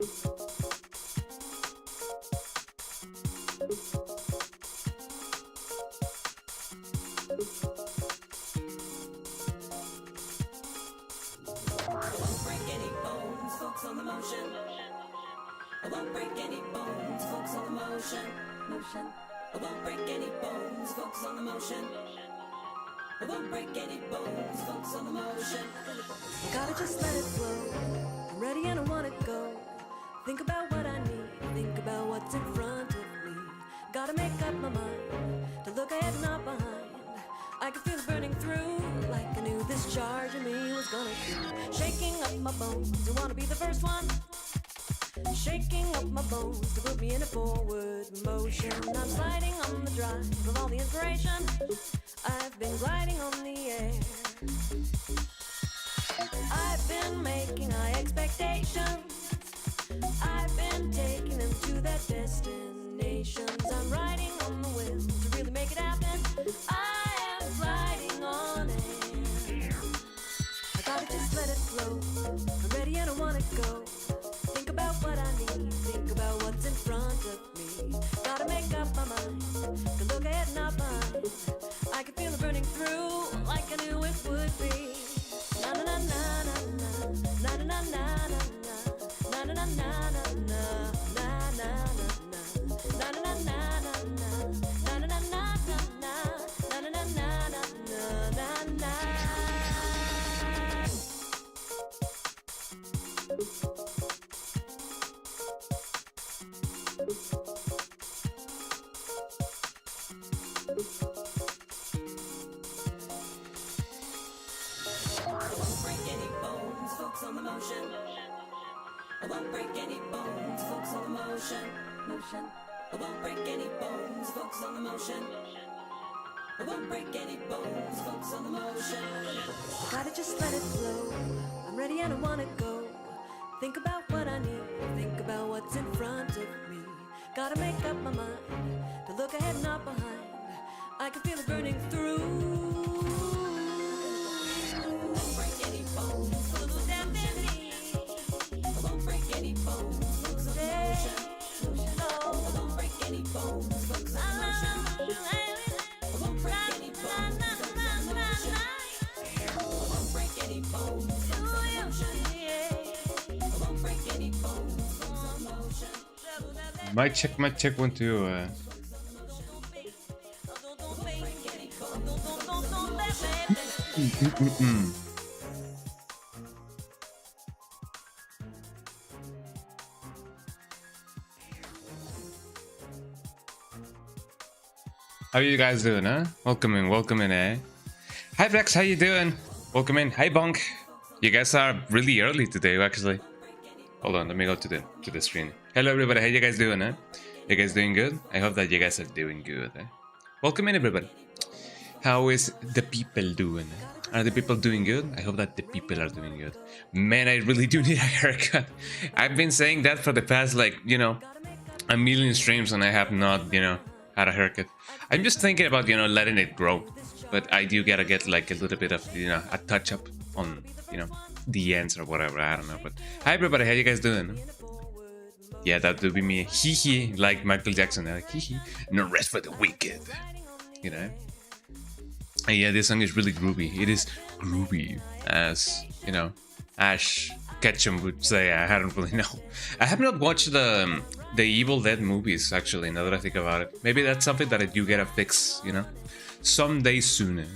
I won't break any bones, focus on the motion. I won't break any bones, focus on the motion. I won't break any bones, focus on the motion. Gotta just let it flow. I'm ready and I wanna go. Think about what I need, think about what's in front of me. Gotta make up my mind to look ahead, not behind. I can feel it burning through, like I knew this charge in me was gonna do. Shaking up my bones, I wanna be the first one. Shaking up my bones to put me in a forward motion. I'm sliding on the drive of all the inspiration. I've been gliding on the air. I've been making high expectations. I've been taking them to their destinations. I'm riding on the wheel to really make it happen. I am gliding on air. I gotta just let it flow. I'm ready and I wanna go. Think about what I need, think about what's in front of me. Gotta make up my mind to look ahead, not behind. I can feel it burning through, like I knew it would be. Na na na na na na na na na na na na na na na I won't break any bones, focus on the motion. I won't break any bones, focus on the motion. I won't break any bones, focus on the motion. Gotta just let it flow. I'm ready and I wanna go. Think about what I need, think about what's in front of me. Gotta make up my mind to look ahead, not behind. I can feel it burning through. I won't break any bones, focus on the motion. I won't break any bones, focus on the motion. I won't break any bones, focus on the motion. I won't break any bones, focus on the motion. I won't break any bones, focus on the motion. I won't break any bones, focus on the motion. Mic check 1 2. How you guys doing, huh? Welcome in, eh? Hi Rex, how you doing? Welcome in. Hi Bonk. You guys are really early today, actually. Hold on, let me go to the screen. Hello everybody, how you guys doing, eh? You guys doing good? I hope that you guys are doing good, eh? Welcome in everybody. How is the people doing? Are the people doing good? I hope that the people are doing good. Man, I really do need a haircut. I've been saying that for the past, like, you know, a million streams and I have not, you know, had a haircut. I'm just thinking about, you know, letting it grow. But I do gotta get like a little bit of, you know, a touch up on, you know, the ends or whatever. I don't know. But hi everybody, how you guys doing? Yeah, that would be me. Hee hee, like Michael Jackson. Like hee hee. No rest for the wicked. You know? And yeah, this song is really groovy. It is groovy, as, you know, Ash Ketchum would say. I don't really know. I have not watched the Evil Dead movies, actually, now that I think about it. Maybe that's something that I do gotta fix, you know, someday soon.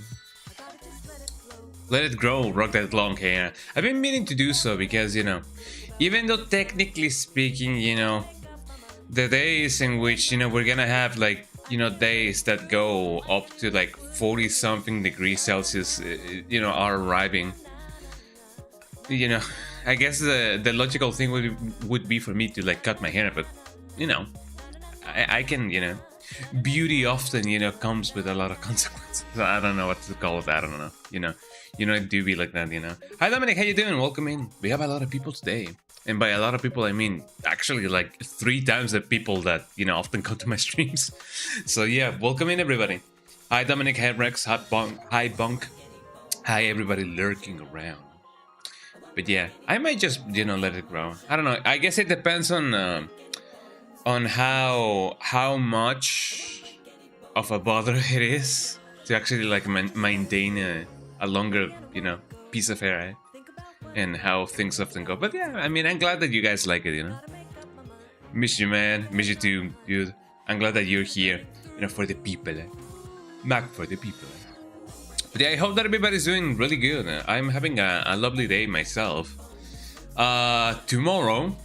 Let it grow, rock that long hair. I've been meaning to do so because, you know, even though technically speaking, you know, the days in which, you know, we're gonna have like, you know, days that go up to like 40 something degrees Celsius, you know, are arriving. You know, I guess the logical thing would be for me to like cut my hair, but you know, I can, you know, beauty often, you know, comes with a lot of consequences. So I don't know what to call it. I don't know, you know, it do be like that, you know. Hi Dominic, how you doing? Welcome in. We have a lot of people today. And by a lot of people, I mean, actually like 3 times the people that, you know, often come to my streams. So yeah, welcome in everybody. Hi Dominic, hi Rex, hi Bunk. Hi everybody lurking around. But yeah, I might just, you know, let it grow. I don't know. I guess it depends on how much of a bother it is to actually like maintain a longer, you know, piece of hair, and how things often go. But yeah, I mean, I'm glad that you guys like it, you know. Miss you, man. Miss you too, dude. I'm glad that you're here, you know, for the people. Back for the people. But yeah, I hope that everybody's doing really good. I'm having a lovely day myself. Tomorrow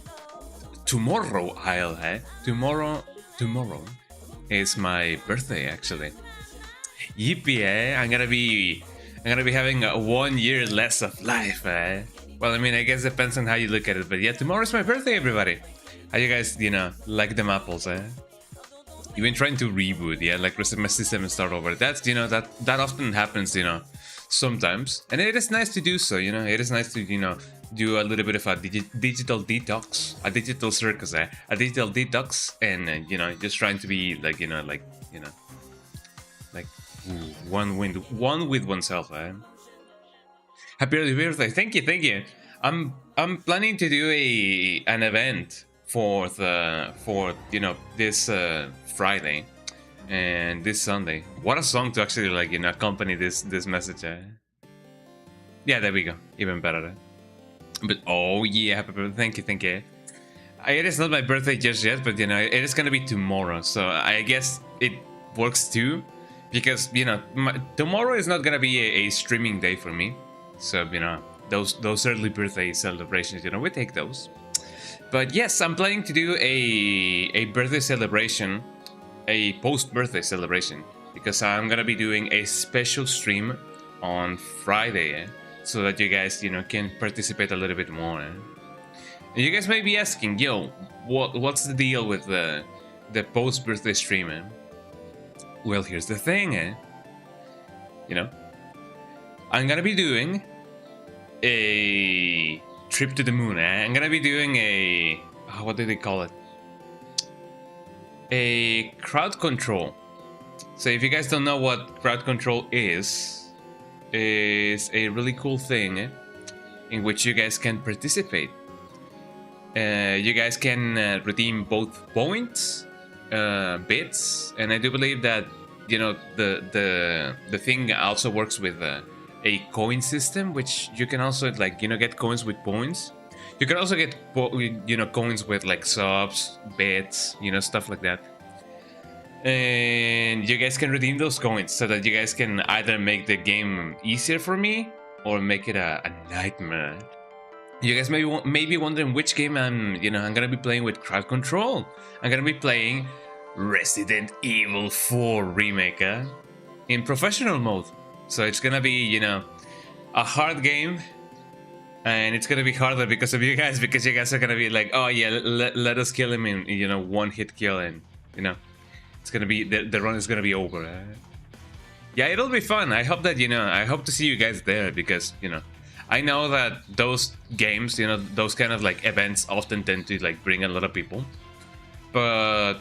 is my birthday, actually. Yippee, I'm gonna be having 1 year less of life, Well, I mean, I guess it depends on how you look at it, but yeah, tomorrow's my birthday, everybody. How you guys, you know, like them apples, You've been trying to reboot, yeah, like reset my system and start over. That's, you know, that often happens, you know, sometimes, and it is nice to do so, you know. It is nice to, you know, do a little bit of a digital detox, a digital circus, a digital detox, and you know, just trying to be like, you know, like one with oneself, Happy early birthday! Thank you. I'm planning to do an event for you know, this Friday and this Sunday. What a song to actually, like, you know, accompany this message. Yeah, there we go. Even better. But oh yeah, happy birthday! Thank you. It is not my birthday just yet, but you know, it is gonna be tomorrow, so I guess it works too, because you know, tomorrow is not gonna be a streaming day for me. So you know, those early birthday celebrations, you know, we take those. But yes, I'm planning to do a birthday celebration, a post-birthday celebration, because I'm gonna be doing a special stream on Friday, so that you guys, you know, can participate a little bit more. And you guys may be asking, yo, what's the deal with the post-birthday stream? Well, here's the thing, you know, I'm gonna be doing a trip to the moon. I'm gonna be doing a what do they call it? A crowd control. So if you guys don't know what crowd control is a really cool thing in which you guys can participate. You guys can redeem both points, bits, and I do believe that, you know, the thing also works with a coin system, which you can also, like, you know, get coins with points. You can also get, you know, coins with like subs, bits, you know, stuff like that. And you guys can redeem those coins so that you guys can either make the game easier for me or make it a nightmare. You guys may be wondering which game I'm gonna be playing with crowd control. I'm gonna be playing Resident Evil 4 Remake in professional mode. So it's gonna be, you know, a hard game, and it's gonna be harder because of you guys, because you guys are gonna be like, oh yeah, let us kill him in, you know, one hit kill, and you know, it's gonna be the run is gonna be over. Yeah, it'll be fun. I hope that, you know, I hope to see you guys there, because you know, I know that those games, you know, those kind of like events often tend to like bring a lot of people, but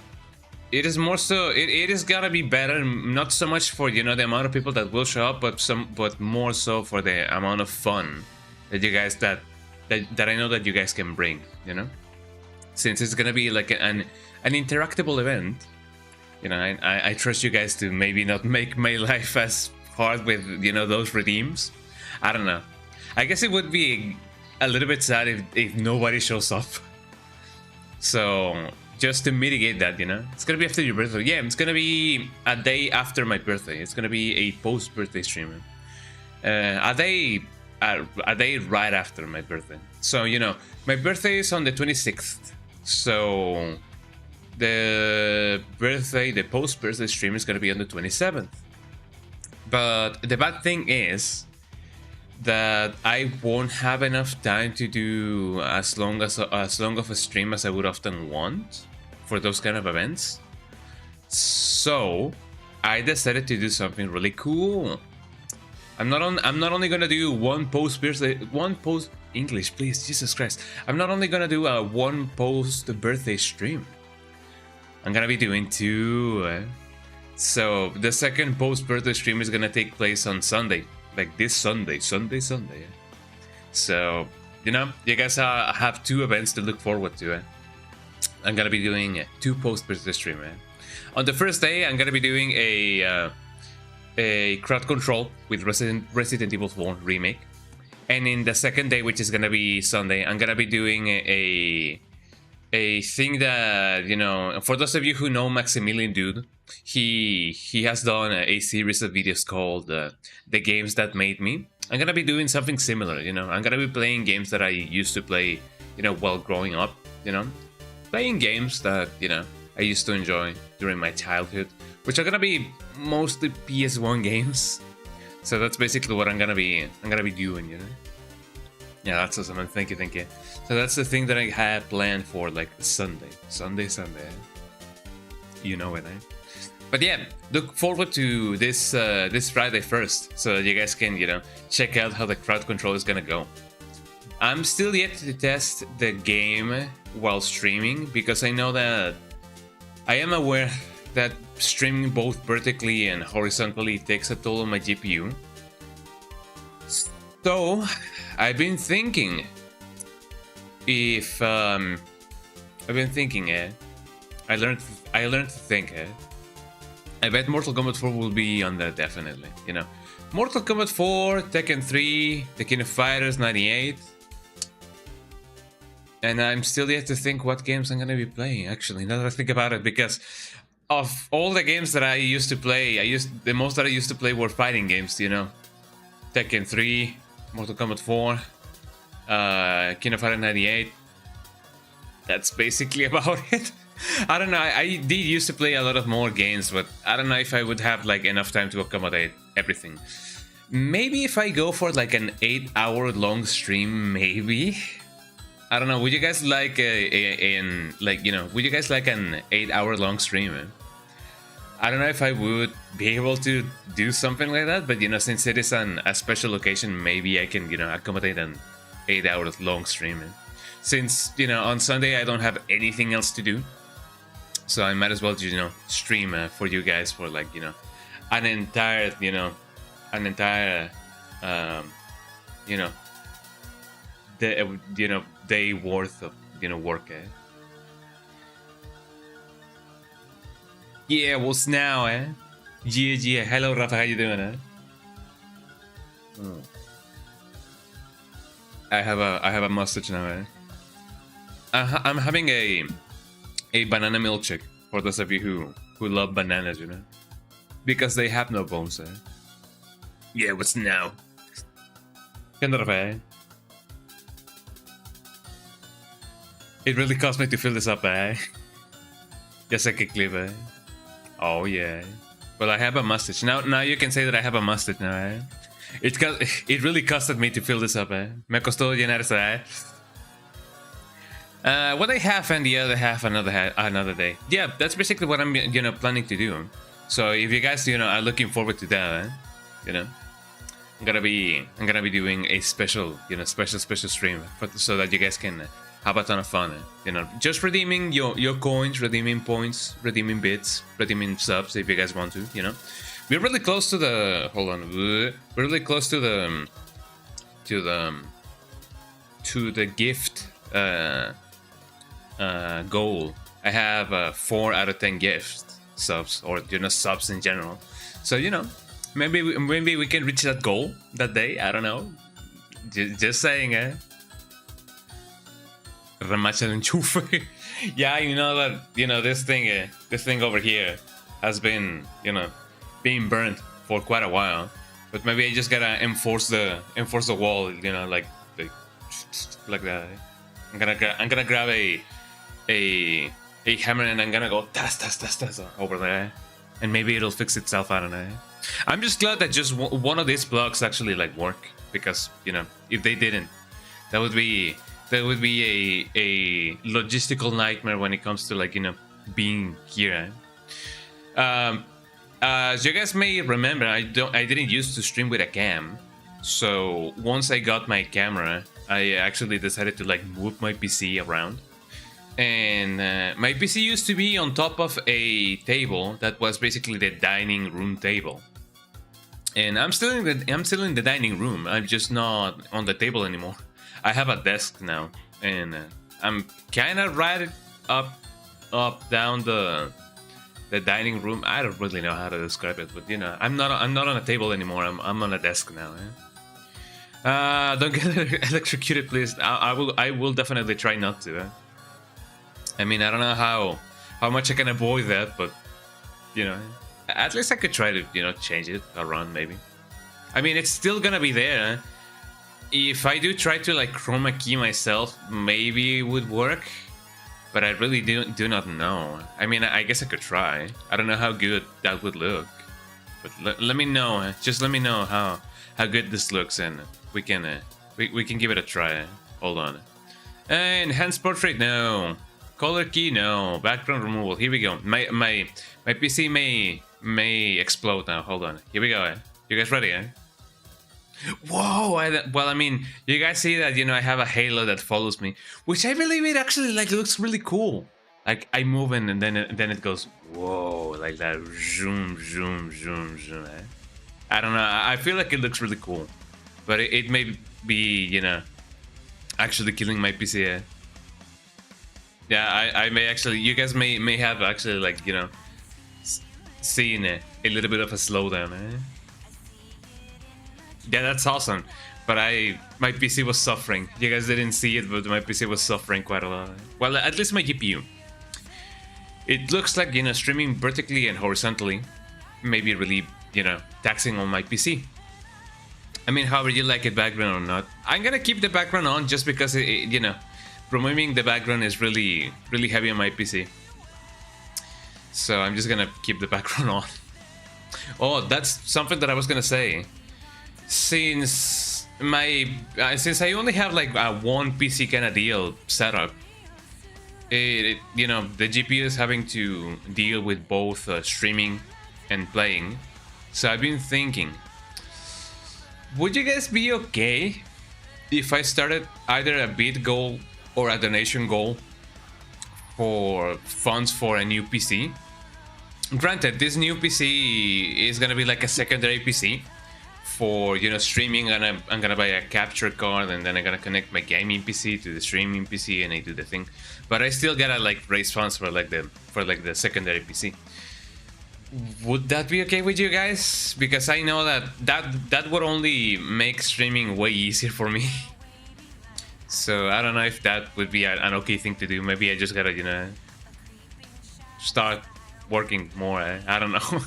it is more so, it is gotta be better, not so much for, you know, the amount of people that will show up, but more so for the amount of fun that you guys that I know that you guys can bring, you know, since it's gonna be like an interactable event. You know, I trust you guys to maybe not make my life as hard with, you know, those redeems. I don't know. I guess it would be a little bit sad if nobody shows up. So just to mitigate that, you know, it's gonna be after your birthday. Yeah, it's gonna be a day after my birthday. It's gonna be a post-birthday stream. A day right after my birthday. So, you know, my birthday is on the 26th. So the post-birthday stream is gonna be on the 27th. But the bad thing is that I won't have enough time to do as long of a stream as I would often want for those kind of events. So I decided to do something really cool. I'm not only gonna do one post English, please, Jesus Christ. I'm not only gonna do a one post birthday stream. I'm gonna be doing two. So the second post birthday stream is gonna take place on Sunday. Like this Sunday. So you know, you guys have 2 events to look forward to. I'm gonna be doing 2 posts per stream. On the first day, I'm gonna be doing a crowd control with Resident Evil 4 remake, and in the second day, which is gonna be Sunday, I'm gonna be doing a thing that, you know, for those of you who know Maximilian Dude, he has done a series of videos called The Games That Made Me. I'm gonna be doing something similar, you know. I'm gonna be playing games that I used to play, you know, while growing up, you know. Playing games that, you know, I used to enjoy during my childhood, which are gonna be mostly PS1 games. So that's basically what I'm gonna be doing, you know. Yeah, that's awesome, man. Thank you. So that's the thing that I had planned for, like, Sunday. You know it, eh? But yeah, look forward to this this Friday first, so that you guys can, you know, check out how the crowd control is gonna go. I'm still yet to test the game while streaming, because I know that I am aware that streaming both vertically and horizontally takes a toll on my GPU. So I've been thinking if I learned to think. I bet Mortal Kombat 4 will be on there, definitely, you know. Mortal Kombat 4, Tekken 3, The King of Fighters 98. And I'm still yet to think what games I'm gonna be playing, actually, now that I think about it, because of all the games that I used to play, the most that I used to play were fighting games, you know. Tekken 3, Mortal Kombat 4, King of Fighters 98. That's basically about it. I don't know, I did used to play a lot of more games, but I don't know if I would have, like, enough time to accommodate everything. Maybe if I go for, like, an 8-hour long stream, maybe? I don't know, would you guys like would you guys like an 8-hour long stream? I don't know if I would be able to do something like that, but, you know, since it is a special occasion, maybe I can, you know, accommodate an 8-hour long stream. Since, you know, on Sunday I don't have anything else to do, so I might as well, you know, stream for you guys for, like, you know, an entire day worth of, you know, work. Yeah, what's now, eh? Yeah. Hello, Rafa, how you doing, eh? I have a mustache now, eh? I'm having a banana milkshake for those of you who love bananas, you know, because they have no bones, eh? Yeah, what's now? ¿Qué onda, Rafa? It really cost me to fill this up, eh? Ya sé que clip, eh? Oh yeah. Well, I have a mustache now. You can say that I have a mustache now, eh? It really costed me to fill this up, eh? Me costó llenar esa, eh? What I have and the other half another day. Yeah, that's basically what I'm, you know, planning to do. So if you guys, you know, are looking forward to that, you know, I'm gonna be doing a special, you know, special stream so that you guys can have a ton of fun. You know, just redeeming your coins, redeeming points, redeeming bits, redeeming subs if you guys want to. You know, we're really close to the. Hold on, we're really close to the gift goal. I have 4 out of 10 gift subs, or, you know, subs in general. So, you know, maybe we can reach that goal that day. I don't know. Just saying, eh? Remacha el enchufe. Yeah, you know that, you know, this thing over here has been, you know, being burnt for quite a while. But maybe I just gotta enforce the wall, you know, like that. I'm gonna grab a hammer and I'm gonna go tas over there, and maybe it'll fix itself. I don't know. I'm just glad that just one of these blocks actually, like, work, because, you know, if they didn't, that would be a logistical nightmare when it comes to, like, you know, being here. As you guys may remember, I didn't used to stream with a cam. So once I got my camera, I actually decided to, like, move my PC around. And my PC used to be on top of a table that was basically the dining room table. And I'm still in the dining room. I'm just not on the table anymore. I have a desk now, and I'm kind of right up down the dining room. I don't really know how to describe it, but you know, I'm not on a table anymore. I'm on a desk now. Don't get electrocuted, please. I will definitely try not to. I mean, I don't know how much I can avoid that, but you know, at least I could try to, you know, change it around maybe. I mean, it's still gonna be there. If I do try to like chroma key myself, maybe it would work, but I really do not know. I mean, I guess I could try. I don't know how good that would look, but let me know. Just let me know how good this looks, and we can give it a try. Hold on. Enhanced portrait, no. Color key, no. Background removal. Here we go. My PC may explode now. Hold on. Here we go. You guys ready? Whoa! Well, I mean, you guys see that, you know, I have a halo that follows me, which I believe it actually like looks really cool. Like I move in, and then it goes whoa, like that. Zoom, zoom, zoom, zoom. I don't know. I feel like it looks really cool, but it may be, you know, actually killing my PC. Yeah, I may actually. You guys may have actually, like, you know, seen a little bit of a slowdown. Yeah, that's awesome. But my PC was suffering. You guys didn't see it, but my PC was suffering quite a lot. Well, at least my GPU. It looks like, you know, streaming vertically and horizontally may be really, you know, taxing on my PC. I mean, however you like it, background or not. I'm gonna keep the background on just because you know, removing the background is really heavy on my PC. So I'm just gonna keep the background on. Oh, that's something that I was gonna say. Since I only have like a one PC kind of deal setup, you know, the GPU is having to deal with both streaming and playing. So I've been thinking, would you guys be okay if I started either a bid goal or a donation goal for funds for a new PC? Granted, this new PC is gonna be like a secondary PC for, you know, streaming, and I'm gonna buy a capture card, and then I'm gonna connect my gaming PC to the streaming PC, and I do the thing. But I still gotta like raise funds for like the secondary PC. Would that be okay with you guys? Because I know that would only make streaming way easier for me. So I don't know if that would be an okay thing to do. Maybe I just gotta, you know, start working more. I don't know.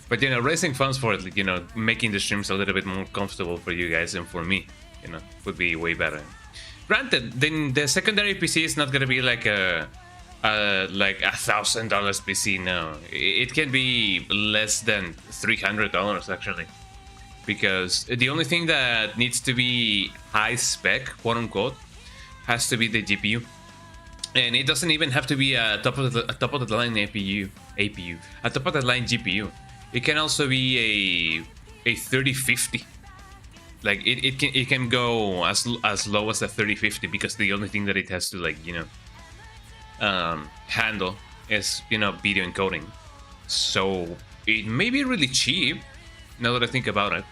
But, you know, raising funds for it, you know, making the streams a little bit more comfortable for you guys and for me, you know, would be way better. Granted, then the secondary PC is not gonna be like a like $1,000 PC. No, it can be less than $300 actually, because the only thing that needs to be high spec, quote unquote, has to be the GPU, and it doesn't even have to be a top of the line APU, a top of the line GPU. It can also be a 3050. Like it can go as low as a 3050, because the only thing that it has to, like, you know, handle is, you know, video encoding. So it may be really cheap now that I think about it.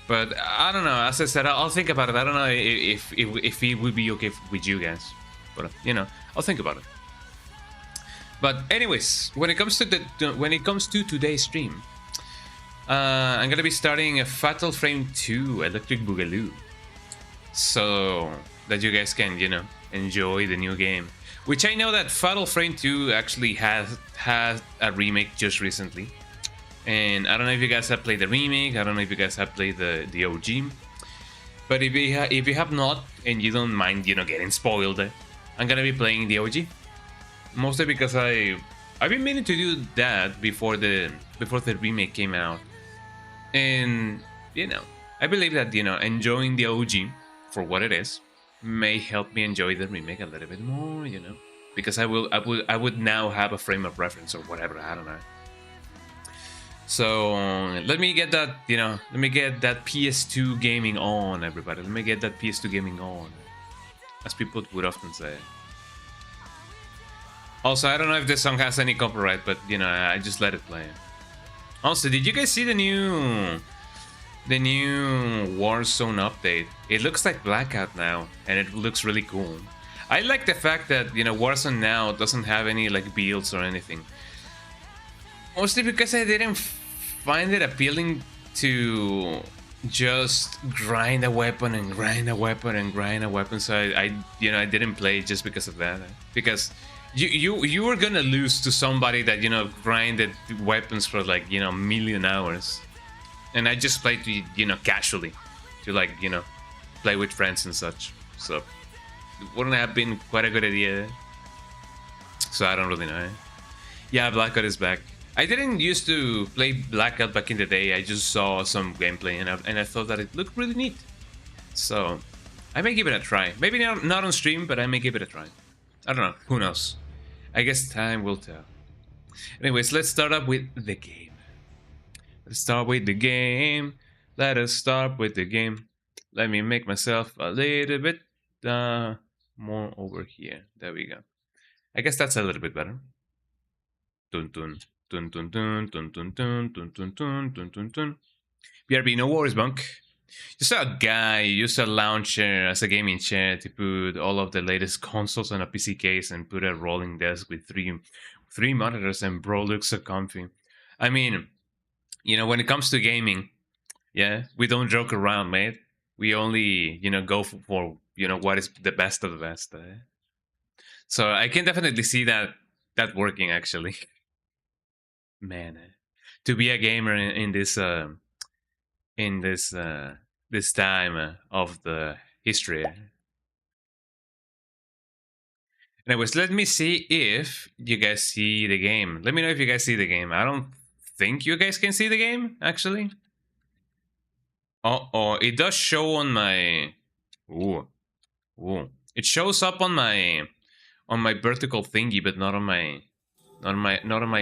But I don't know. As I said, I'll think about it. I don't know if it would be okay with you guys, but you know, I'll think about it. But anyways, when it comes to today's stream, I'm gonna be starting a Fatal Frame 2 Electric Boogaloo, so that you guys can, you know, enjoy the new game. Which I know that Fatal Frame 2 actually has a remake just recently, and I don't know if you guys have played the remake. I don't know if you guys have played the OG. But if you have not, and you don't mind, you know, getting spoiled, I'm gonna be playing the OG, mostly because I've been meaning to do that before the remake came out. And, you know, I believe that, you know, enjoying the OG for what it is may help me enjoy the remake a little bit more, you know, because I would now have a frame of reference or whatever. I don't know. So let me get that, you know, let me get that PS2 gaming on, everybody. Let me get that PS2 gaming on, as people would often say. Also, I don't know if this song has any copyright, but, you know, I just let it play. Also, did you guys see the new the new Warzone update. It looks like Blackout now, and it looks really cool. I like the fact that, you know, Warzone now doesn't have any like builds or anything. Mostly because I didn't find it appealing to just grind a weapon and grind a weapon and grind a weapon. So I didn't play just because of that. Because you were gonna lose to somebody that, you know, grinded weapons for like, you know, a million hours. And I just played to, you know, casually, to like, you know, play with friends and such. So it wouldn't have been quite a good idea. So I don't really know. Yeah, Blackout is back. I didn't used to play Blackout back in the day. I just saw some gameplay and I thought that it looked really neat. So I may give it a try. Maybe not on stream, but I may give it a try. I don't know. Who knows? I guess time will tell. Anyways, let's start up with the game. Let's start with the game. Let us start with the game. Let me make myself a little bit more over here. There we go. I guess that's a little bit better. Dun dun dun dun dun dun dun dun dun dun dun dun dun dun. BRB, no worries, Bunk. You saw a guy use a launcher as a gaming chair to put all of the latest consoles on a PC case and put a rolling desk with three monitors, and bro looks so comfy. I mean, you know, when it comes to gaming, yeah, we don't joke around, mate. We only, you know, go for you know, what is the best of the best. So I can definitely see that working, actually. Man, to be a gamer in this this time of the history. Anyways, let me see if you guys see the game. Let me know if you guys see the game. I don't think you guys can see the game, actually. Oh, it does show on my... Ooh. It shows up on my vertical thingy, but not on my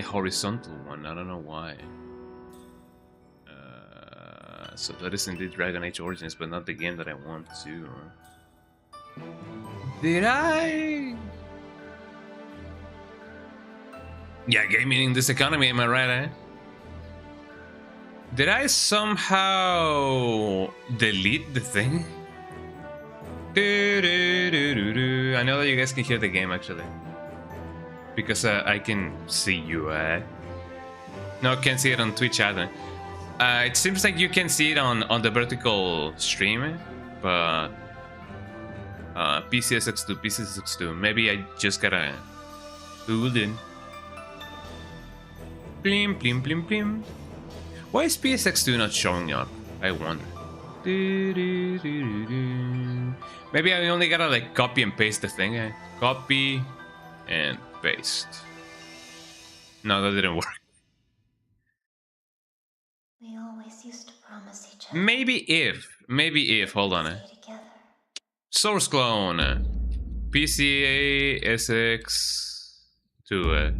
horizontal one. I don't know why. So that is indeed Dragon Age Origins, but not the game that I want to. Did I? Yeah, gaming in this economy, am I right, eh? Did I somehow delete the thing? I know that you guys can hear the game, actually. Because I can see you, No, I can't see it on Twitch either. It seems like you can see it on the vertical stream, but PCSX2. Maybe I just gotta Google it. Blim blim blim blim. Why is PSX2 not showing up? I wonder. Maybe I only gotta like copy and paste the thing. Copy and paste. No, that didn't work. We always used to promise each other. Maybe if, hold on. Source clone. PCA-SX2.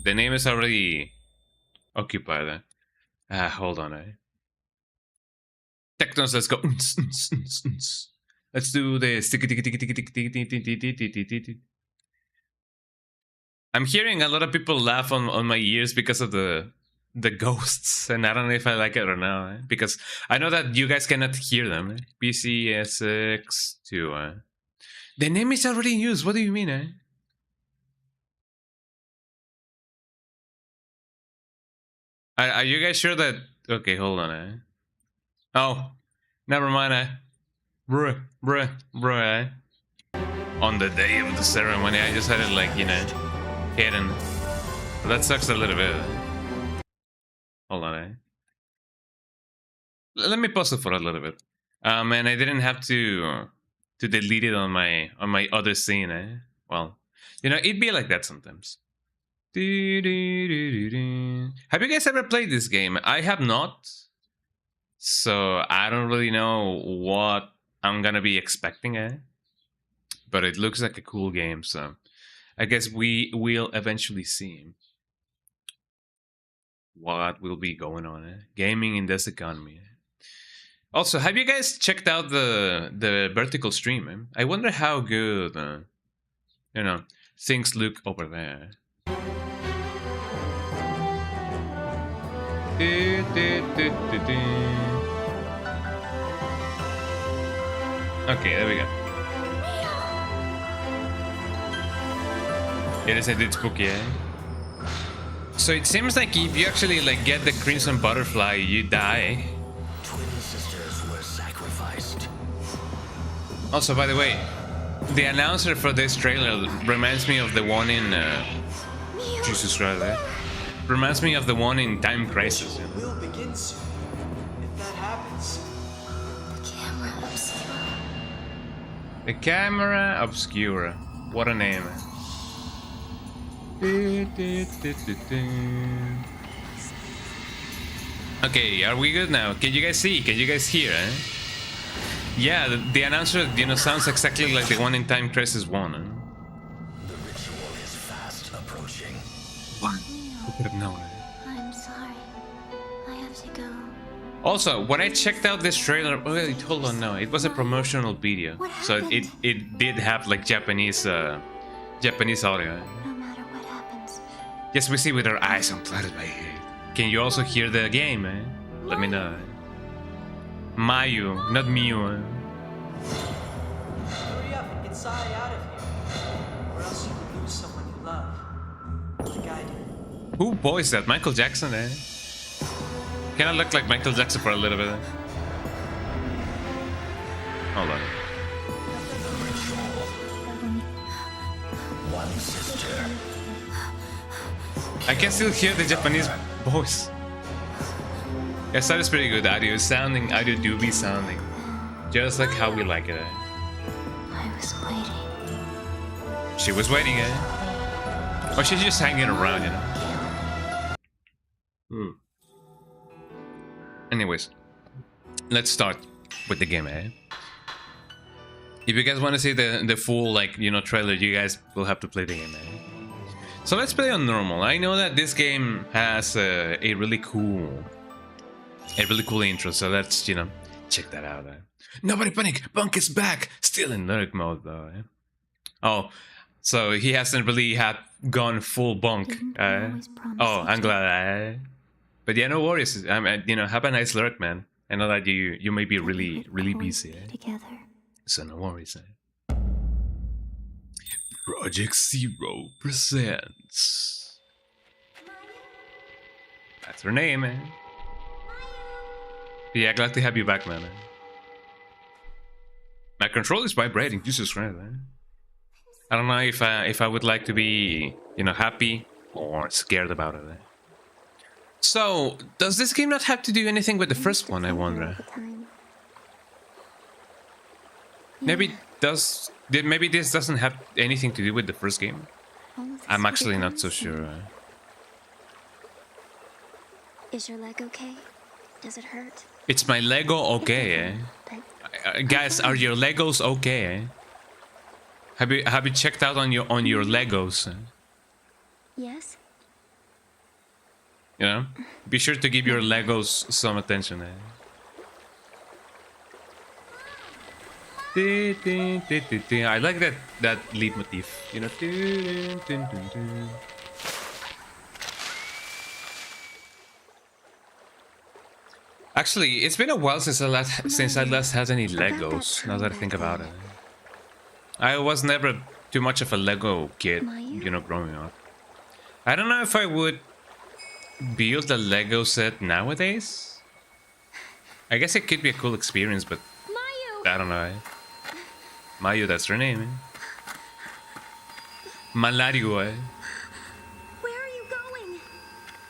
The name is already occupied. Hold on. Tectons, let's go. Let's do this. I'm hearing a lot of people laugh on my ears because of the ghosts, and I don't know if I like it or not, because I know that you guys cannot hear them. PCSX2. The name is already in use. What do you mean, Are you guys sure that... Okay, hold on, Oh, never mind, Bruh. On the day of the ceremony, I just had it like, you know, hidden. But that sucks a little bit. Hold on, Let me pause it for a little bit. And I didn't have to delete it on my other scene, Well, you know, it'd be like that sometimes. Have you guys ever played this game? I have not. So I don't really know what I'm gonna be expecting, but it looks like a cool game, so I guess we will eventually see what will be going on. Gaming in this economy. Also, have you guys checked out the vertical stream? I wonder how good, you know, things look over there. Okay, there we go. It is a bit spooky, eh? So it seems like if you actually like get the crimson butterfly, you die. Twin sisters were sacrificed. Also, by the way, the announcer for this trailer reminds me of the one in Jesus Christ, eh? Reminds me of the one in Time Crisis. You know? Will begin soon. If that happens, Camera obscura. The Camera Obscura. What a name. Okay, are we good now? Can you guys see? Can you guys hear? Eh? Yeah, the announcer, you know, sounds exactly like the one in Time Crisis 1. Eh? The ritual is fast approaching. Who could have known? Eh? I'm sorry. I have to go. Also, when I checked out this trailer, wait, hold on, no, it was a promotional video, What so happened? it did have like Japanese audio. No matter what happens. Yes, we see with our eyes unplanted by hate. Can you also hear the game, eh? Let me know. Mayu, not Mew. Eh? hurry up and get Sai out of here. Or else you will lose someone you love. Like I did. Who voiced that? Michael Jackson, eh? Can I look like Michael Jackson for a little bit? Hold on. One sister. I can still hear the Japanese voice. Yes, that is pretty good. Audio do be sounding. Just like how we like it, eh? I was waiting. She was waiting, eh? Or she's just hanging around, you know? Anyways, let's start with the game, eh? If you guys want to see the full, like, you know, trailer, you guys will have to play the game, eh? So let's play on normal. I know that this game has a really cool intro, so let's, you know, check that out. Eh? Nobody panic! Bunk is back! Still in lyric mode, though, eh? Oh, so he hasn't really gone full bunk. Didn't I always promise Oh, you I'm to? glad. But yeah, no worries. You know, have a nice lurk, man. I know that you may be really Always busy, eh? Together. So no worries, eh? Project Zero presents. That's her name, eh? Yeah, glad to have you back, man. My controller is vibrating. Jesus Christ, eh? I don't know if I would like to be, you know, happy or scared about it. Eh? So, does this game not have to do anything with the first one, I wonder? Maybe maybe this doesn't have anything to do with the first game? I'm actually not so sure. Is your leg okay? Does it hurt? It's my Lego okay, eh? But Guys, are your Legos okay, eh? Have you checked out on your Legos? Eh? yes? You know? Be sure to give your Legos some attention, eh? I like that lead motif, you know. Actually, it's been a while since I last had any Legos. Now that I think about it, I was never too much of a Lego kid, you know, growing up. I don't know if I would build a Lego set nowadays. I guess it could be a cool experience, but I don't know. Eh? Mayu, that's her name. Eh? Malario, eh? Where are you going?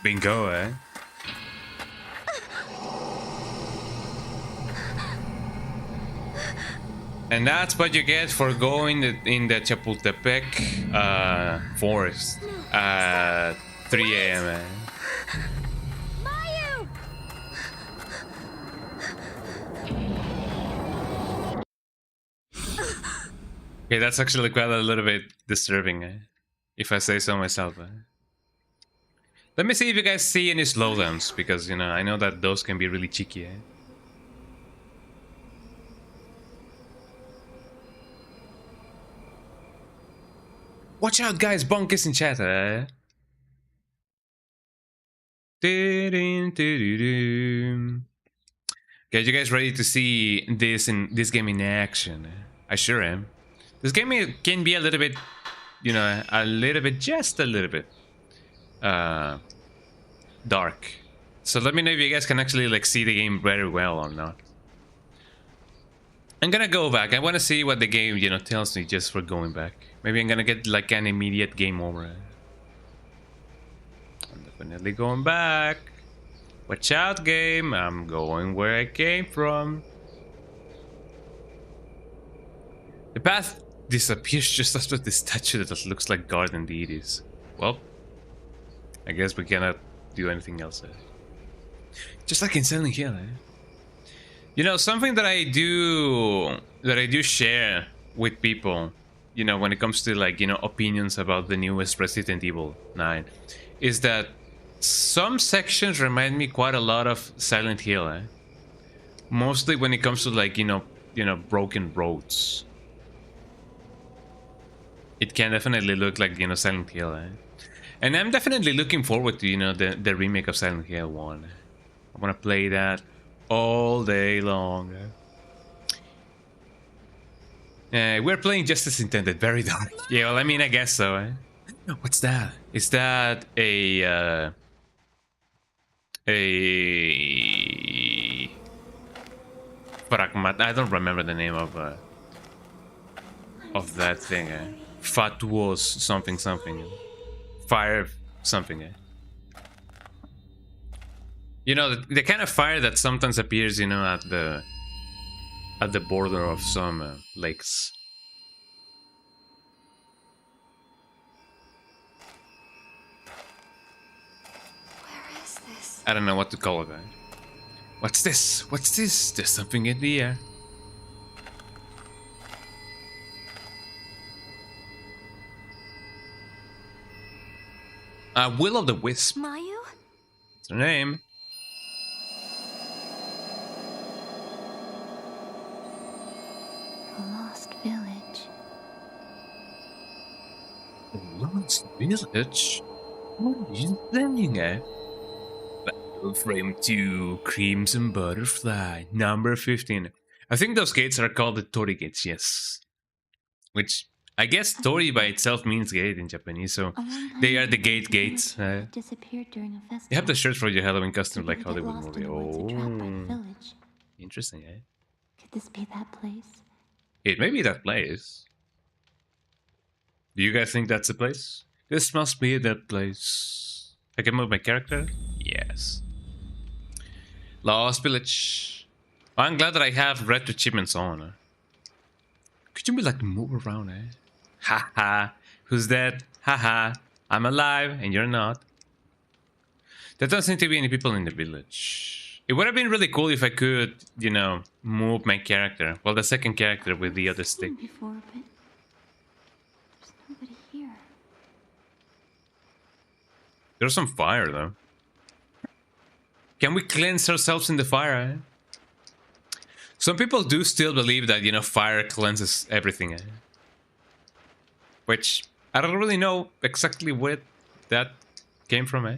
Bingo, eh? And that's what you get for going in the Chapultepec forest at 3 a.m. Eh? Mayu! Okay, that's actually quite a little bit disturbing, eh? If I say so myself. Eh? Let me see if you guys see any slowdowns, because, you know, I know that those can be really cheeky, eh? Watch out, guys! Bonk is in chat, eh? Guys, you guys ready to see this game in action? I sure am. This game can be a little bit, you know, just a little bit, dark. So let me know if you guys can actually like see the game very well or not. I'm gonna go back. I want to see what the game, you know, tells me just for going back. Maybe I'm gonna get like an immediate game over. I'm definitely going back. Watch out, game. I'm going where I came from. The path disappears just after the statue that looks like garden deities. Well, I guess we cannot do anything else. Just like in Silent Hill, You know, something that I do share with people, you know, when it comes to like, you know, opinions about the newest Resident Evil 9, is that some sections remind me quite a lot of Silent Hill, Mostly when it comes to like, you know, broken roads. It can definitely look like, you know, Silent Hill, And I'm definitely looking forward to, you know, the remake of Silent Hill 1. I want to play that all day long. We're playing just as intended. Very dark. Yeah, well, I mean, I guess so. What's that? Is that a pragmat? I don't remember the name of that thing. Fatuous something something. Fire something. You know, the kind of fire that sometimes appears, you know, at the border of some lakes. Where is this? I don't know what to call it. What's this? What's this? There's something in the air. Will of the Wisp. Mayu? That's her name. A lost village. Lost village? What are you saying, Frame 2, Crimson Butterfly, number 15. I think those gates are called the Tori gates, yes. Which, I guess Tori by itself means gate in Japanese, so they are the gate gates. Disappeared during a festival. You have the shirt for your Halloween costume like People get Hollywood lost in movie. the woods and trapped by the Oh, village. interesting, Could this be that place? It may be that place. Do you guys think that's the place? This must be that place. I can move my character? Yes. Lost Village. I'm glad that I have red achievements on. Could you be like move around, Haha. Who's dead? Haha. I'm alive and you're not. There doesn't seem to be any people in the village. It would have been really cool if I could, you know, move my character. Well, the second character with the other stick. Before, but there's nobody here. There's some fire though. Can we cleanse ourselves in the fire? Some people do still believe that, you know, fire cleanses everything. Which I don't really know exactly where that came from.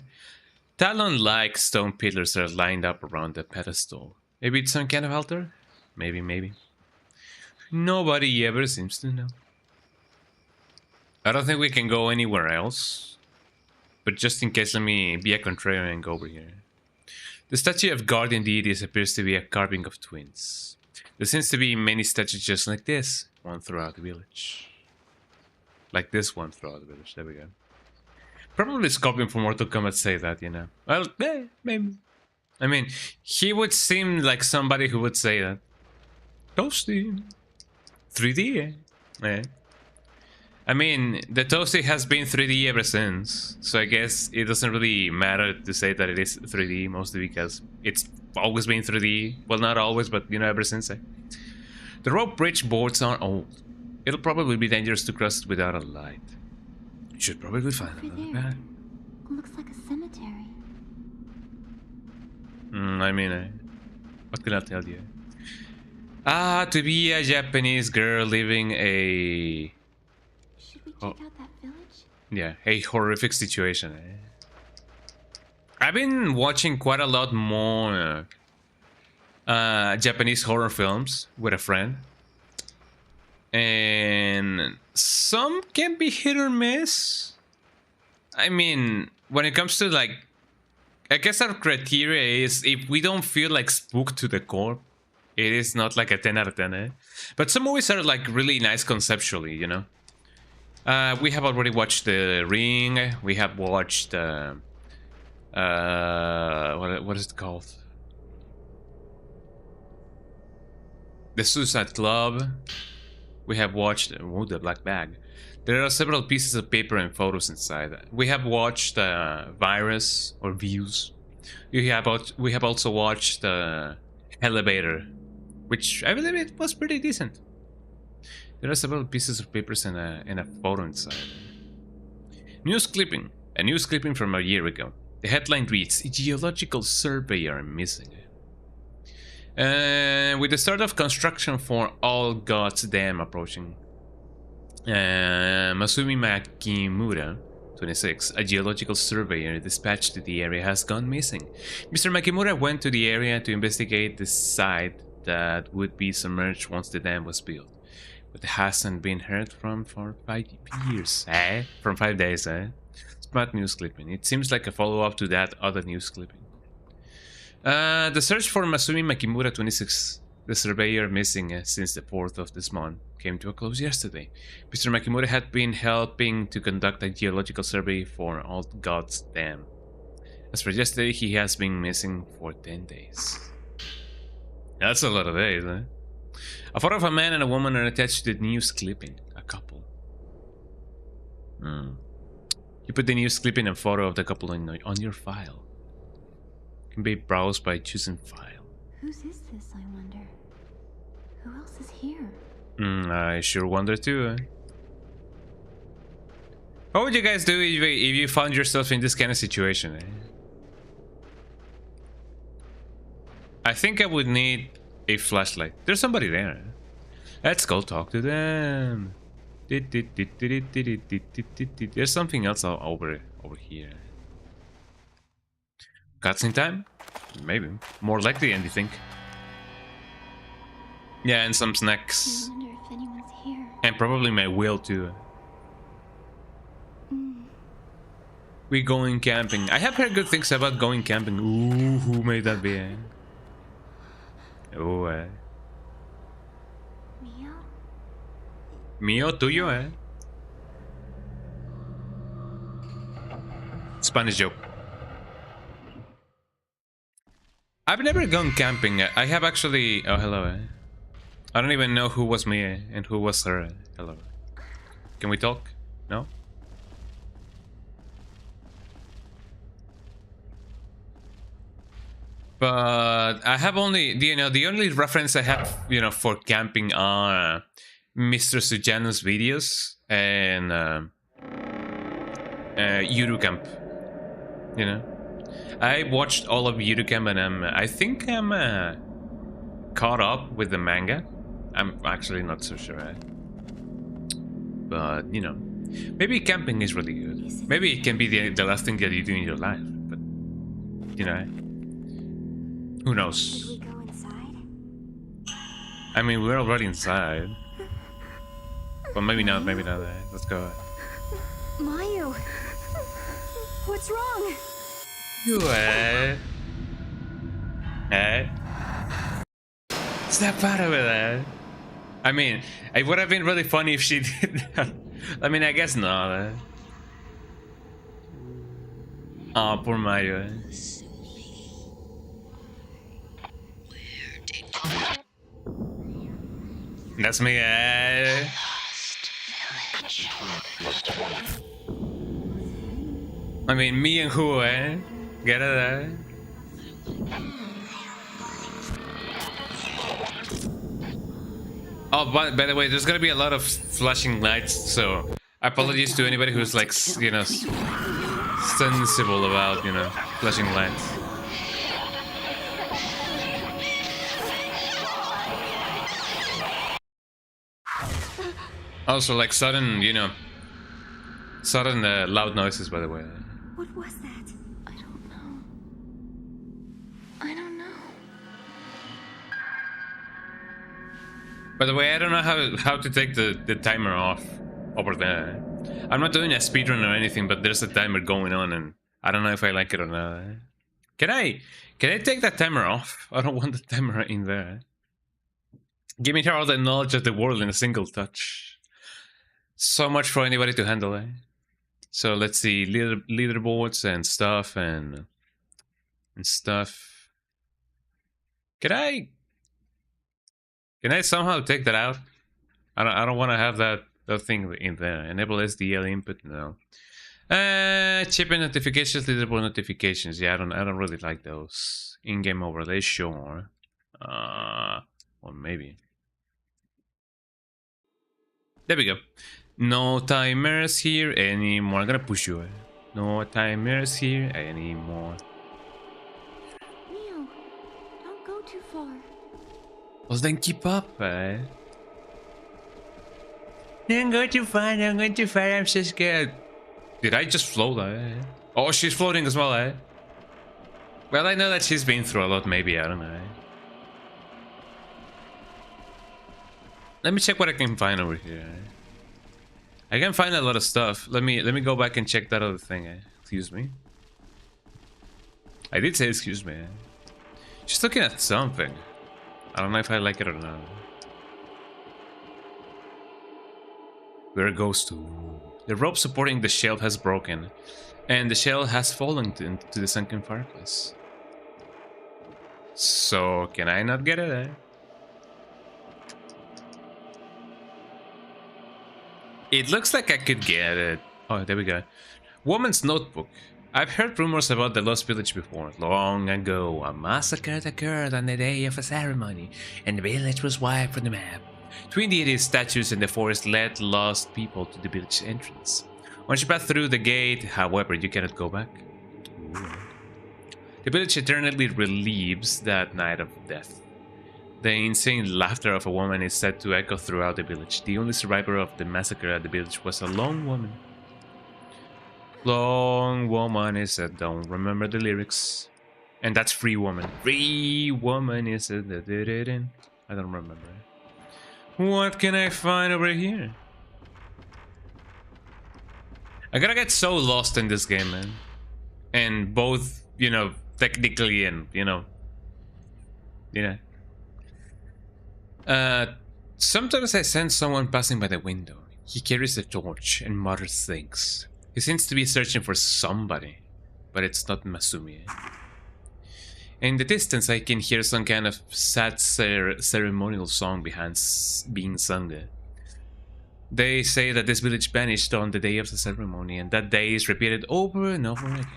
Talon-like stone pillars are lined up around the pedestal. Maybe it's some kind of altar? Maybe. Nobody ever seems to know. I don't think we can go anywhere else. But just in case, let me be a contrarian and go over here. The statue of guardian deities appears to be a carving of twins. There seems to be many statues just like this, one throughout the village. Like this one throughout the village, there we go. Probably Scorpion from Mortal Kombat say that, you know. Well, maybe. I mean, he would seem like somebody who would say that. Toasty. 3D, I mean, the Toasty has been 3D ever since, so I guess it doesn't really matter to say that it is 3D, mostly because it's always been 3D. Well, not always, but, you know, ever since. The rope bridge boards are old. It'll probably be dangerous to cross it without a light. You should probably find another path. Looks like a cemetery. I mean, what can I tell you? To be a Japanese girl living a... Should we check out that village? Yeah, a horrific situation. I've been watching quite a lot more Japanese horror films with a friend. And some can be hit or miss. I mean, when it comes to like, I guess our criteria is if we don't feel like spooked to the core, it is not like a 10 out of 10, eh? But some movies are like really nice conceptually, you know? We have already watched The Ring. We have watched, what is it called? The Suicide Club. We have watched, The Black Bag. There are several pieces of paper and photos inside. We have watched Virus or Views. We have also watched Elevator, which I believe it was pretty decent. There are several pieces of papers and a photo inside. News clipping. A news clipping from a year ago. The headline reads, "Geological surveyor missing." With the start of construction for All Gods Dam approaching, Masumi Makimura, 26, a geological surveyor dispatched to the area, has gone missing. Mr. Makimura went to the area to investigate the site that would be submerged once the dam was built, but hasn't been heard from for 5 years. From 5 days, Smart news clipping. It seems like a follow-up to that other news clipping. The search for Masumi Makimura, 26, the surveyor missing since the 4th of this month, came to a close yesterday. Mr. Makimura had been helping to conduct a geological survey for All Gods Dam. As for yesterday, he has been missing for 10 days. That's a lot of days, eh? A photo of a man and a woman are attached to the news clipping. A couple. You put the news clipping and photo of the couple on your file. Can be browsed by choosing file. Whose is this, I wonder? Who else is here? I sure wonder too. What would you guys do if you found yourself in this kind of situation? I think I would need a flashlight. There's somebody there. Let's go talk to them. There's something else over here. Cutscene time? Maybe. More likely than you think. Yeah, and some snacks. I wonder if anyone's here. And probably my will too. We going camping. I have heard good things about going camping. Ooh, who made that be? Oh, Mio? Mío, tuyo, Spanish joke. I've never gone camping. I have actually... Oh, hello, I don't even know who was me and who was her. Hello. Can we talk? No? But I have only... the only reference I have, for camping are Mr. Sujano's videos and Eurocamp. I watched all of Eurocamp and I think I'm caught up with the manga. I'm actually not so sure. But, maybe camping is really good. Maybe it can be the last thing that you do in your life. But, who knows? Should we go inside? I mean, we're already inside. But maybe not, Let's go. Mayu! What's wrong? You, Snap out of it, I mean, it would have been really funny if she did that. I mean, I guess not. Oh, poor Mayu. That's me, I mean, me and who, Get it, Oh, by the way, there's gonna be a lot of flashing lights, so apologies to anybody who's like, sensible about, flashing lights. Also, like sudden, loud noises, by the way. What was that? I don't know. By the way, I don't know how to take the timer off over there. I'm not doing a speedrun or anything, but there's a timer going on, and I don't know if I like it or not. Can I take that timer off? I don't want the timer in there. Give me all the knowledge of the world in a single touch. So much for anybody to handle, eh? So let's see, leaderboards and stuff and stuff. Can I somehow take that out? I don't want to have that thing in there. Enable SDL input, no. Chip and notifications, leaderboard notifications. Yeah, I don't really like those. In-game overlay, sure. Or maybe. There we go. No timers here anymore. I'm gonna push you. No timers here anymore. Neo, don't go too far. Well, then keep up, eh? Don't go too far, don't go too far, I'm so scared. Did I just float, eh? Oh, she's floating as well, eh? Well, I know that she's been through a lot, maybe, I don't know. Let me check what I can find over here. I can find a lot of stuff. Let me go back and check that other thing, eh? Excuse me. I did say excuse me, eh? She's looking at something. I don't know if I like it or not. Where it goes to. The rope supporting the shelf has broken, and the shell has fallen into the sunken fireplace. So, can I not get it, eh? It looks like I could get it. Oh, there we go. Woman's notebook. I've heard rumors about the Lost Village before. Long ago, a massacre occurred on the day of a ceremony, and the village was wiped from the map. Twin deity statues in the forest led lost people to the village entrance. Once you pass through the gate, however, you cannot go back. Ooh. The village eternally relieves that night of death. The insane laughter of a woman is said to echo throughout the village. The only survivor of the massacre at the village was a lone woman. Lone woman is a don't remember the lyrics. And that's Free Woman. Free Woman is a I don't remember. What can I find over here? I gotta get so lost in this game, man. And both, you know, technically and, you know. Sometimes I sense someone passing by the window. He carries a torch and mutters things. He seems to be searching for somebody, but it's not Masumi. In the distance, I can hear some kind of sad ceremonial song being sung. They say that this village vanished on the day of the ceremony, and that day is repeated over and over again.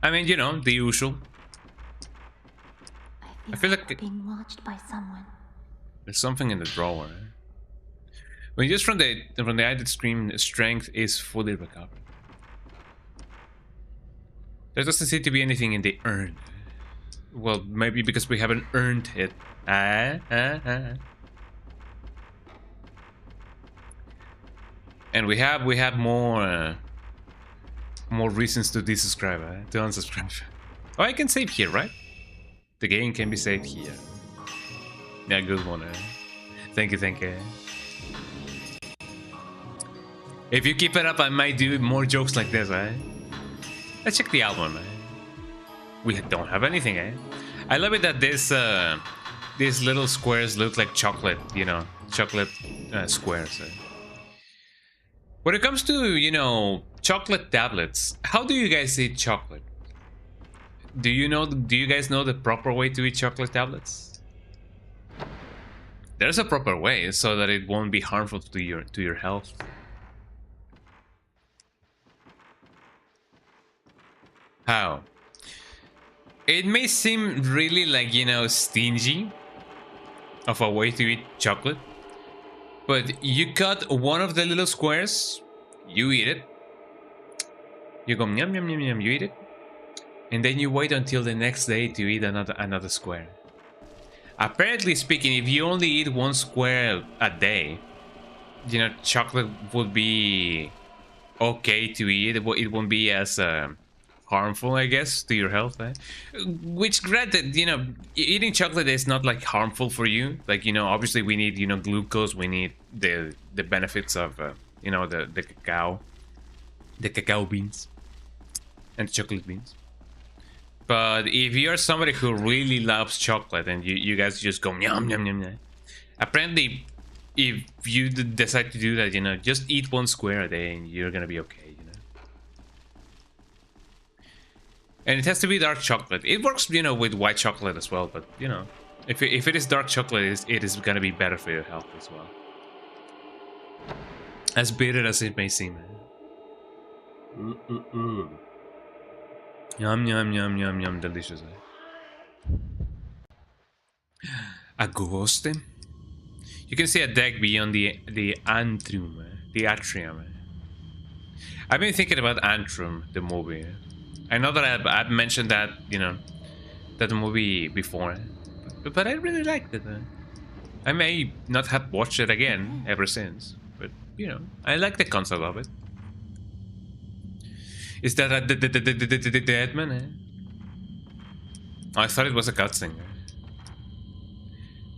I mean, you know, the usual. I feel like being watched by someone. There's something in the drawer. When used from the added screen, strength is fully recovered. There doesn't seem to be anything in the urn. Well, maybe because we haven't earned it. And we have more reasons to desubscribe, to unsubscribe. Oh, I can save here, right? The game can be saved here. Yeah, good one. Thank you. If you keep it up, I might do more jokes like this, eh? Let's check the album, eh? We don't have anything, eh? I love it that these little squares look like chocolate, you know, chocolate squares. Eh? When it comes to, you know, chocolate tablets, how do you guys eat chocolate? Do you guys know the proper way to eat chocolate tablets? There's a proper way so that it won't be harmful to your health. How? It may seem really like, you know, stingy of a way to eat chocolate, but you cut one of the little squares, you eat it, you go yum yum yum yum, you eat it, and then you wait until the next day to eat another square. Apparently speaking, if you only eat one square a day, you know, chocolate would be okay to eat. It won't be as harmful, I guess, to your health, eh? Which, granted, you know, eating chocolate is not like harmful for you. Like, you know, obviously we need, you know, glucose, we need the benefits of you know, the cacao beans and chocolate beans. But if you're somebody who really loves chocolate and you guys just go yum yum yum yum, apparently if you decide to do that, you know, just eat 1 square a day and you're gonna be okay, you know. And it has to be dark chocolate. It works, you know, with white chocolate as well, but you know, if it is dark chocolate, it is gonna be better for your health as well. As bitter as it may seem. Yum yum yum yum yum, delicious. A ghost. You can see a deck beyond the atrium. The atrium. I've been thinking about Antrum, the movie. I know that I've mentioned that, you know, that movie before, but I really liked it. I may not have watched it again ever since, but you know, I like the concept of it. Is that a dead man? Eh? Oh, I thought it was a cutscene.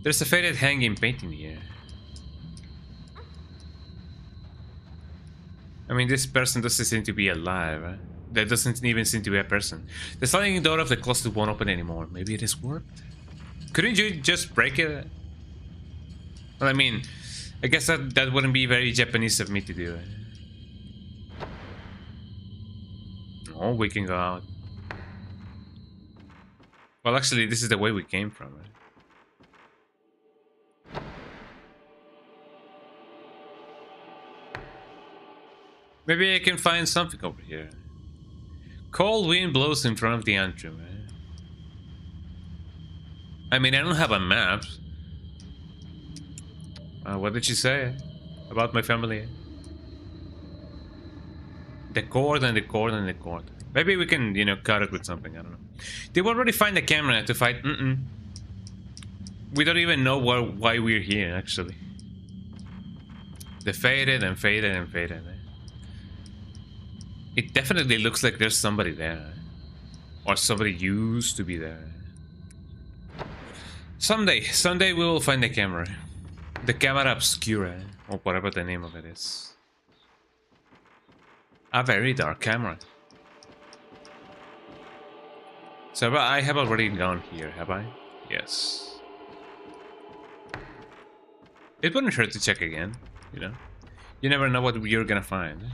There's a faded hanging painting here. I mean, this person doesn't seem to be alive. Eh? There doesn't even seem to be a person. The sliding door of the closet won't open anymore. Maybe it is warped? Couldn't you just break it? Well, I mean, I guess that wouldn't be very Japanese of me to do. Oh, we can go out. Well, actually, this is the way we came from. Right? Maybe I can find something over here. Cold wind blows in front of the antrum. Eh? I mean, I don't have a map. What did she say about my family? The cord and the cord and the cord. Maybe we can, you know, cut it with something. I don't know. Did we already find the camera to fight? We don't even know why we're here, actually. They faded and faded and faded. Eh? It definitely looks like there's somebody there. Or somebody used to be there. Someday we will find the camera. The camera obscura, or whatever the name of it is. A very dark camera. So I have already gone here, have I? Yes. It wouldn't hurt to check again, you know? You never know what you're gonna find.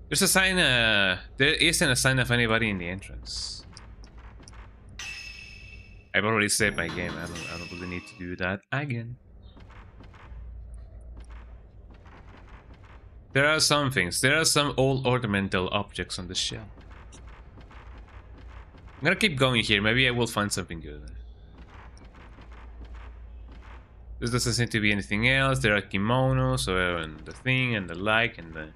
There's a sign, there isn't a sign of anybody in the entrance. I've already saved my game, I don't really need to do that again. There are some things, there are some old ornamental objects on the shelf. I'm gonna keep going here, maybe I will find something good. There doesn't seem to be anything else, there are kimonos, and the thing, and the like, and the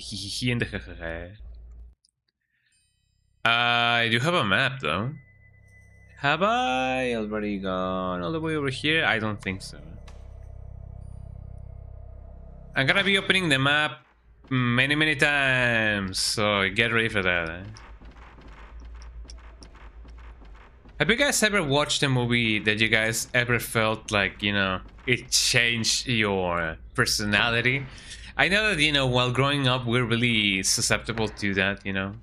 hee and the ha ha ha. I do have a map though. Have I already gone all the way over here? I don't think so. I'm gonna be opening the map many times, so get ready for that. Eh? Have you guys ever watched a movie that you guys ever felt like, you know, it changed your personality? I know that, you know, while growing up, we're really susceptible to that, you know.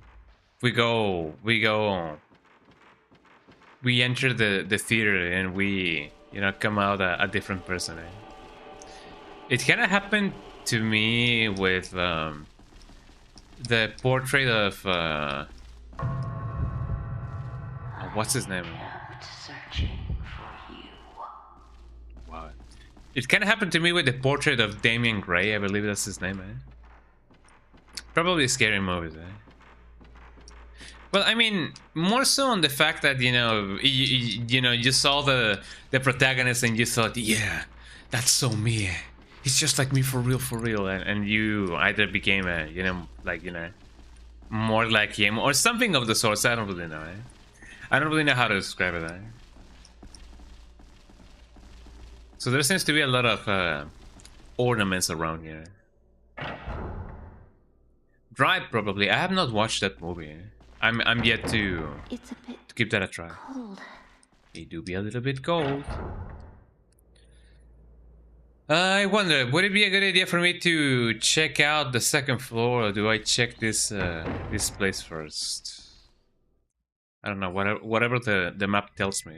We enter the theater and we, you know, come out a different person. Eh? It kind of happened to me with the portrait of what's his name? Searching for you. Wow. It kind of happened to me with the portrait of Damian Gray. I believe that's his name. Eh? Probably scary movies. Eh? Well, I mean, more so on the fact that, you know, you saw the protagonist and you thought, yeah, that's so me. He's just like me for real, and you either became a, you know, like, you know, more like him or something of the sort. I don't really know. Eh? I don't really know how to describe it. Eh? So there seems to be a lot of ornaments around here. Drive probably. I have not watched that movie. I'm yet to It's a bit give that a try. cold. It do be a little bit cold. I wonder, would it be a good idea for me to check out the second floor, or do I check this this place first? I don't know, whatever the map tells me.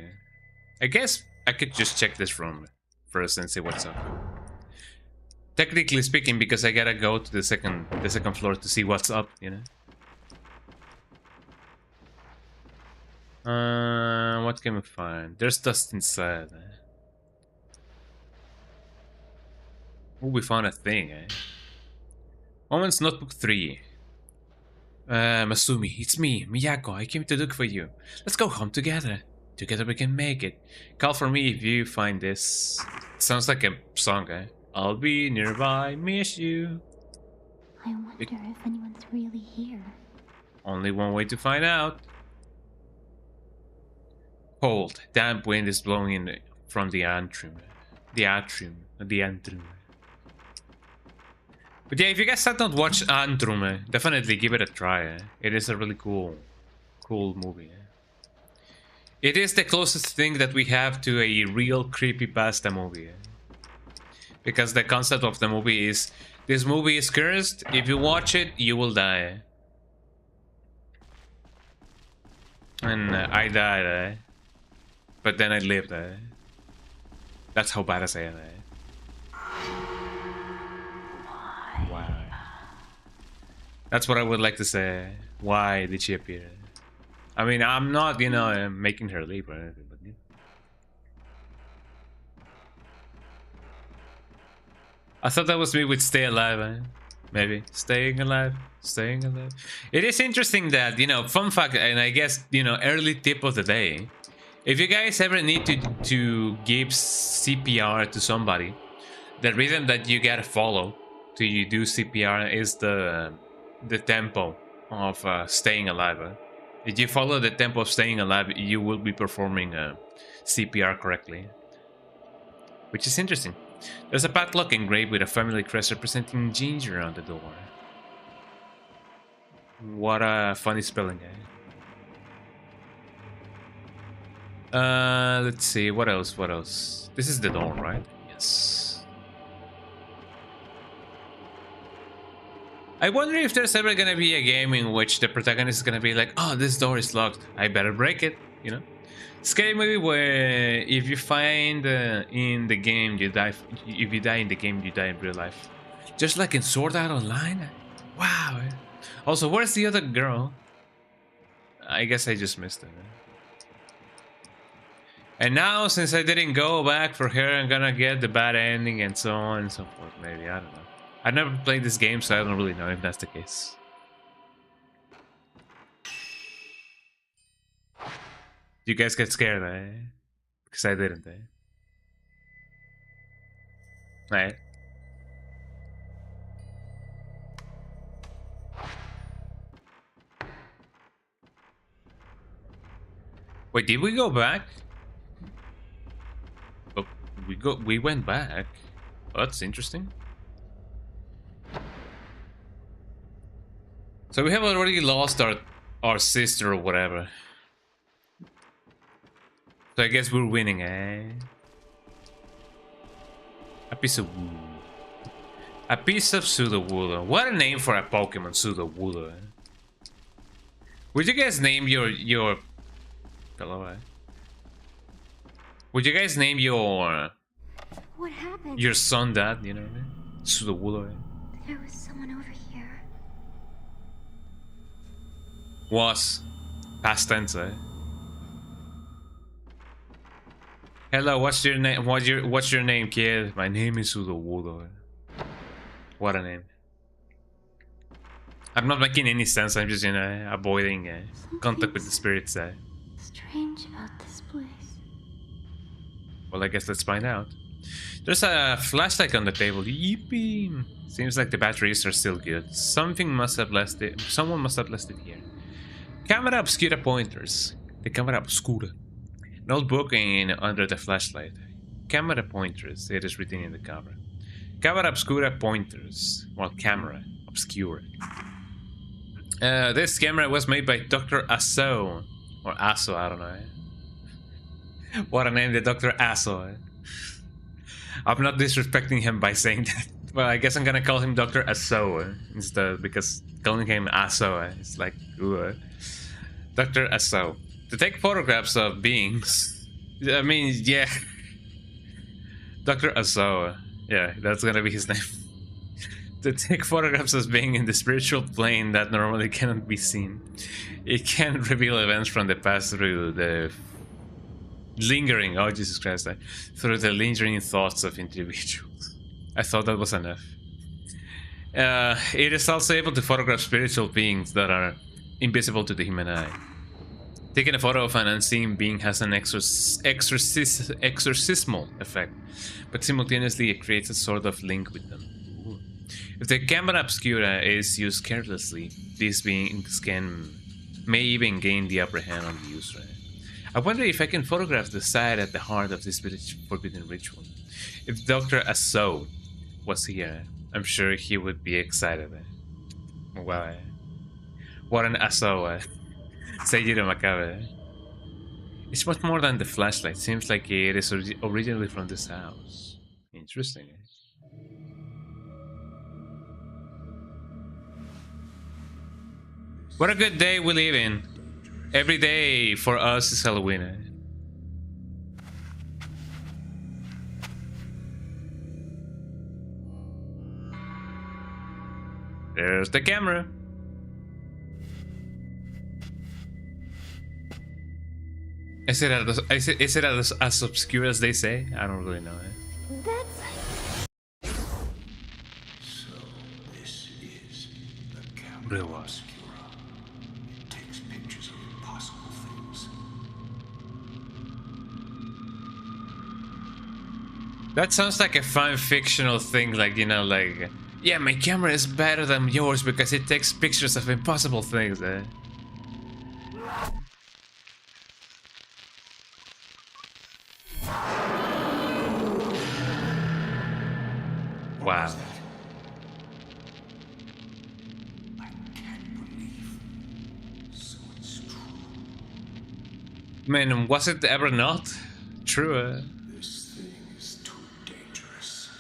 I guess I could just check this room first and see what's up. Technically speaking, because I gotta go to the second floor to see what's up, you know. What can we find? There's dust inside. Oh, we found a thing, eh? Woman's Notebook 3. Masumi, it's me, Miyako. I came to look for you. Let's go home together. Together we can make it. Call for me if you find this. It sounds like a song, eh? I'll be nearby, miss you. I wonder if anyone's really here. Only one way to find out. Cold, damp wind is blowing in from the antrum. The antrum. But yeah, if you guys have not watched Antrum, definitely give it a try. It is a really cool movie. It is the closest thing that we have to a real creepypasta movie. Because the concept of the movie is, this movie is cursed, if you watch it, you will die. And I died, but then I lived. That's how bad I am. Why? That's what I would like to say. Why did she appear? I mean, I'm not, you know, making her leave or anything, but yeah. I thought that was me with Stay Alive, maybe. Staying alive. It is interesting that, you know, fun fact, and I guess, you know, early tip of the day. If you guys ever need to give CPR to somebody, the rhythm that you gotta follow to you do CPR is the tempo of staying alive. If you follow the tempo of staying alive, you will be performing CPR correctly. Which is interesting. There's a padlock engraved with a family crest representing ginger on the door. What a funny spelling, let's see, what else? This is the door, right? Yes. I wonder if there's ever gonna be a game in which the protagonist is gonna be like, oh, this door is locked, I better break it, you know? Scary movie where if you find in the game, you die. If you die in the game, you die in real life. Just like in Sword Art Online? Wow. Also, where's the other girl? I guess I just missed it. And now, since I didn't go back for her, I'm gonna get the bad ending and so on and so forth. Maybe, I don't know. I've never played this game, so I don't really know if that's the case. You guys get scared, because I didn't, Right. Wait, did we go back? Oh, we went back. Oh, that's interesting. So we have already lost our sister or whatever. So I guess we're winning, A piece of wood. A piece of pseudo-wood. What a name for a Pokemon, pseudo-wood. Would you guys name your... Hello, Would you guys name your... What happened? Your son that, you know what I mean? Pseudo-wood. There was someone over here. Was. Past tense, Hello, what's your name? What's your name, kid? My name is Sudowoodo. What a name. I'm not making any sense. I'm just, you know, avoiding contact with the spirits. Strange about this place. Well, I guess let's find out. There's a flashlight on the table. Yippee! Seems like the batteries are still good. Someone must have left it here. Camera obscura pointers. The camera obscura. Notebook in under the flashlight. Camera pointers. It is written in the cover. Camera obscura pointers. Well, camera obscura. This camera was made by Dr. Asso. Or Asso, I don't know. What a name, the Dr. Asso. I'm not disrespecting him by saying that. Well, I guess I'm gonna call him Dr. Asso instead, because calling him Asso, it's like, ooh. Dr. Asso. To take photographs of beings. I mean, yeah. Dr. Asso. Yeah, that's gonna be his name. To take photographs of being in the spiritual plane that normally cannot be seen. It can reveal events from the past through the lingering, oh Jesus Christ, through the lingering thoughts of individuals. I thought that was enough. It is also able to photograph spiritual beings that are invisible to the human eye. Taking a photo of an unseen being has an exorcismal effect, but simultaneously it creates a sort of link with them. If the camera obscura is used carelessly, these beings may even gain the upper hand on the user. I wonder if I can photograph the side at the heart of this forbidden ritual. If Dr. Asso was here, I'm sure he would be excited. Wow. What an Asso. Seijiro Makabe. It's much more than the flashlight. Seems like it is originally from this house. Interesting. What a good day we live in. Every day for us is Halloween. There's the camera. Is it as obscure as they say? I don't really know. So this is the camera Real one. obscura. It takes pictures of impossible things. That sounds like a fun fictional thing, like, you know, like, yeah, my camera is better than yours because it takes pictures of impossible things. Wow. I can't believe. So it's true. Man, was it ever not true? This thing is too dangerous.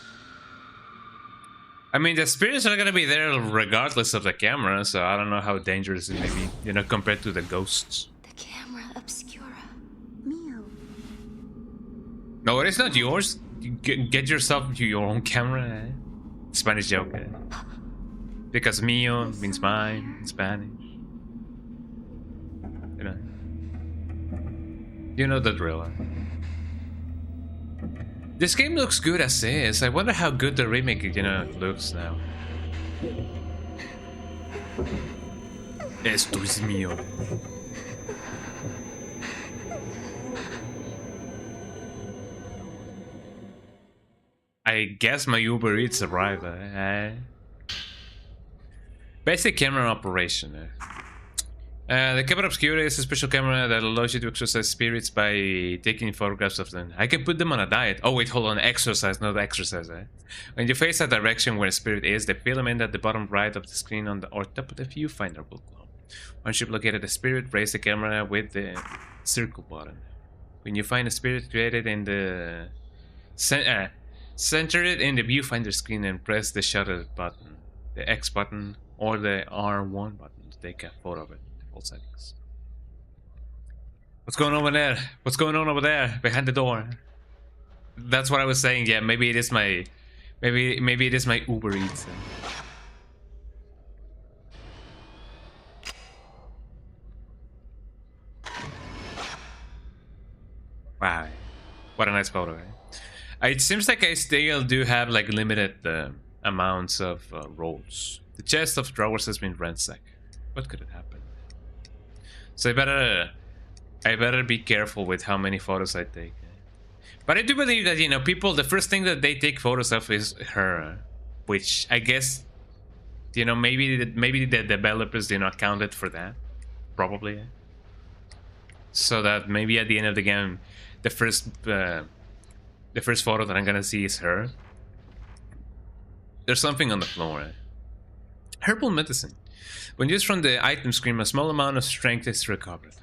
I mean, the spirits are gonna be there regardless of the camera, so I don't know how dangerous it may be, you know, compared to the ghosts. The camera obscura. Mio. No, it is not yours. You get yourself your own camera. Spanish joke. Because mío means mine in Spanish. You know the drill. This game looks good as is. I wonder how good the remake, you know, looks now. Esto es mío. I guess my Uber Eats arrived. Basic camera operation. The camera obscura is a special camera that allows you to exorcise spirits by taking photographs of them. I can put them on a diet. Oh wait, hold on, exercise, not exercise. When you face a direction where a spirit is, the filament at the bottom right of the screen or top of the viewfinder will glow. Once you've located the spirit, raise the camera with the circle button. When you find a spirit, created in the center it in the viewfinder screen and press the shutter button, the X button, or the R1 button to take a photo of it. Default settings. What's going on over there? What's going on over there behind the door? That's what I was saying. Yeah, maybe it is my, maybe it is my Uber Eats. Wow, what a nice photo. It seems like I still do have like limited amounts of rolls. The chest of drawers has been ransacked. What could it happen? So I better be careful with how many photos I take. But I do believe that, you know, people, the first thing that they take photos of is her, which I guess, you know, maybe the developers did not account it for that, probably. So that maybe at the end of the game, the first photo that I'm gonna see is her. There's something on the floor. Herbal medicine. When used from the item screen, a small amount of strength is recovered.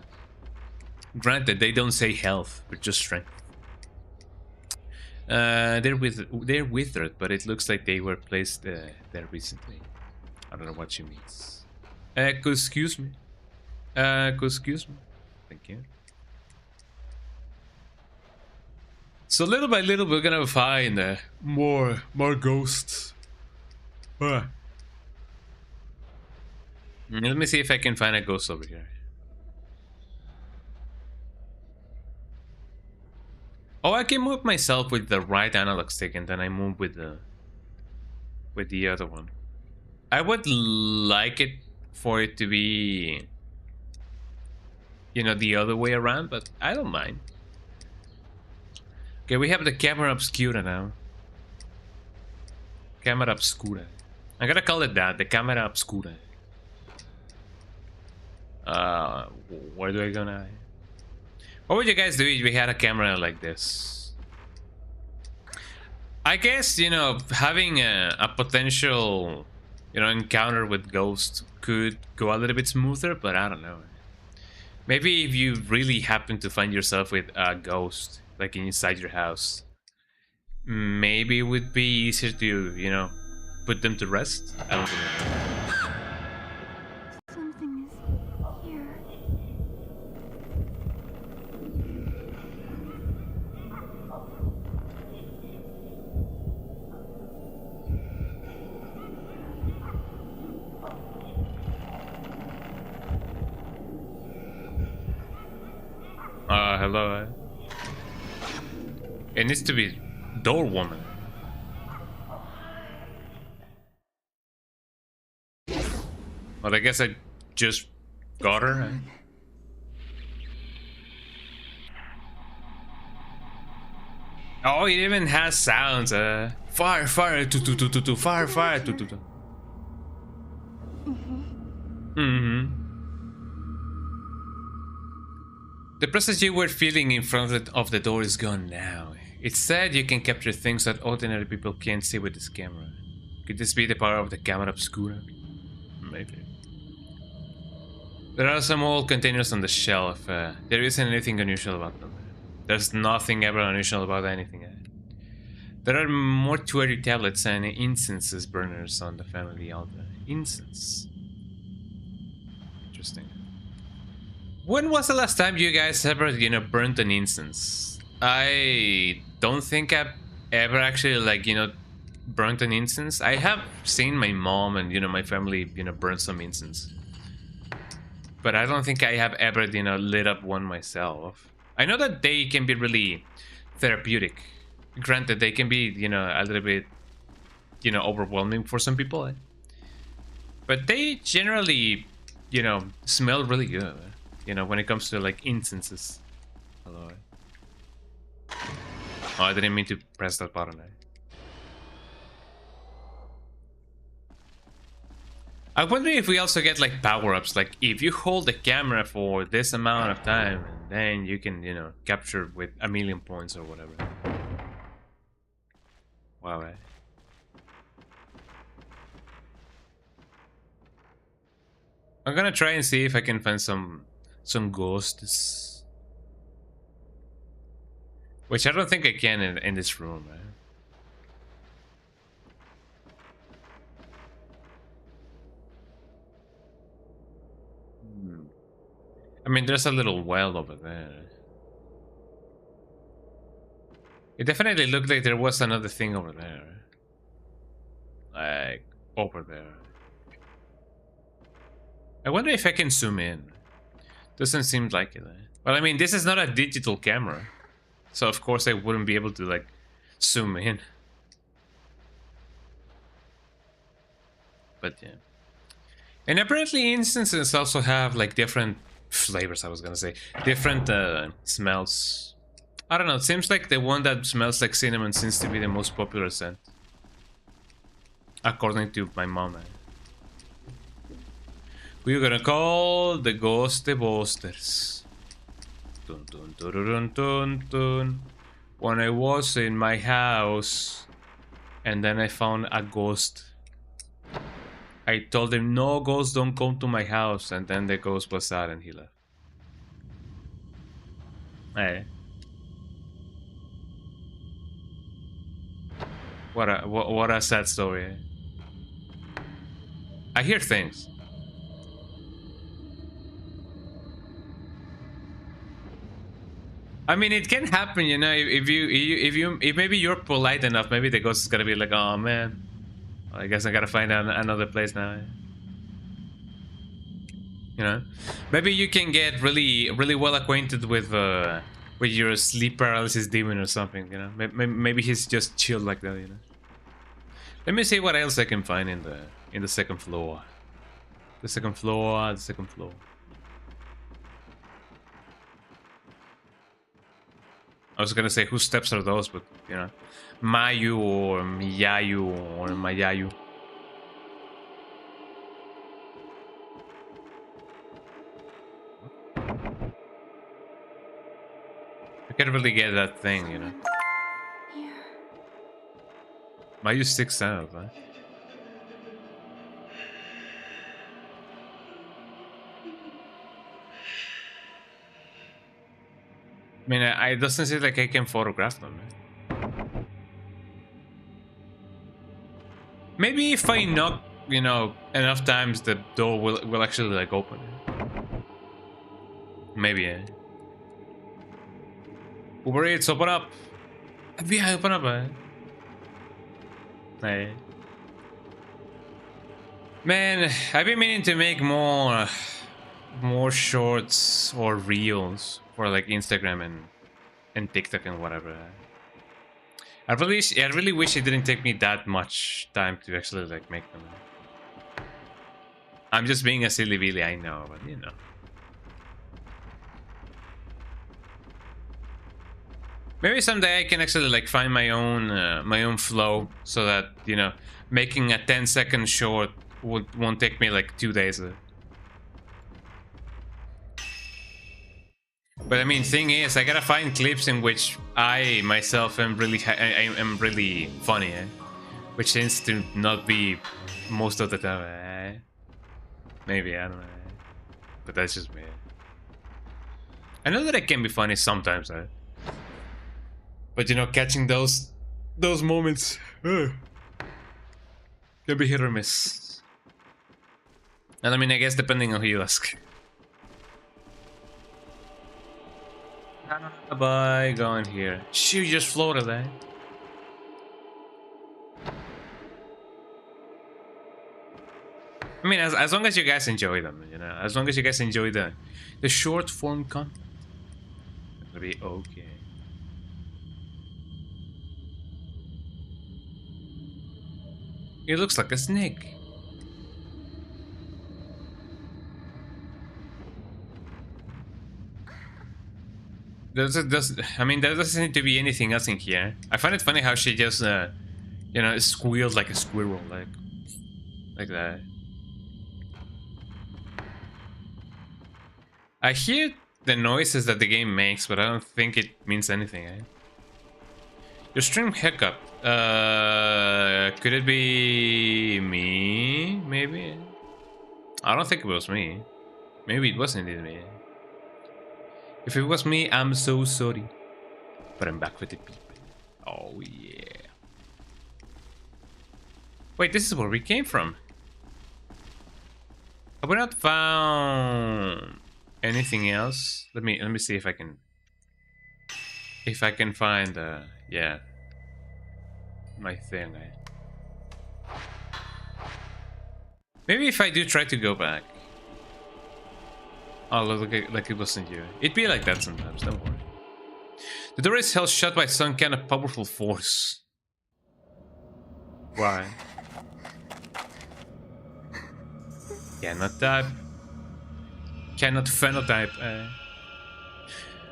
Granted, they don't say health, but just strength. They're withered, but it looks like they were placed there recently. I don't know what she means. Excuse me. Excuse me. Thank you. So little by little, we're gonna find more ghosts. Let me see if I can find a ghost over here. Oh, I can move myself with the right analog stick, and then I move with the other one. I would like it for it to be, you know, the other way around, but I don't mind. Okay, we have the camera obscura now. Camera obscura. I'm gonna call it that, the camera obscura. Where do I go now? What would you guys do if we had a camera like this? I guess, you know, having a potential, you know, encounter with ghosts could go a little bit smoother, but I don't know. Maybe if you really happen to find yourself with a ghost, like inside your house, maybe it would be easier to, you know, put them to rest. I don't know. Something is here. Hello. It needs to be door woman. Well, I guess I just got her. Huh? Oh, it even has sounds. Fire, fire, fire, fire, The presence you were feeling in front of the door is gone now. It's said you can capture things that ordinary people can't see with this camera. Could this be the power of the camera obscura? Maybe. There are some old containers on the shelf. There isn't anything unusual about them. There's nothing ever unusual about anything. There are mortuary tablets and incense burners on the family altar. Incense. Interesting. When was the last time you guys ever, you know, burnt an incense? I don't think I've ever actually, like, you know, burnt an incense. I have seen my mom and, you know, my family, you know, burn some incense. But I don't think I have ever, you know, lit up one myself. I know that they can be really therapeutic. Granted, they can be, you know, a little bit, you know, overwhelming for some people. But they generally, you know, smell really good. You know, when it comes to, like, incenses. Hello. Oh, I didn't mean to press that button. I wonder if we also get, like, power-ups. Like, if you hold the camera for this amount of time, and then you can, you know, capture with 1,000,000 points or whatever. Wow, eh? I'm gonna try and see if I can find some ghosts, which I don't think I can in this room, right? I mean, there's a little well over there. It definitely looked like there was another thing over there, like over there. I wonder if I can zoom in. Doesn't seem like it. Well, I mean, this is not a digital camera, so of course I wouldn't be able to, like, zoom in. But yeah. And apparently instances also have, like, different flavors, I was gonna say. Different smells. I don't know, it seems like the one that smells like cinnamon seems to be the most popular scent. According to my mom. We're gonna call the Ghostbusters. Dun, dun, dun, dun, dun, dun. When I was in my house, and then I found a ghost. I told him, no ghosts don't come to my house, and then the ghost was sad and he left. Hey. What a sad story. Eh? I hear things. I mean, it can happen, you know. If maybe you're polite enough, maybe the ghost is gonna be like, oh man, well, I guess I gotta find another place now. You know, maybe you can get really well acquainted with your sleep paralysis demon or something. You know, maybe he's just chilled like that. You know. Let me see what else I can find in the second floor. The second floor. The second floor. I was gonna say whose steps are those, but you know, Mayu or Miyayu or Mayayu. I can't really get that thing, you know. Mayu sticks out, huh? I mean, it doesn't seem like I can photograph them. Man. Maybe if I knock, you know, enough times, the door will actually like open. Maybe. Yeah. Uber Eats, open up. FBI, open up. Hey. Man, I've been meaning to make more shorts or reels for like Instagram and TikTok and whatever. I really wish it didn't take me that much time to actually like make them. I'm just being a silly billy, I know, but you know. Maybe someday I can actually like find my own flow, so that, you know, making a 10-second short won't take me like 2 days. But I mean, thing is, I gotta find clips in which I myself am really funny, eh? Which seems to not be most of the time. Eh? Maybe, I don't know. Eh? But that's just me. I know that I can be funny sometimes, eh? But you know, catching those moments can be hit or miss. And I mean, I guess depending on who you ask. Bye, going here. She just floated, eh? I mean, as long as you guys enjoy them, you know, as long as you guys enjoy the short form content, it'll be okay. It looks like a snake. I mean, there doesn't seem to be anything else in here. I find it funny how she just, you know, squealed like a squirrel, like that. I hear the noises that the game makes, but I don't think it means anything, eh? Your stream hiccup. Could it be me? Maybe? I don't think it was me. Maybe it was indeed me. If it was me, I'm so sorry. But I'm back with the people. Oh, yeah. Wait, this is where we came from. Have we not found anything else? Let me see if I can find yeah, my thing. Maybe if I do try to go back. Oh, look, like it wasn't you. It'd be like that sometimes, don't worry. The door is held shut by some kind of powerful force. Why? Cannot type. Cannot phenotype.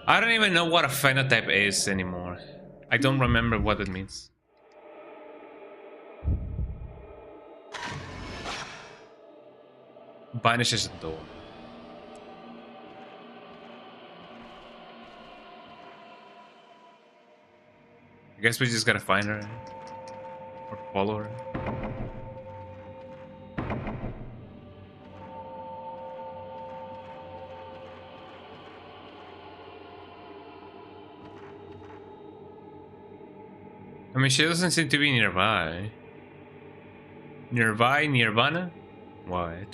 I don't even know what a phenotype is anymore. I don't remember what it means. Banishes the door. I guess we just gotta find her or follow her. I mean, she doesn't seem to be nearby. Nearby, Nirvana? Why?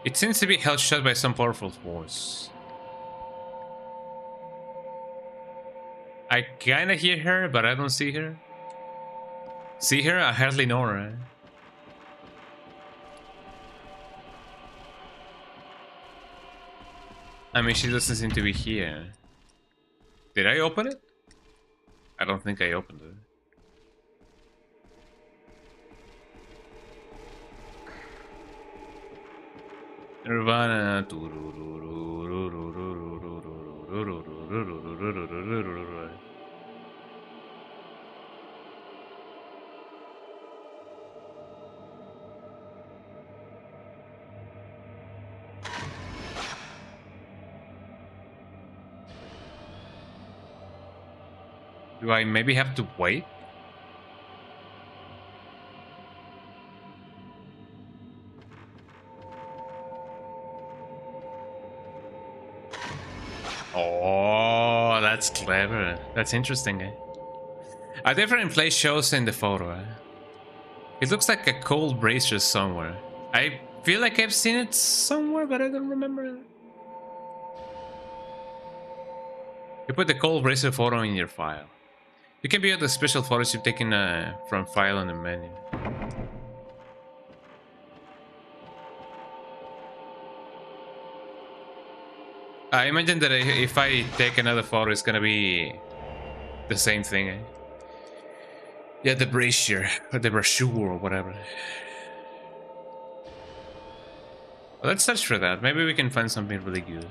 It seems to be held shut by some powerful force. I kinda hear her, but I don't see her. See her? I hardly know her. I mean, she doesn't seem to be here. Did I open it? I don't think I opened it. Nirvana. Do I maybe have to wait? Oh, that's clever. That's interesting, eh? A different place shows in the photo, eh? It looks like a cold brazier somewhere. I feel like I've seen it somewhere, but I don't remember it. You put the cold brazier photo in your file. You can view the special photos you've taken from file on the menu. I imagine that if I take another photo, it's gonna be the same thing. Eh? Yeah, the brazier, or the brochure, or whatever. Well, let's search for that. Maybe we can find something really good.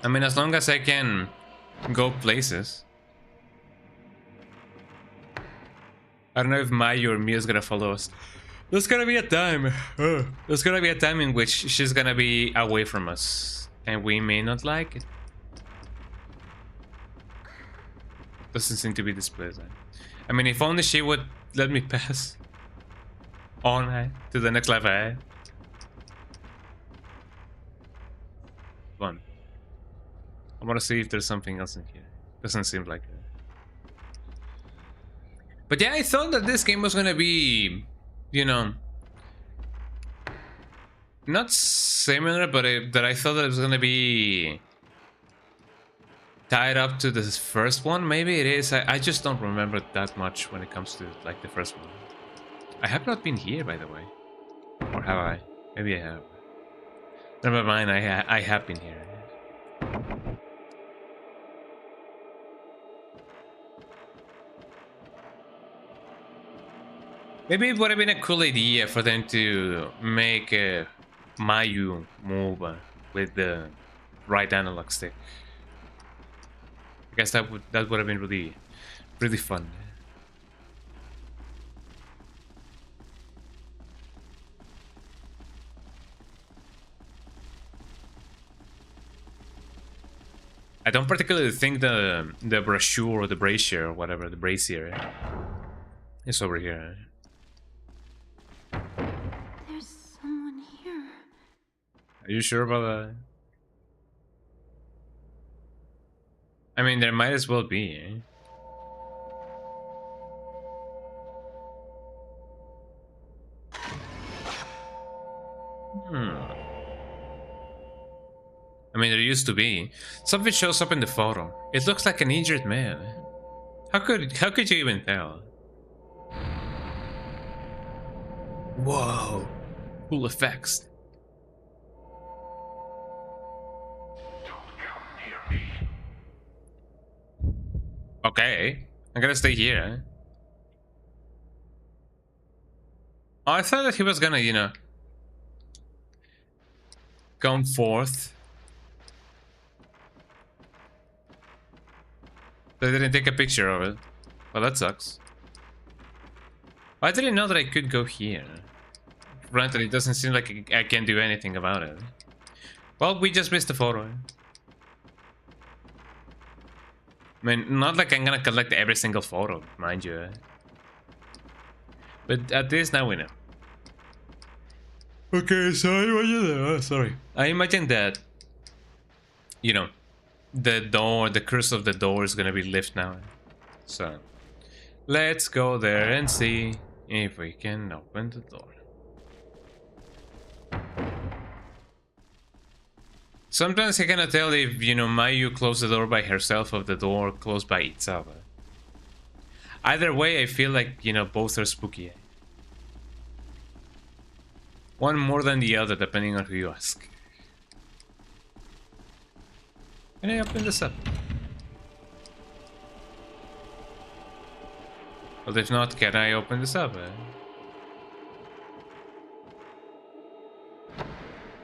I mean, as long as I can go places. I don't know if Mayu or Mia's gonna follow us. There's gonna be a time. There's gonna be a time in which she's gonna be away from us, and we may not like it. Doesn't seem to be displeased. I mean, if only she would let me pass on to the next level. Come on. I want to see if there's something else in here. Doesn't seem like it. But yeah, I thought that this game was gonna be, you know, not similar, but that I thought that it was gonna be tied up to this first one. Maybe it is. I just don't remember that much when it comes to like the first one. I have not been here, by the way, or have I? Maybe I have. Never mind. I have been here. Maybe it would have been a cool idea for them to make Mayu move with the right analog stick. I guess that would have been really fun. I don't particularly think the brochure or the brazier or whatever, the brazier is over here. There's someone here. Are you sure about that? I mean, there might as well be, eh? I mean, there used to be. Something shows up in the photo. It looks like an injured man. How could you even tell? Whoa. Cool effects. Don't come near me. Okay. I'm gonna stay here. Oh, I thought that he was gonna, you know, come forth. They didn't take a picture of it. Well, that sucks. I didn't know that I could go here. Granted, it doesn't seem like I can do anything about it. Well, we just missed the photo. I mean, not like I'm gonna collect every single photo, mind you. But at least now we know. Okay, so I imagine that, sorry. I imagine that, you know, the door, the curse of the door is gonna be lifted now. So let's go there and see if we can open the door. Sometimes I cannot tell if, you know, Mayu closed the door by herself or the door closed by itself. Either way, I feel like, you know, both are spooky. One more than the other, depending on who you ask. Can I open this up? Well, if not, can I open this up?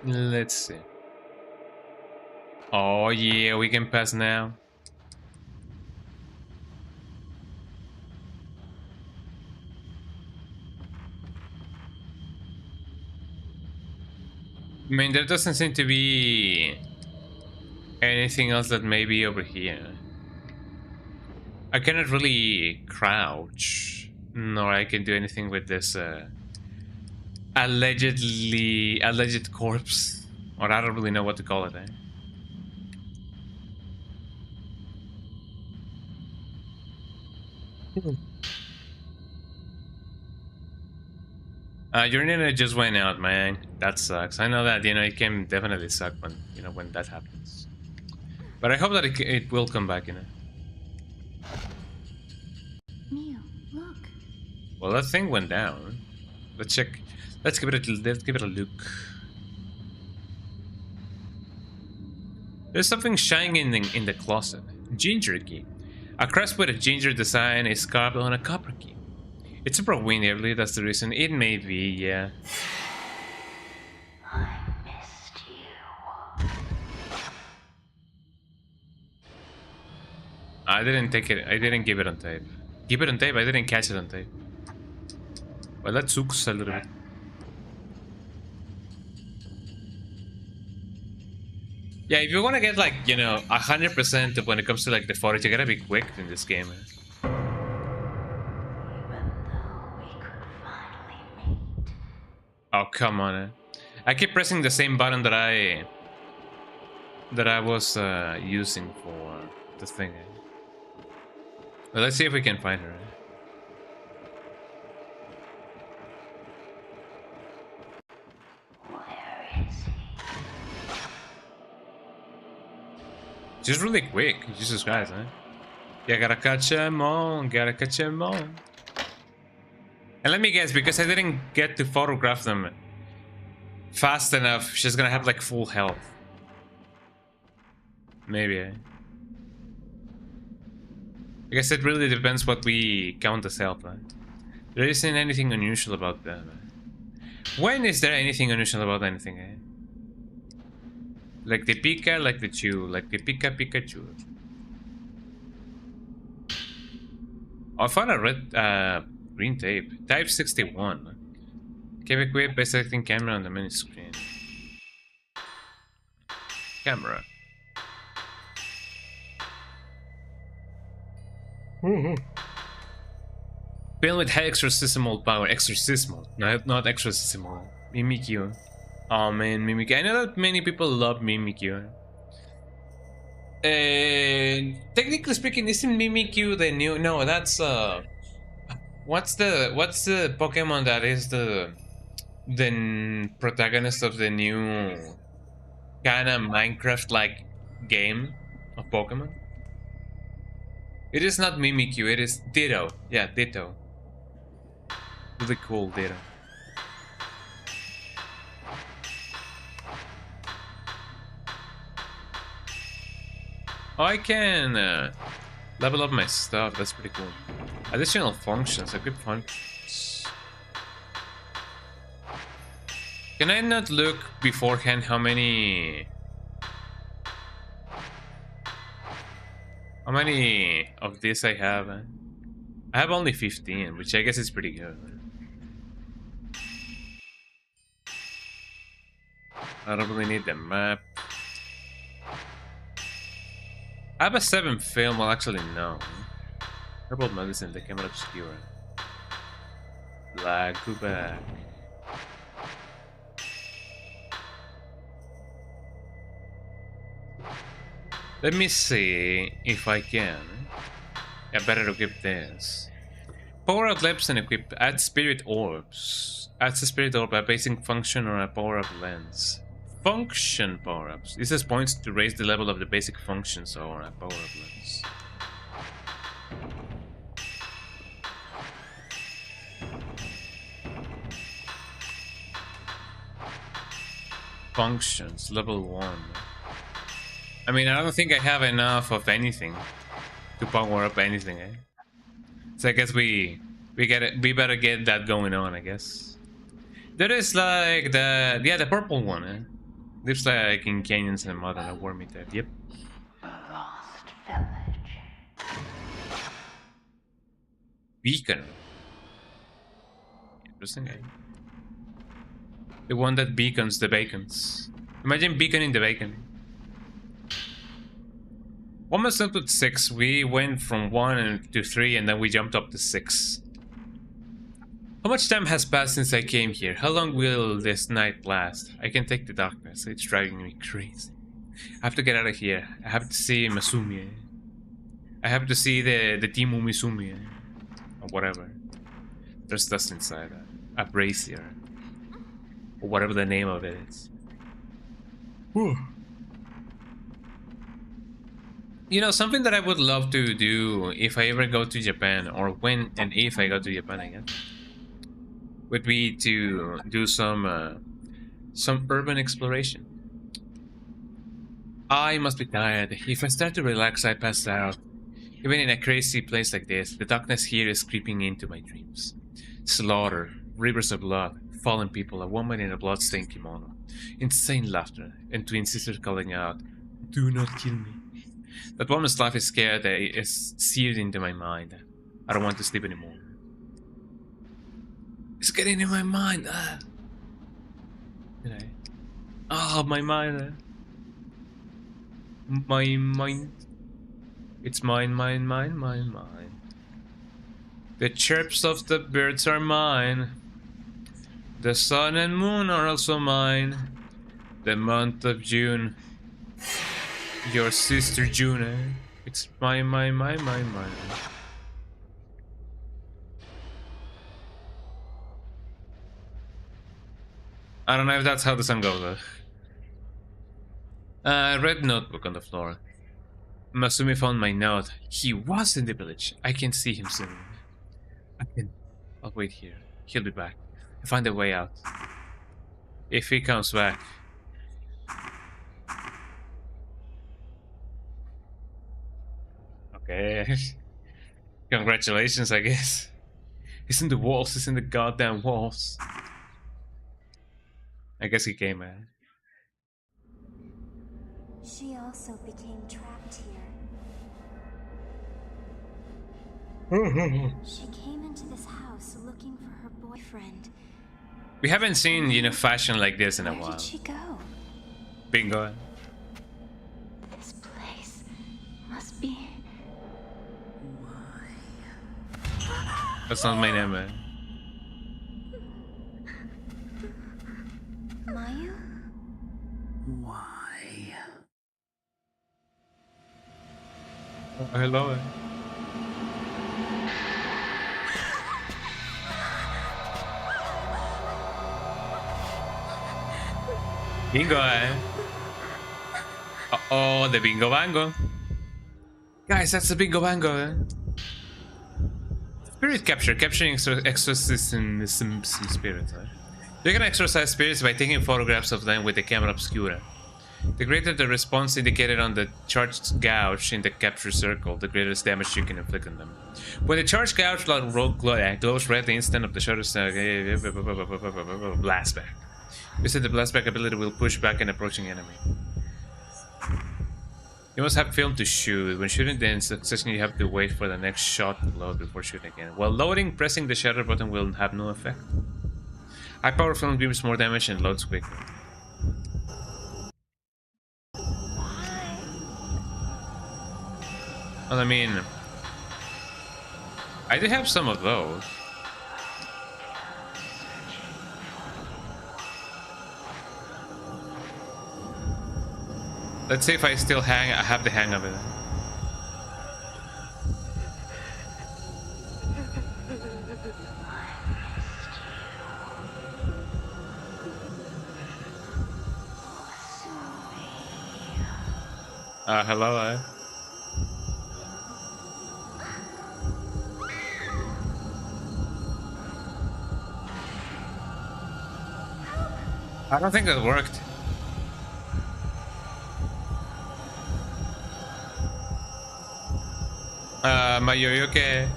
Let's see. Oh yeah, we can pass now. I mean, there doesn't seem to be anything else that may be over here. I cannot really crouch, nor I can do anything with this alleged corpse, or I don't really know what to call it. Your internet just went out, man. That sucks. I know that, you know, it can definitely suck when, you know, when that happens. But I hope that it will come back, you know. Neil, look. Well, that thing went down. Let's check. Let's give it a look. There's something shining in the closet. Ginger key. A crest with a ginger design is carved on a copper key. It's super windy, I believe that's the reason. It may be, yeah. I missed you. I didn't take it. I didn't give it on tape. Give it on tape. I didn't catch it on tape. Well, that sucks a little bit. Yeah, if you want to get like, you know, 100% when it comes to like the footage, you gotta be quick in this game. Even though we could finally meet. Oh, come on. I keep pressing the same button that I was using for the thing. Well, let's see if we can find her. Where is he? She's really quick. Jesus Christ, huh? Yeah, gotta catch 'em all. Gotta catch 'em all. And let me guess, because I didn't get to photograph them fast enough, she's gonna have like full health. Maybe. I guess it really depends what we count as health. There isn't anything unusual about that. When is there anything unusual about anything? Like the Pika, like the Chew, like the Pikachu. Oh, I found a red, green tape. Type 61. Can be equipped by selecting camera on the menu screen. Camera. Built with high exorcismal power. Exorcismal, not exorcismal. Mimikyu. Oh man, Mimikyu. I know that many people love Mimikyu. Technically speaking, isn't Mimikyu the new? No, that's what's the Pokemon that is the protagonist of the new kind of Minecraft-like game of Pokemon? It is not Mimikyu. It is Ditto. Yeah, Ditto. Really cool Ditto. Oh, I can level up my stuff. That's pretty cool. Additional functions. Equip functions. Can I not look beforehand how many of this I have? I have only 15, which I guess is pretty good. I don't really need the map. I have a 7 film, well actually no. Herbal medicine, the camera obscura. Lag, go back. Let me see if I can. I better equip this. Power up lips and equip. Add spirit orbs. Adds a spirit orb, a basic function, or a power up lens. Function power ups. This has points to raise the level of the basic functions or a power up lens. Functions level 1. I mean, I don't think I have enough of anything to power up anything, eh? So I guess we better get that going on, I guess. There is like the purple one, eh? Lives like in canyons and mud and a wormy type. Yep. A lost village. Beacon. Interesting, eh? The one that beacons the bacons. Imagine beaconing the bacon. Almost up to 6. We went from 1 to 3 and then we jumped up to 6. How much time has passed since I came here? How long will this night last? I can take the darkness. It's driving me crazy. I have to get out of here. I have to see Masumi. I have to see the Timu Misumi. Or whatever. There's dust inside. A brazier. Or whatever the name of it is. Whew. You know, something that I would love to do if I ever go to Japan, or when and if I go to Japan again, would be to do some urban exploration. I must be tired. If I start to relax, I pass out. Even in a crazy place like this, the darkness here is creeping into my dreams. Slaughter, rivers of blood, fallen people, a woman in a blood-stained kimono, insane laughter, and twin sisters calling out, "Do not kill me." That woman's laugh is scared that it is seared into my mind. I don't want to sleep anymore. It's getting in my mind. Did I? Oh, my mind. My mind. It's mine, mine, mine, mine, mine. The chirps of the birds are mine. The sun and moon are also mine. The month of June. Your sister June, eh? It's mine, mine, mine, mine, mine. I don't know if that's how the song goes, though. Red notebook on the floor. Masumi found my note. He was in the village. I can see him soon. I'll wait here. He'll be back. I'll find a way out. If he comes back. Okay. Congratulations, I guess. He's in the walls. He's in the goddamn walls. I guess he came, man. She also became trapped here. She came into this house looking for her boyfriend. We haven't seen, you know, fashion like this in a Where while. did she go? Bingo. This place must be. That's not my name, man. Mayu? Why? Oh, hello. Bingo, eh? Uh-oh, the bingo bango. Guys, that's the bingo bango, eh? Spirit capture, capturing exorcism spirits, eh? You can exorcise spirits by taking photographs of them with the camera obscura. The greater the response indicated on the charged gouge in the capture circle, the greatest damage you can inflict on them. When the charged gouge glows red, the instant of the shutter blast back. You said the blastback ability will push back an approaching enemy. You must have film to shoot. When shooting the succession, you have to wait for the next shot to load before shooting again. While loading, pressing the shutter button will have no effect. High power film deals more damage and loads quickly. Well, I mean, I do have some of those. Let's see if I still have the hang of it. Hello, I don't think that worked. Mayo, you okay?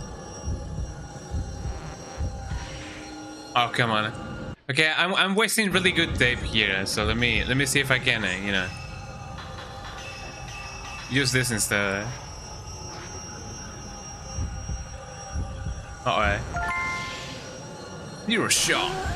Oh, come on. Okay, I'm wasting really good tape here, so let me see if I can, you know, use this instead. Uh-oh. You're a shot.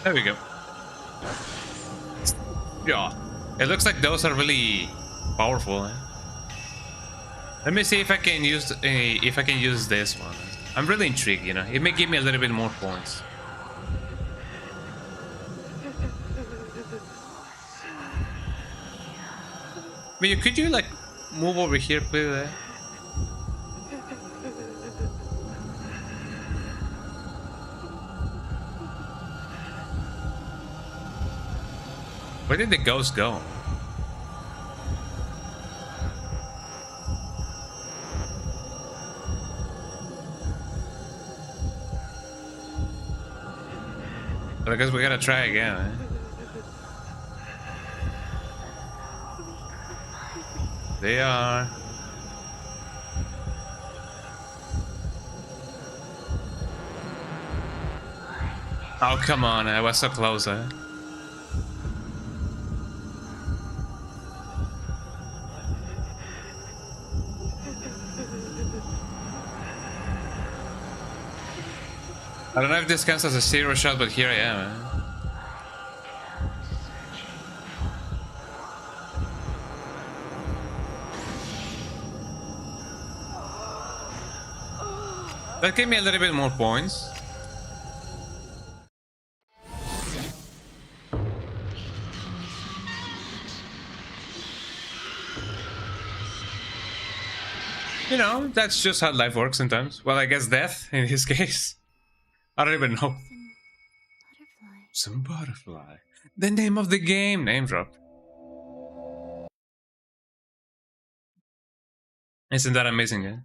There we go. Yeah, it looks like those are really powerful. Let me see if I can use this one. I'm really intrigued. You know, it may give me a little bit more points. But could you like move over here, please? Where did the ghost go? But I guess we gotta try again. They are. Oh, come on, I was so close. I don't know if this counts as a zero shot, but here I am. That gave me a little bit more points. You know, that's just how life works sometimes. Well, I guess death in his case. I don't even know. Some butterfly. The name of the game. Name drop. Isn't that amazing, eh?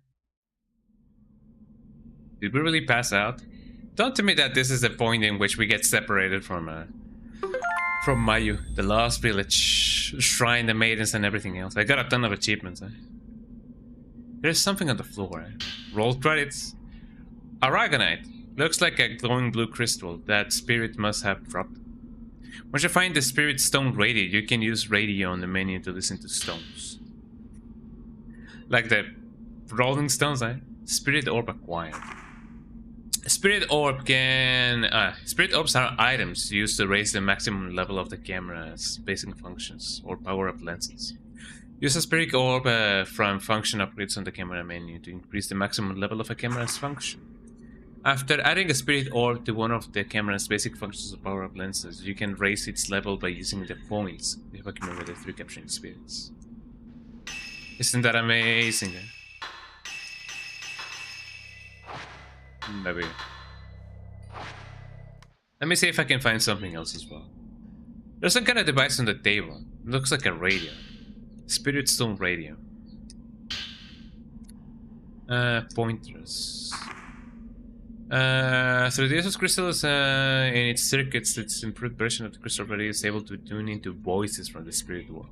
Did we really pass out? Don't tell me that this is the point in which we get separated from Mayu, the lost village, shrine, the maidens, and everything else. I got a ton of achievements, eh? There's something on the floor, eh? Roll credits. Aragonite. Looks like a glowing blue crystal that spirit must have dropped. Once you find the spirit stone radio, you can use radio on the menu to listen to stones. Like the Rolling Stones, eh? Spirit orb acquired. Spirit orb can... Spirit orbs are items used to raise the maximum level of the camera's basic functions or power up lenses. Use a spirit orb from function upgrades on the camera menu to increase the maximum level of a camera's function. After adding a spirit orb to one of the camera's basic functions of power-up lenses, you can raise its level by using the points you have accumulated through capturing spirits. Isn't that amazing? Maybe. Let me see if I can find something else as well. There's some kind of device on the table. It looks like a radio. Spirit stone radio. Pointers. Through the use of crystals in its circuits, its improved version of the crystal radio is able to tune into voices from the spirit world.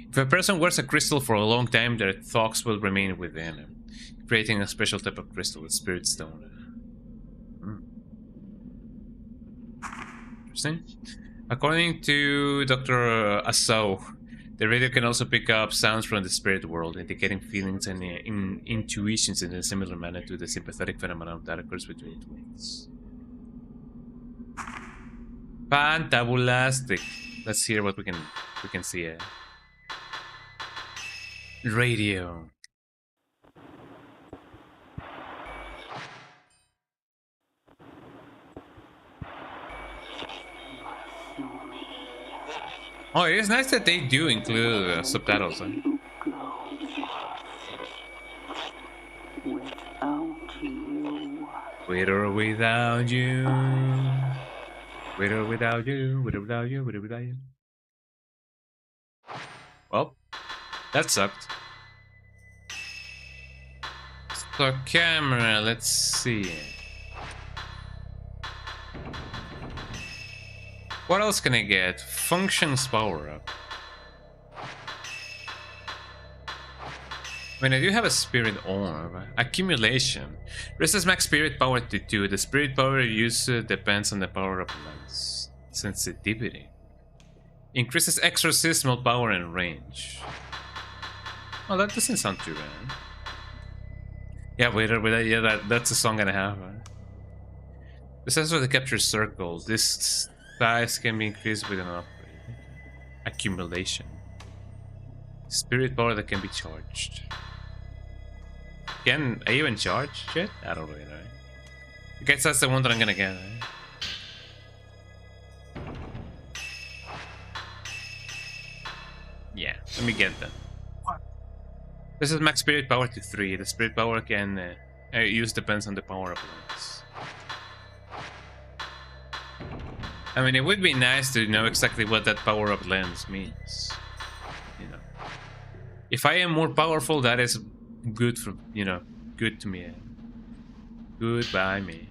If a person wears a crystal for a long time, their thoughts will remain within them, creating a special type of crystal, a spirit stone. Interesting. According to Dr. Asau, the radio can also pick up sounds from the spirit world, indicating feelings and intuitions in a similar manner to the sympathetic phenomenon that occurs between twins. Fantabulastic. Let's hear what we can see. Radio. Oh, it is nice that they do include subtitles. Huh? With or without you. With or without you. With or without you. With or without you. Well, that sucked. So camera, let's see. What else can I get? Functions power up. I mean, I do have a spirit orb. Accumulation. Raises max spirit power to 2. The spirit power use depends on the power up lens. Sensitivity. Increases exorcismal power and range. Oh, that doesn't sound too bad. Yeah, yeah, that's a song and a half. This is for the capture circle. This size can be increased with an upgrade. Accumulation. Spirit power that can be charged. Can I even charge shit? I don't really know. I guess that's the one that I'm gonna get. Yeah, let me get them. This is max spirit power to 3. The spirit power can use depends on the power of lens. I mean, it would be nice to know exactly what that power of lens means. You know, if I am more powerful, that is good for, you know, good to me. Good by me.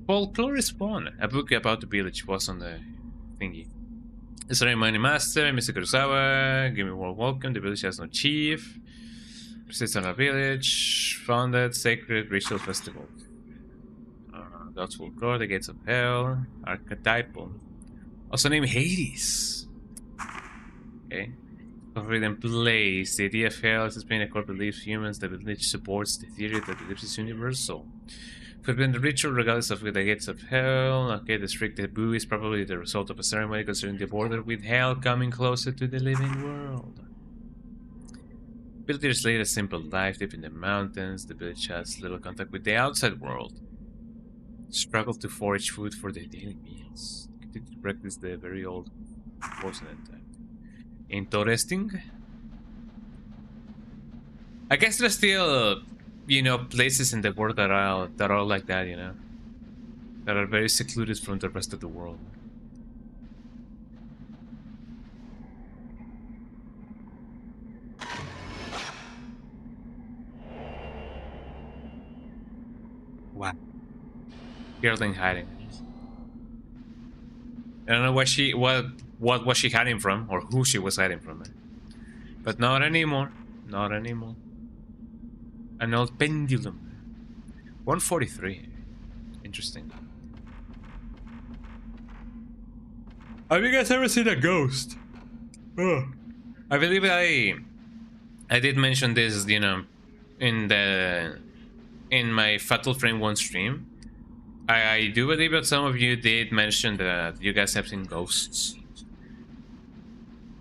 Folklore is one. A book about the village was on the thingy. The ceremony master, Mr. Kurosawa, give me a warm welcome. The village has no chief. Persists on a village. Founded sacred ritual festival. God's folklore, the gates of hell. Archetypal. Also named Hades. Okay. Forbidden place. The idea of hell is being a core belief humans. The village supports the theory that the belief is universal. Forbidden ritual regardless of the gates of hell. Okay, the strict taboo is probably the result of a ceremony concerning the border with hell coming closer to the living world. Villagers lead a simple life, live in the mountains. The village has little contact with the outside world. Struggle to forage food for their daily meals. Continue to practice the very old consonant type. Interesting. I guess there's still, you know, places in the world that are like that, you know, that are very secluded from the rest of the world. Wow. Geraldine hiding. I don't know what was she hiding from or who she was hiding from. But not anymore. Not anymore. An old pendulum. 143. Interesting. Have you guys ever seen a ghost? Oh. I believe I did mention this, you know, in my Fatal Frame 1 stream. I do believe that some of you did mention that you guys have seen ghosts.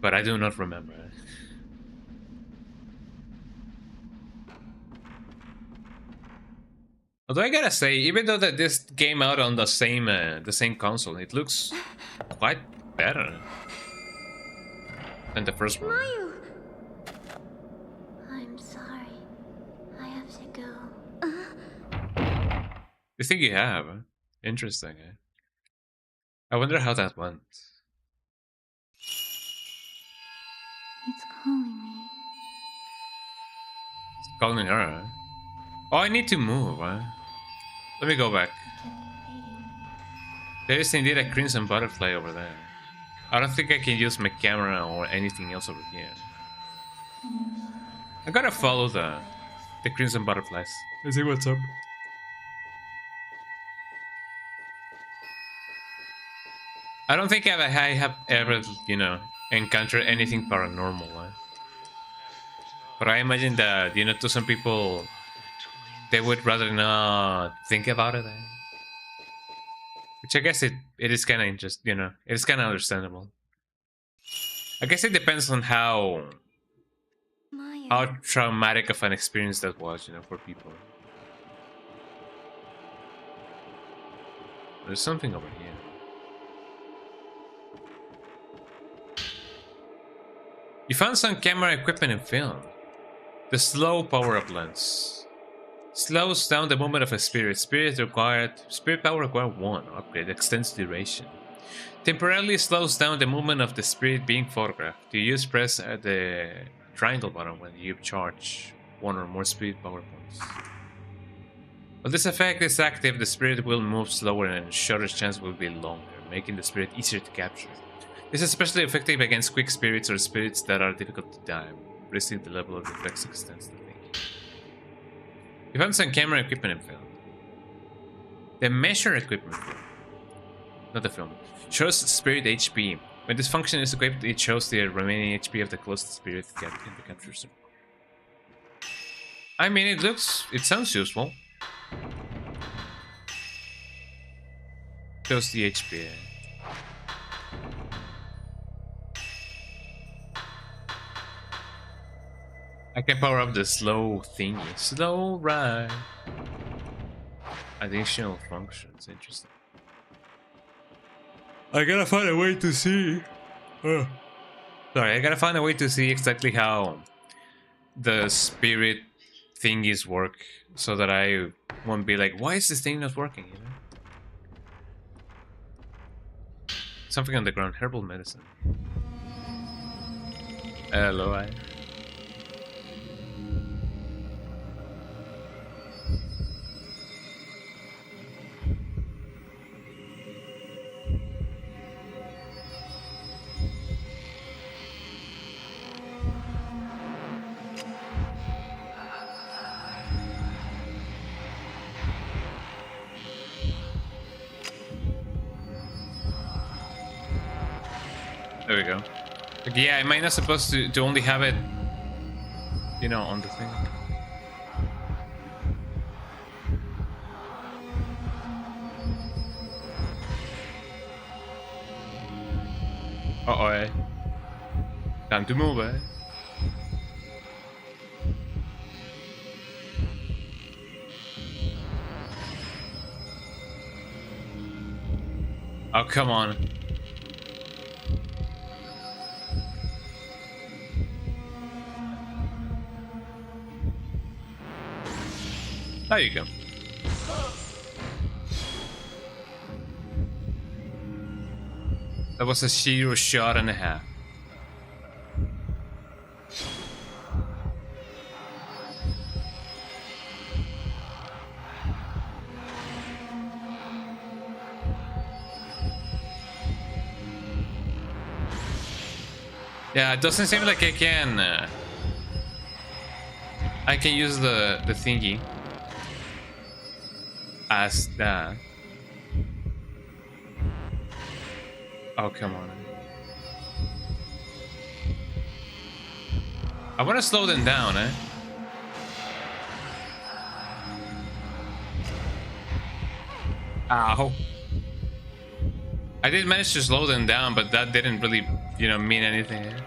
But I do not remember. Although I gotta say, even though that this came out on the same console, it looks quite better than the first one. Mayu! I'm sorry. I have to go. You think you have? Interesting. I wonder how that went. It's calling me. It's calling her. Oh, I need to move. Let me go back. There is indeed a crimson butterfly over there. I don't think I can use my camera or anything else over here. I gotta follow the crimson butterflies. Let's see what's up. I don't think I have ever, you know, encountered anything paranormal. But I imagine that, you know, to some people, they would rather not think about it. Which I guess it is kind of interesting, you know, it is kind of understandable. I guess it depends on how Maya. traumatic of an experience that was, you know, for people. There's something over here. You found some camera equipment and film. The slow power-up lens slows down the movement of a spirit. Spirit power required 1. Upgrade extends duration. Temporarily slows down the movement of the spirit being photographed. You press the triangle button when you charge 1 or more spirit power points. While this effect is active, the spirit will move slower and shutter chance will be longer, making the spirit easier to capture. This is especially effective against quick spirits or spirits that are difficult to time, raising the level of reflex extensively. You found some camera equipment and film. The measure equipment film, not the film, shows spirit HP. When this function is equipped, it shows the remaining HP of the closest spirit in the capture zone. I mean, it sounds useful. Shows the HP. I can power up the slow thingy. Slow ride. Additional functions. Interesting. I gotta find a way to see. Sorry, I gotta find a way to see exactly how the spirit thingies work, so that I won't be like, why is this thing not working? You know? Something on the ground. Herbal medicine. Hello, There we go. Like, yeah, am I not supposed to only have it, you know, on the thing? Uh-oh, eh? Time to move, eh? Oh, come on. There you go. That was a 0 shot and a half. Yeah, it doesn't seem like I can use the thingy as that. Oh, come on. I want to slow them down, eh? Ow. I did manage to slow them down, but that didn't really, you know, mean anything. Eh?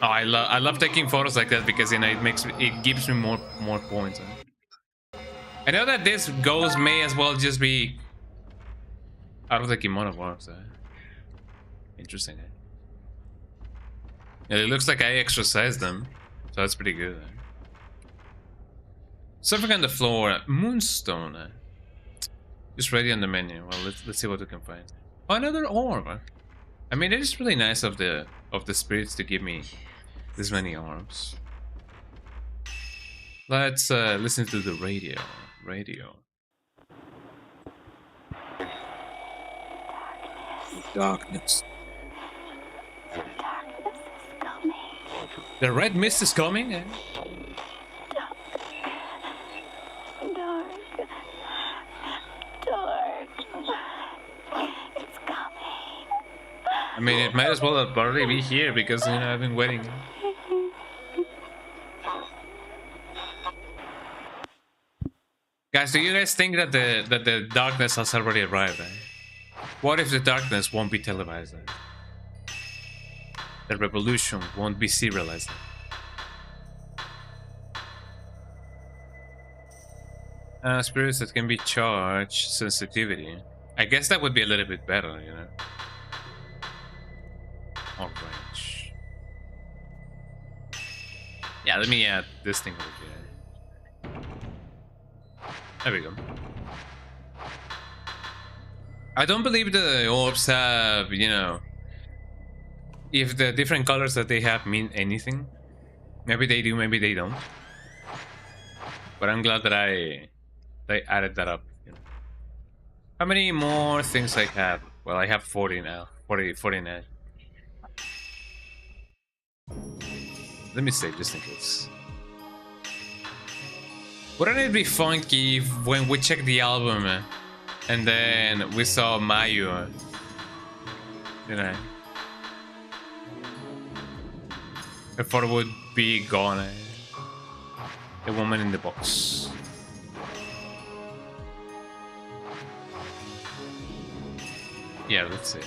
Oh, I love taking photos like that because, you know, it gives me more points. Eh? I know that this ghost may as well just be out of the kimono works. Eh? Interesting. Eh? Yeah, it looks like I exercised them, so that's pretty good. Eh? Something on the floor, moonstone. Eh? Just ready on the menu. Well, let's see what we can find. Oh, another orb. I mean, it is really nice of the spirits to give me this many arms. Let's listen to the radio. Darkness. The red mist is coming. Eh? It's coming. I mean, it might as well already be here because, you know, I've been waiting. Guys, do you guys think that the darkness has already arrived? What if the darkness won't be televised? The revolution won't be serialized. Spirits that can be charged, sensitivity. I guess that would be a little bit better, you know. Or range. Yeah, let me add this thing over here. There we go. I don't believe the orbs have, you know, if the different colors that they have mean anything. Maybe they do, maybe they don't. But I'm glad that I added that up. You know. How many more things I have? Well, I have 40 now. 49. Let me save just in case. Wouldn't it be funky if when we checked the album and then we saw Mayu, you know, her photo would be gone. The woman in the box. Yeah, let's see.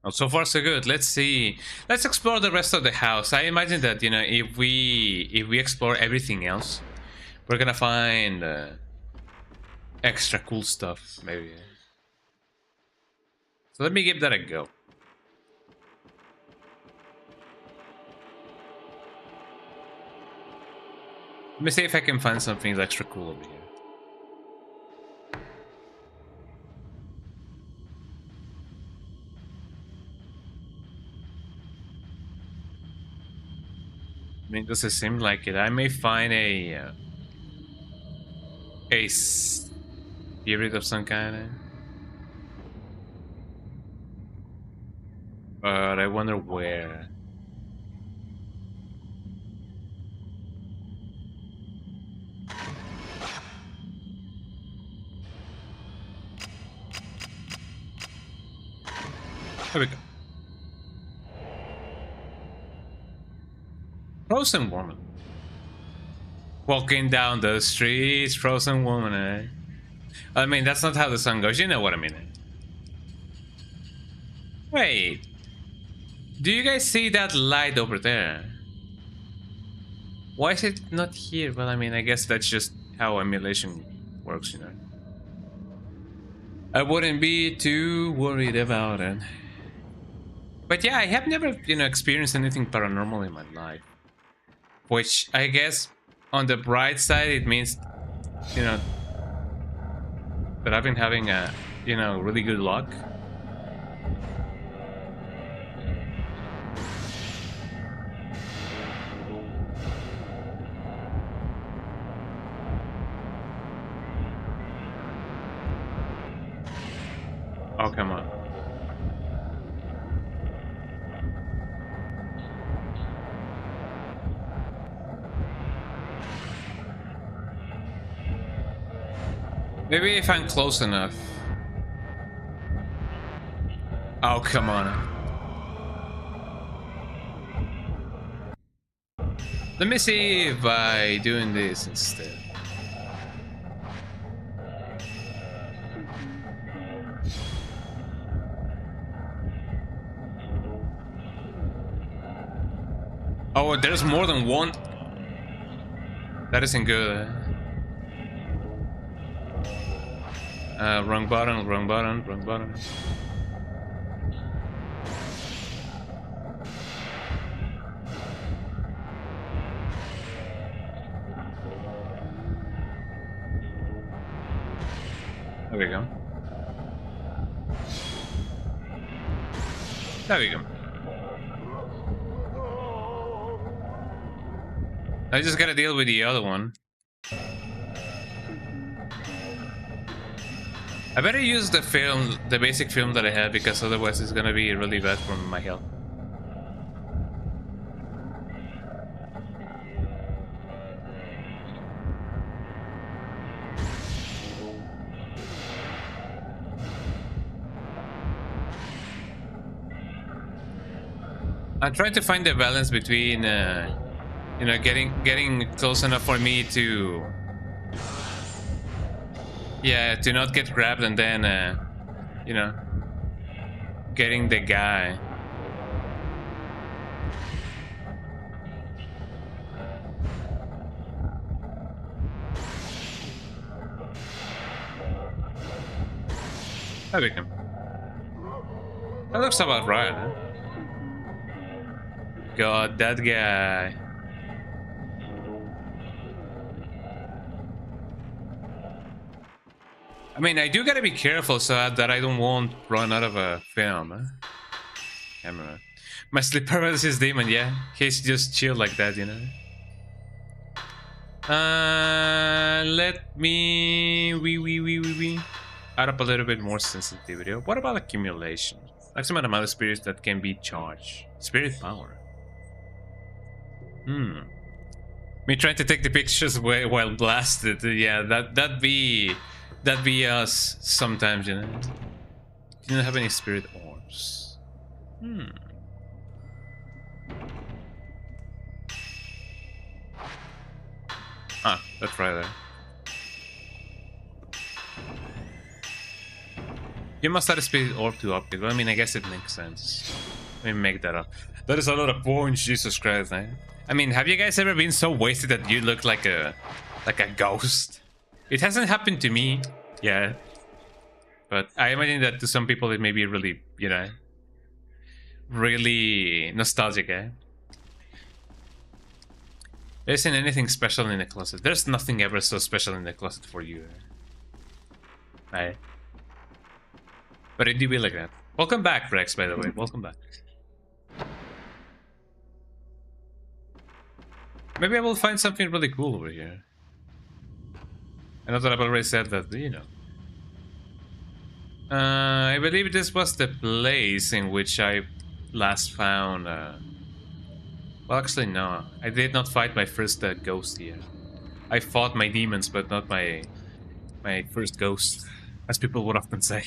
Oh, so far so good. Let's see. Let's explore the rest of the house. I imagine that, you know, if we explore everything else, we're gonna find extra cool stuff, maybe. So let me give that a go. Let me see if I can find something extra cool over here. I mean, does it seem like it? I may find a spirit of some kind. But I wonder where. There we go. Frozen woman. Walking down the streets, frozen woman, eh? I mean, that's not how the song goes, you know what I mean. Wait. Do you guys see that light over there? Why is it not here? Well, I mean, I guess that's just how emulation works, you know. I wouldn't be too worried about it. But yeah, I have never, you know, experienced anything paranormal in my life. Which, I guess, on the bright side, it means, you know, that I've been having a, you know, really good luck. Oh, come on. Maybe if I'm close enough. Oh, come on. Let me see if by doing this instead. Oh, there's more than one. That isn't good. Wrong button, wrong button, wrong button. There we go. There we go. I just gotta deal with the other one. I better use the film, the basic film that I have, because otherwise it's gonna be really bad for my health. I'm trying to find the balance between, you know, getting close enough for me to Yeah, to not get grabbed and then, you know, getting the guy. There we go. That looks about right, huh? God, that guy. I mean, I do gotta be careful so that I don't won't run out of a film, huh? Camera. My sleep paralysis demon, yeah. He's just chill like that, you know? Let me... We add up a little bit more sensitivity. What about accumulation? Maximum amount of spirits that can be charged. Spirit power. Me trying to take the pictures while blasted. Yeah, that'd be us sometimes, you know. You don't have any spirit orbs. Ah, that's right there. You must add a spirit orb to optic. Well, I mean, I guess it makes sense. Let me make that up. That is a lot of points, Jesus Christ, man. I mean, have you guys ever been so wasted that you look like a ghost? It hasn't happened to me, yeah. But I imagine that to some people it may be really, you know, really nostalgic, eh? There isn't anything special in the closet. There's nothing ever so special in the closet for you. Right? But it do be like that. Welcome back, Rex, by the way. Welcome back. Maybe I will find something really cool over here. I know that I've already said that, you know. I believe this was the place in which I last found... Well, actually, no. I did not fight my first ghost here. I fought my demons, but not my first ghost, as people would often say.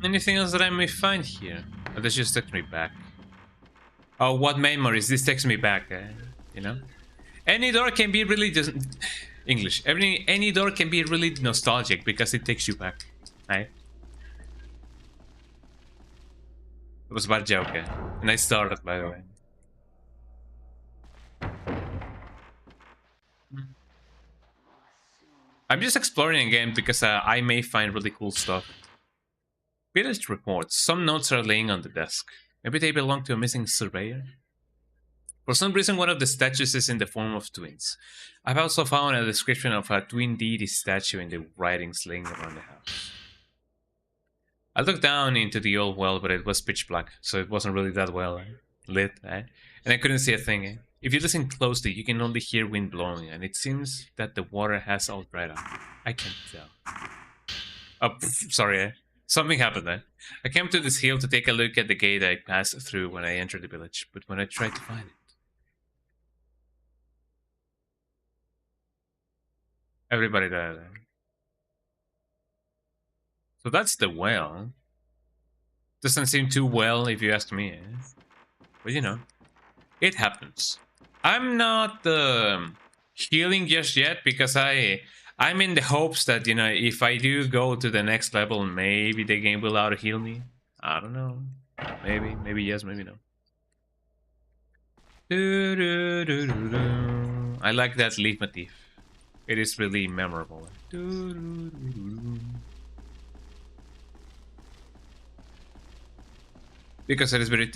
Anything else that I may find here? Oh, this just takes me back. Oh, what memories? This takes me back, you know? Any door can be really just... English. Any door can be really nostalgic because it takes you back, right? It was a bad joke, and I started, by the way. I'm just exploring again because I may find really cool stuff. Village reports. Some notes are laying on the desk. Maybe they belong to a missing surveyor? For some reason, one of the statues is in the form of twins. I've also found a description of a twin deity statue in the writings laying around the house. I looked down into the old well, but it was pitch black, so it wasn't really that well lit, and I couldn't see a thing. If you listen closely, you can only hear wind blowing, and it seems that the water has all dried up. I can't tell. Oh, sorry, something happened. I came to this hill to take a look at the gate I passed through when I entered the village, but when I tried to find it, everybody died. So that's the well. Doesn't seem too well if you ask me. But you know, it happens. I'm not healing just yet because I'm in the hopes that, you know, if I do go to the next level, maybe the game will auto heal me. I don't know. Maybe yes, maybe no. I like that leaf motif. It is really memorable. Because it is very...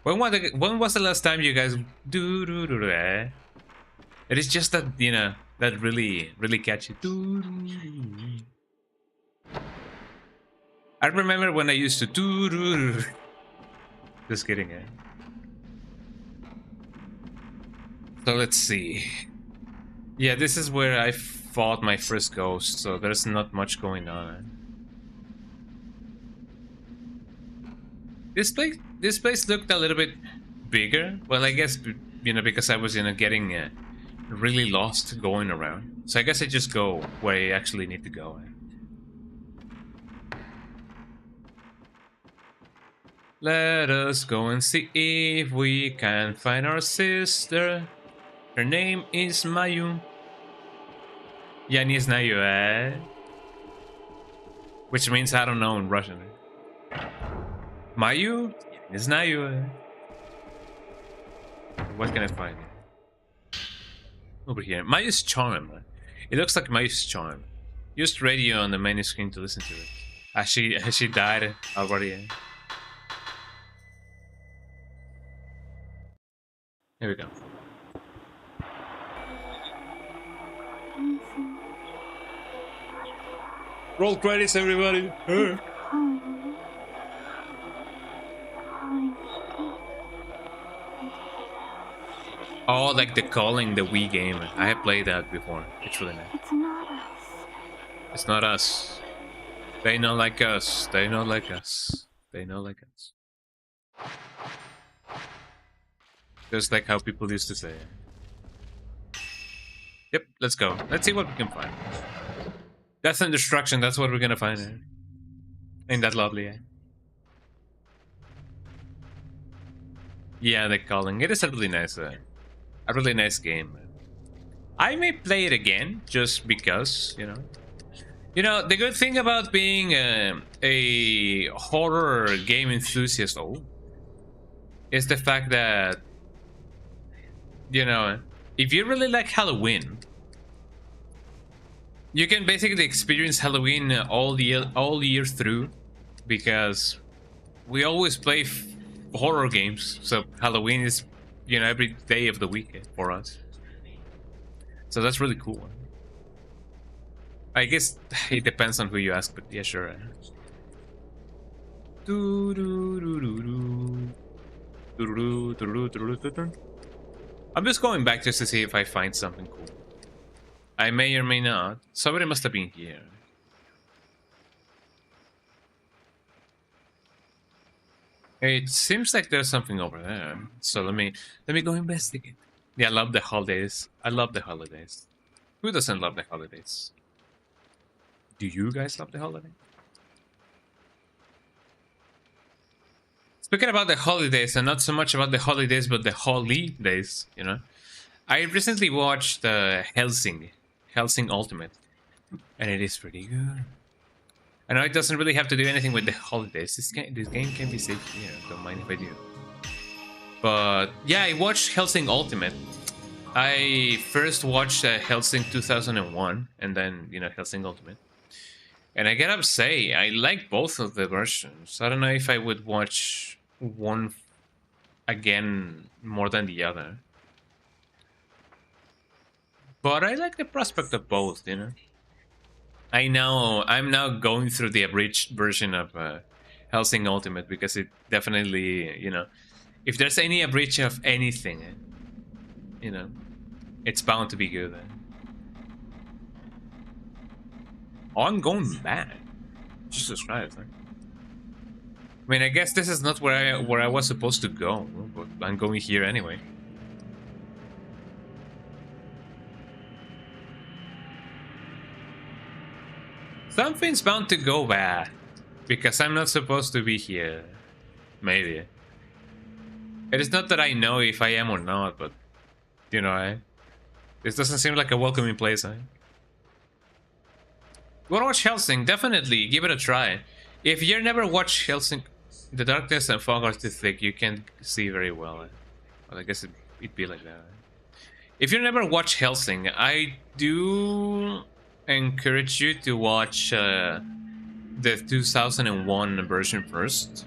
When was the last time you guys... It is just that, you know, that really catchy. I remember when I used to... Just kidding, So let's see. Yeah, this is where I fought my first ghost, so there's not much going on. This place looked a little bit bigger. Well, I guess, you know, because I was, you know, getting really lost going around. So I guess I just go where I actually need to go. Let us go and see if we can find our sister. Her name is Mayu. Я не знаю, which means I don't know in Russian. Mayu? Не знаю. What can I find? Over here. Mayu's charm. It looks like Mayu's charm. Use radio on the menu screen to listen to it. Has she died already? Here we go. Roll credits, everybody. Oh, like the Calling, the Wii game. I have played that before. It's really nice. It's not us. It's not us. They not like us. They not like us. They not like us. Just like how people used to say. Yep, let's go. Let's see what we can find. Death and destruction, that's what we're gonna find. Ain't that lovely, eh? Yeah, the Calling. It is a really nice game. I may play it again, just because, you know. You know, the good thing about being a horror game enthusiast, is the fact that, you know, if you really like Halloween, you can basically experience Halloween all year through, because we always play horror games, so Halloween is, you know, every day of the week for us. So that's really cool. I guess it depends on who you ask, but yeah, sure. I'm just going back just to see if I find something cool. I may or may not. Somebody must have been here. It seems like there's something over there. So let me go investigate. Yeah, I love the holidays. I love the holidays. Who doesn't love the holidays? Do you guys love the holiday? Speaking about the holidays, and not so much about the holidays, but the holidays, you know. I recently watched Hellsing Ultimate, and it is pretty good. I know it doesn't really have to do anything with the holidays. This game can be saved here. Don't mind if I do. But yeah, I watched Hellsing Ultimate. I first watched Hellsing 2001, and then, you know, Hellsing Ultimate. And I gotta say, I like both of the versions. I don't know if I would watch one again more than the other. But I like the prospect of both, you know. I'm now going through the abridged version of Hellsing Ultimate, because it definitely, you know, if there's any abridged of anything, you know, it's bound to be good. Oh, I'm going back. Jesus Christ. I mean, I guess this is not where I was supposed to go, but I'm going here anyway. Something's bound to go bad, because I'm not supposed to be here. Maybe. It is not that I know if I am or not, but, you know, this doesn't seem like a welcoming place, You wanna watch Hellsing? Definitely, give it a try. If you never watched Hellsing, the darkness and fog are too thick, you can't see very well. Well, I guess it'd be like that. If you never watched Hellsing, I do encourage you to watch the 2001 version first,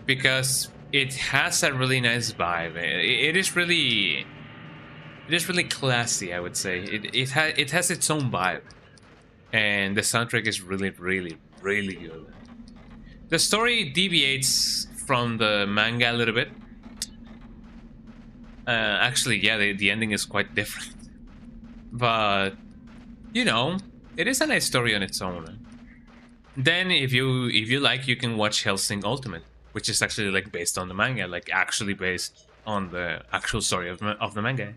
because it has a really nice vibe. It is really classy, I would say. It has its own vibe, and the soundtrack is really good. The story deviates from the manga a little bit. Actually, yeah, the ending is quite different, but you know, it is a nice story on its own. Then, if you like, you can watch Hellsing Ultimate, which is actually like based on the manga, like actually based on the actual story of the manga.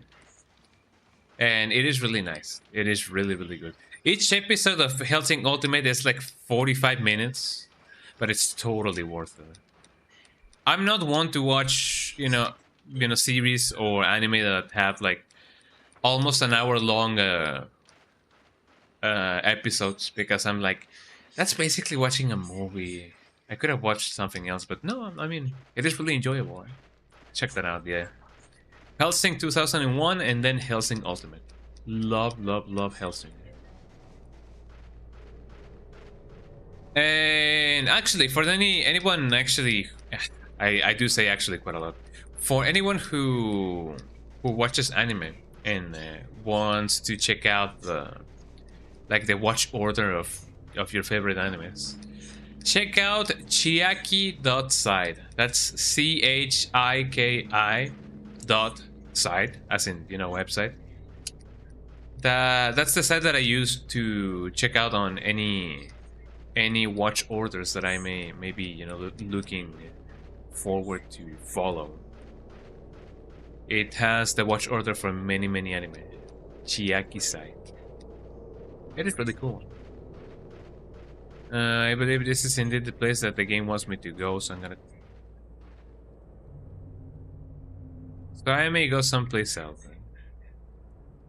And it is really nice. It is really good. Each episode of Hellsing Ultimate is like 45 minutes, but it's totally worth it. I'm not one to watch, series or anime that have like almost an hour long episodes, because I'm like, that's basically watching a movie. I could have watched something else, but no, I mean, it is really enjoyable. Right? Check that out, yeah. Hellsing 2001 and then Hellsing Ultimate. Love, love, love Hellsing. And actually, for anyone actually, I do say actually quite a lot. For anyone who watches anime and wants to check out the watch order of your favorite animes, check out chiaki.site. That's CHIKI dot site, as in website. That's the site that I use to check out on any watch orders that I may be looking forward to follow. It has the watch order for many anime. Chiaki site. It is really cool. I believe this is indeed the place that the game wants me to go, so I'm gonna. So I may go someplace else. Right?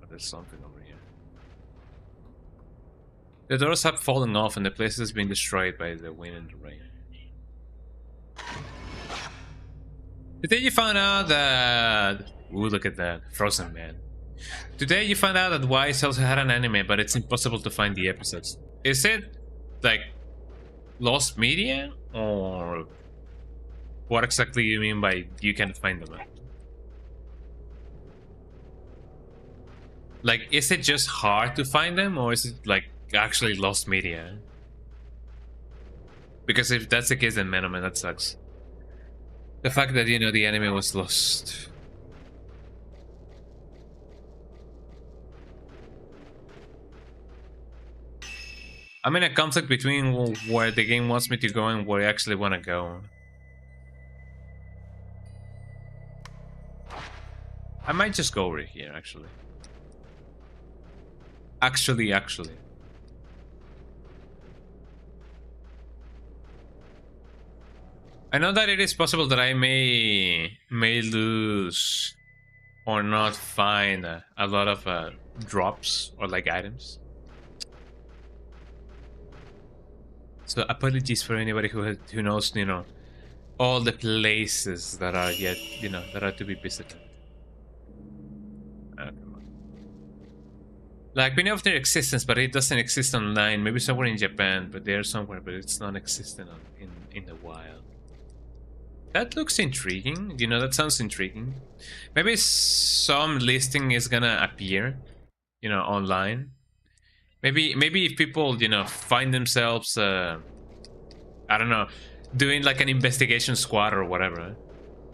But there's something over here. The doors have fallen off and the place has been destroyed by the wind and the rain. Today you found out that... Ooh, look at that. Frozen Man. Today you found out that Wise also had an anime, but it's impossible to find the episodes. Is it, like, lost media? Or... what exactly you mean by you can't find them? Like, is it just hard to find them? Or is it, like, actually lost media? Because if that's the case, then man, oh man, that sucks. The fact that, the anime was lost. I'm in a conflict between where the game wants me to go and where I actually want to go. I might just go over here, actually. Actually. I know that it is possible that I may lose or not find a lot of drops or like items. So apologies for anybody who knows, all the places that are yet, that are to be visited. Come on. Like, we know of their existence, but it doesn't exist online. Maybe somewhere in Japan, but they're somewhere, but it's not existent in the wild. That looks intriguing. That sounds intriguing. Maybe some listing is gonna appear, online. Maybe if people, find themselves, I don't know, doing like an investigation squad or whatever.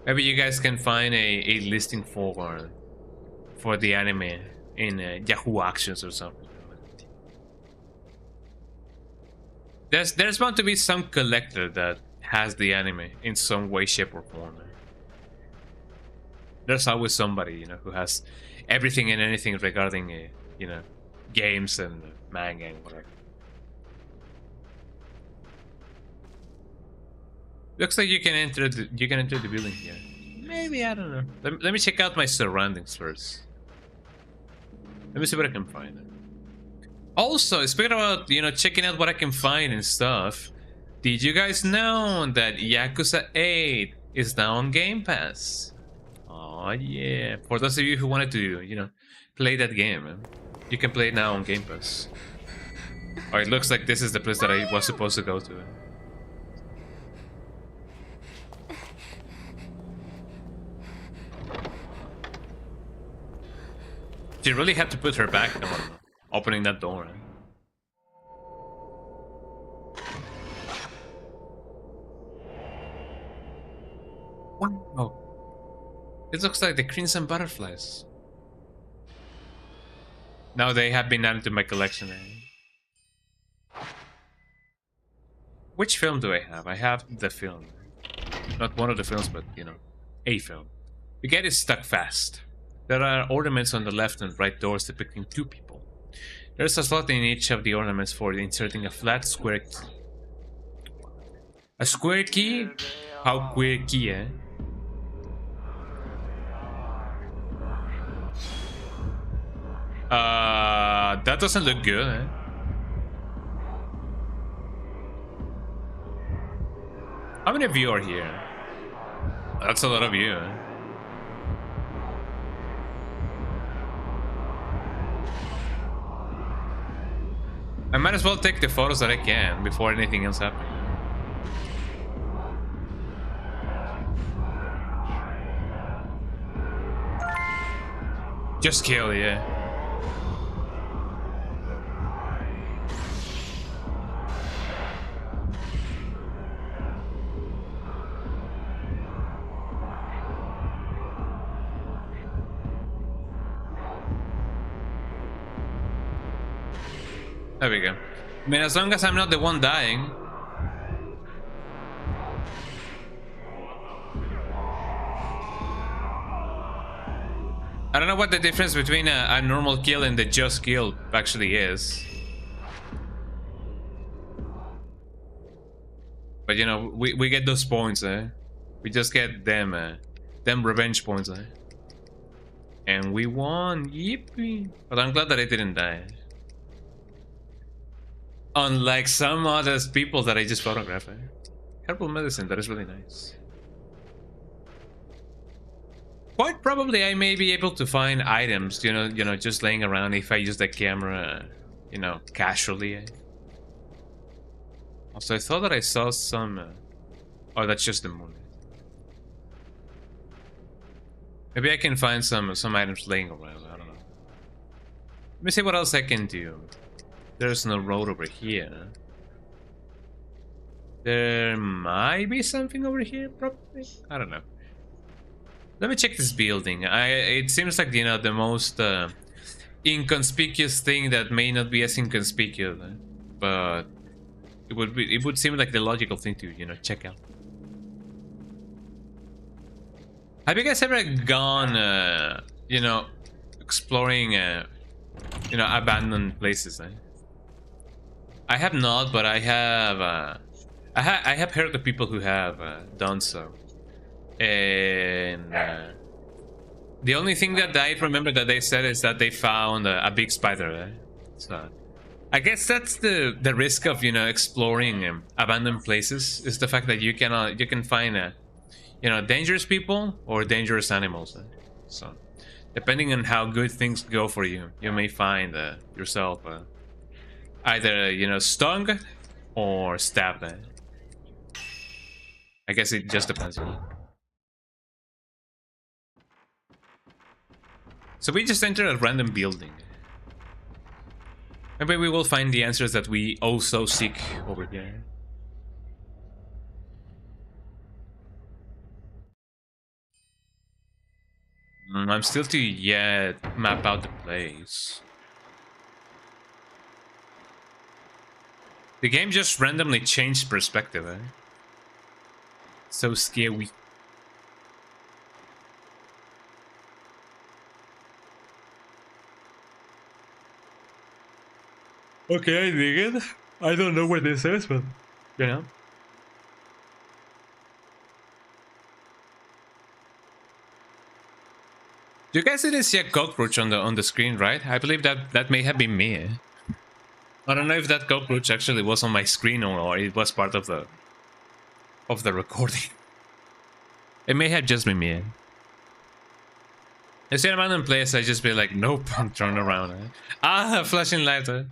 Maybe you guys can find a listing for the anime in Yahoo Actions or something. There's bound to be some collector that has the anime in some way, shape, or form. There's always somebody, who has everything and anything regarding, games and manga and whatever. Looks like you can enter the building here. Maybe, I don't know. Let me check out my surroundings first. Let me see what I can find. Also, speaking about, checking out what I can find and stuff, did you guys know that Yakuza 8 is now on Game Pass? Oh yeah. For those of you who wanted to, play that game, you can play it now on Game Pass. Oh, it looks like this is the place that I was supposed to go to. She really had to put her back on opening that door. Wow. It looks like the Crimson Butterflies. Now they have been added to my collection. Which film do I have? I have the film. Not one of the films, but, a film. The gate is stuck fast. There are ornaments on the left and right doors depicting two people. There's a slot in each of the ornaments for inserting a flat square key. A square key How quirky, eh? That doesn't look good, eh? How many of you are here? That's a lot of you, eh? I might as well take the photos that I can before anything else happens. Just kill, yeah. There we go. I mean, as long as I'm not the one dying. I don't know what the difference between a normal kill and the just kill actually is. But you know, we get those points, eh? We just get them revenge points, eh? And we won, yippee! But I'm glad that I didn't die. Unlike some other people that I just photographed, eh? Herbal medicine, that is really nice. Quite probably I may be able to find items, you know, just laying around if I use the camera, you know, casually. Eh? Also, I thought that I saw some... oh, that's just the moon. Maybe I can find some items laying around, I don't know. Let me see what else I can do. There's no road over here. There might be something over here, probably. I don't know. Let me check this building. It seems like, you know, the most inconspicuous thing that may not be as inconspicuous, but it would seem like the logical thing to, you know, check out. Have you guys ever gone, you know, exploring, you know, abandoned places? Eh? I have not, but I have. I have heard of people who have done so. And the only thing that I remember that they said is that they found a big spider. Eh? So I guess that's the risk of, you know, exploring abandoned places, is the fact that you can find you know, dangerous people or dangerous animals. Eh? So depending on how good things go for you, you may find yourself either, you know, stung or stabbed. Eh? I guess it just depends on you. So we just entered a random building. Maybe we will find the answers that we also seek over here. I'm still to yet map out the place. The game just randomly changed perspective, eh? So scary. Okay, I dig it. I don't know where this is, but you know. You guys didn't see a cockroach on the screen, right? I believe that may have been me. Eh? I don't know if that cockroach actually was on my screen or it was part of the recording. It may have just been me. Eh? I see a random place, I just be like, nope, and turn around. Eh? Ah, flashing light. Eh?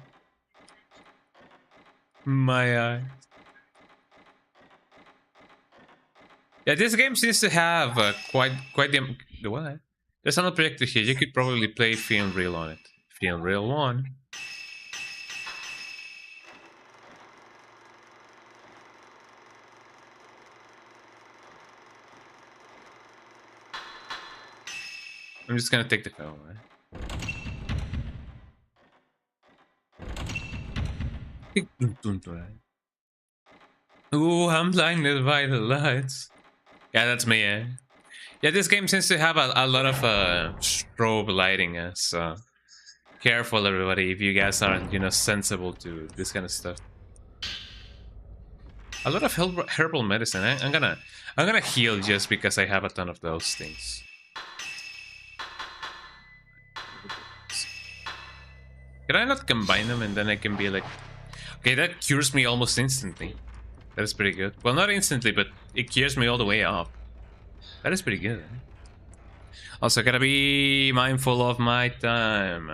My eye. Yeah, this game seems to have quite the what? There's another projector here. You could probably play Film Reel on it. Film Reel 1. I'm just gonna take the phone. Right? Ooh, I'm blinded by the lights. Yeah, that's me, eh? Yeah, this game seems to have a lot of strobe lighting, so careful, everybody, if you guys aren't, you know, sensible to this kind of stuff. A lot of herbal medicine. I'm gonna heal just because I have a ton of those things. Can I not combine them and then I can be like, okay, that cures me almost instantly. That is pretty good. Well, not instantly, but it cures me all the way up. That is pretty good. Also, gotta be mindful of my time.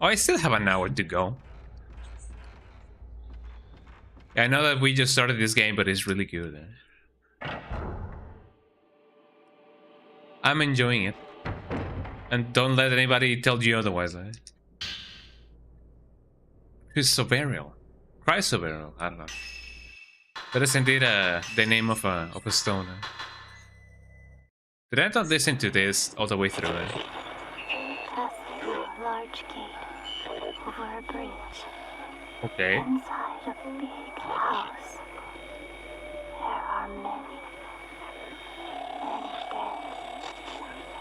Oh, I still have an hour to go. Yeah, I know that we just started this game, but it's really good. I'm enjoying it. And don't let anybody tell you otherwise. Chrysoverial. Chrysoverial, I don't know. That is indeed the name of a stone. Did I not listen to this all the way through? Pass through a large gate over a bridge. Okay. Inside a big house. There are many dead.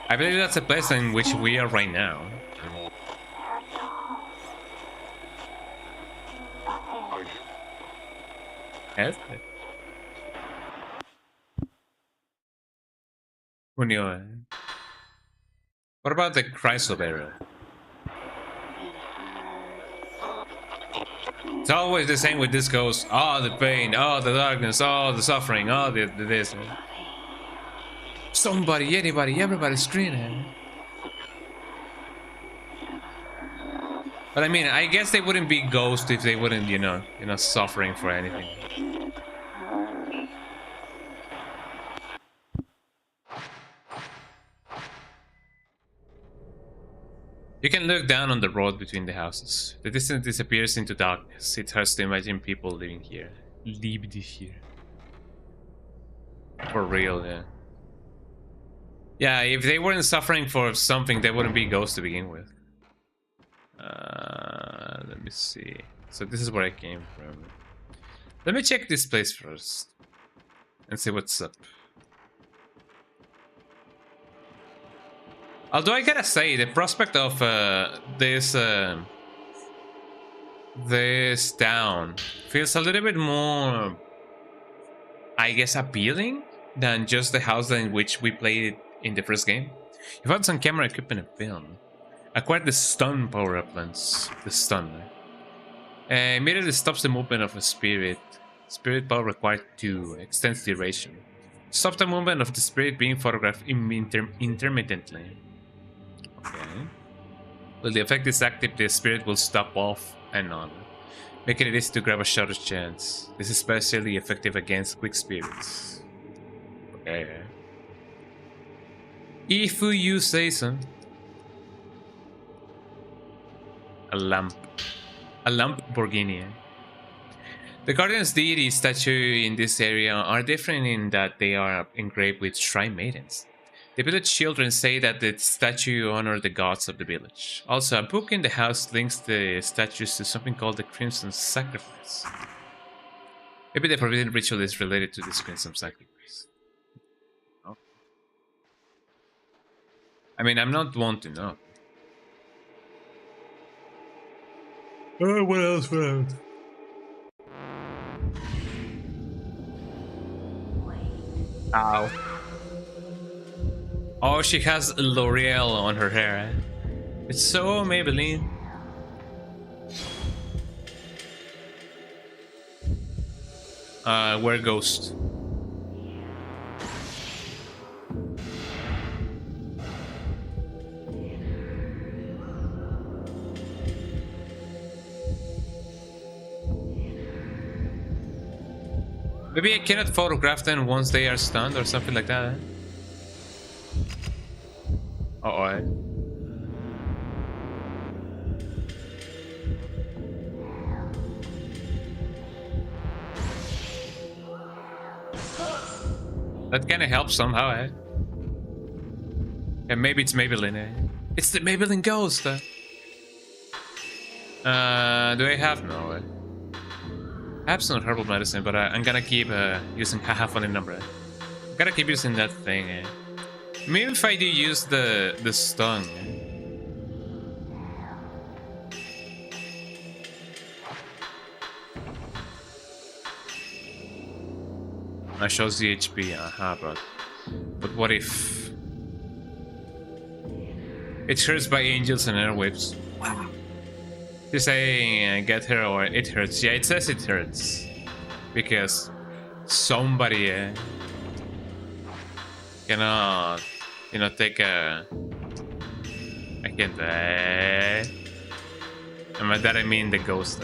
I believe that's the place in which we are right now. There are dolls. Yes? Who knew it? What about the Chrysoverial? It's always the same with this ghost. Oh, the pain, oh, the darkness, oh, the suffering, oh, the this. Somebody, anybody, everybody screaming. But I mean, I guess they wouldn't be ghosts if they wouldn't, you know, suffering for anything. You can look down on the road between the houses. The distance disappears into darkness. It's hard to imagine people living here. Lived here. For real, yeah. Yeah, if they weren't suffering for something, they wouldn't be ghosts to begin with. Let me see. So this is where I came from. Let me check this place first. And see what's up. Although I gotta say, the prospect of this town feels a little bit more, I guess, appealing than just the house in which we played in the first game. You found some camera equipment and film. Acquired the stun power-up lens. The stun. Immediately stops the movement of a spirit. Spirit power required 2. Extends duration. Stop the movement of the spirit being photographed intermittently. Okay. When the effect is active, the spirit will stop off and on, making it easy to grab a shorter chance. This is especially effective against quick spirits. Okay. If you say so. A lamp. A lamp Borghini. The Guardian's deity statue in this area are different in that they are engraved with shrine maidens. The village children say that the statue honors the gods of the village. Also, a book in the house links the statues to something called the Crimson Sacrifice. Maybe the forbidden ritual is related to this Crimson Sacrifice. Oh. I mean, I'm not one to know. What else? Ow. Oh, she has L'Oreal on her hair. It's so Maybelline. Where Ghost? Maybe I cannot photograph them once they are stunned or something like that. Uh-oh. That kinda helps somehow, eh? And maybe it's Maybelline, eh? It's the Maybelline Ghost! Do I have? No, eh? I have some herbal medicine, but I'm gonna keep using haha funny number. I'm gonna keep using that thing. Maybe if I do use the stun. I shows the HP, but what if it hurts by angels and airwaves? You say get her or it hurts. Yeah, it says it hurts because somebody cannot, you know, take a. I can't. And by that I mean the ghost.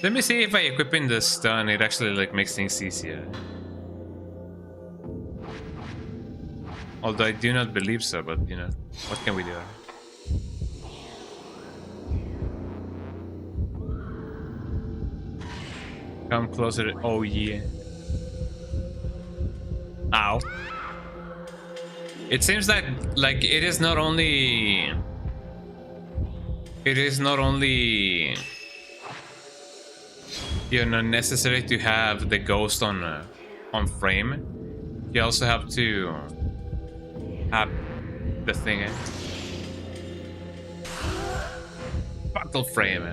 Let me see if by equipping the stun it actually like makes things easier. Although I do not believe so, but you know, what can we do? Come closer. Oh yeah. Ow. It seems that like it is not only you know necessary to have the ghost on frame. You also have to have the thing battle frame.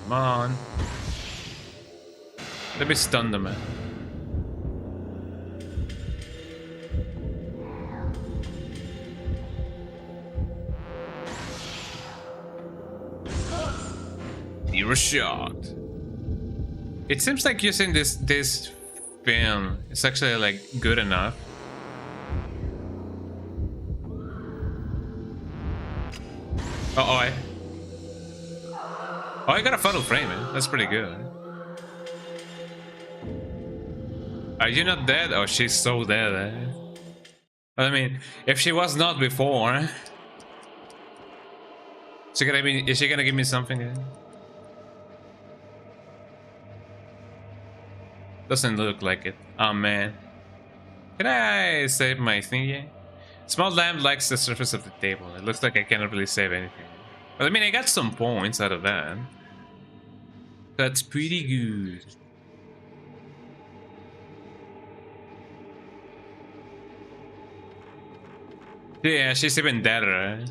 Come on. Let me stun them, man. You were shocked. It seems like using this film is actually like good enough. Oh, I got a photo frame, man. That's pretty good. Are you not dead? Oh, she's so dead. I mean, if she was not before, is she gonna give me something? Doesn't look like it. Oh man. Can I save my thingy? Small lamp likes the surface of the table. It looks like I cannot really save anything. But I mean, I got some points out of that. That's pretty good. Yeah, she's even deader.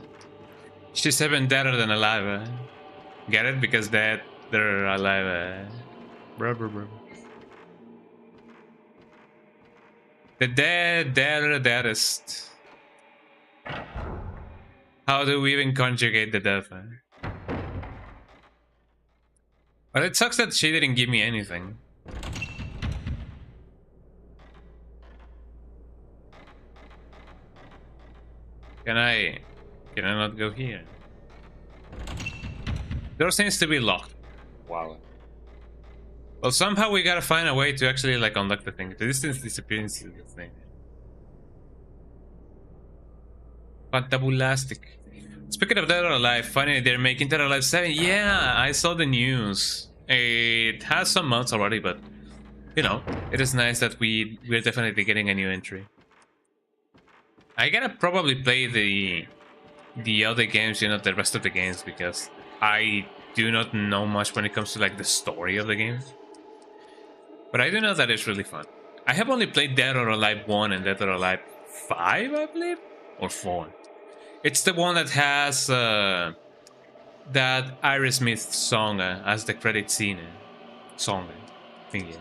She's even deader than alive. Get it? Because they're alive. Bro. The deadest. How do we even conjugate the death? But it sucks that she didn't give me anything. Can I not go here? There seems to be locked. Wow. Well, somehow we gotta find a way to actually like unlock the thing. The distance disappearance is the thing. Fantabulastic. Speaking of Dead or Alive, finally they're making Dead or Alive 7. Yeah, I saw the news. It has some months already, but you know, it is nice that we're definitely getting a new entry. I gotta probably play the other games, you know, the rest of the games, because I do not know much when it comes to like the story of the game. But I do know that it's really fun. I have only played Dead or Alive 1 and Dead or Alive 5, I believe, or 4. It's the one that has that Aerosmith song as the credit scene song thingy.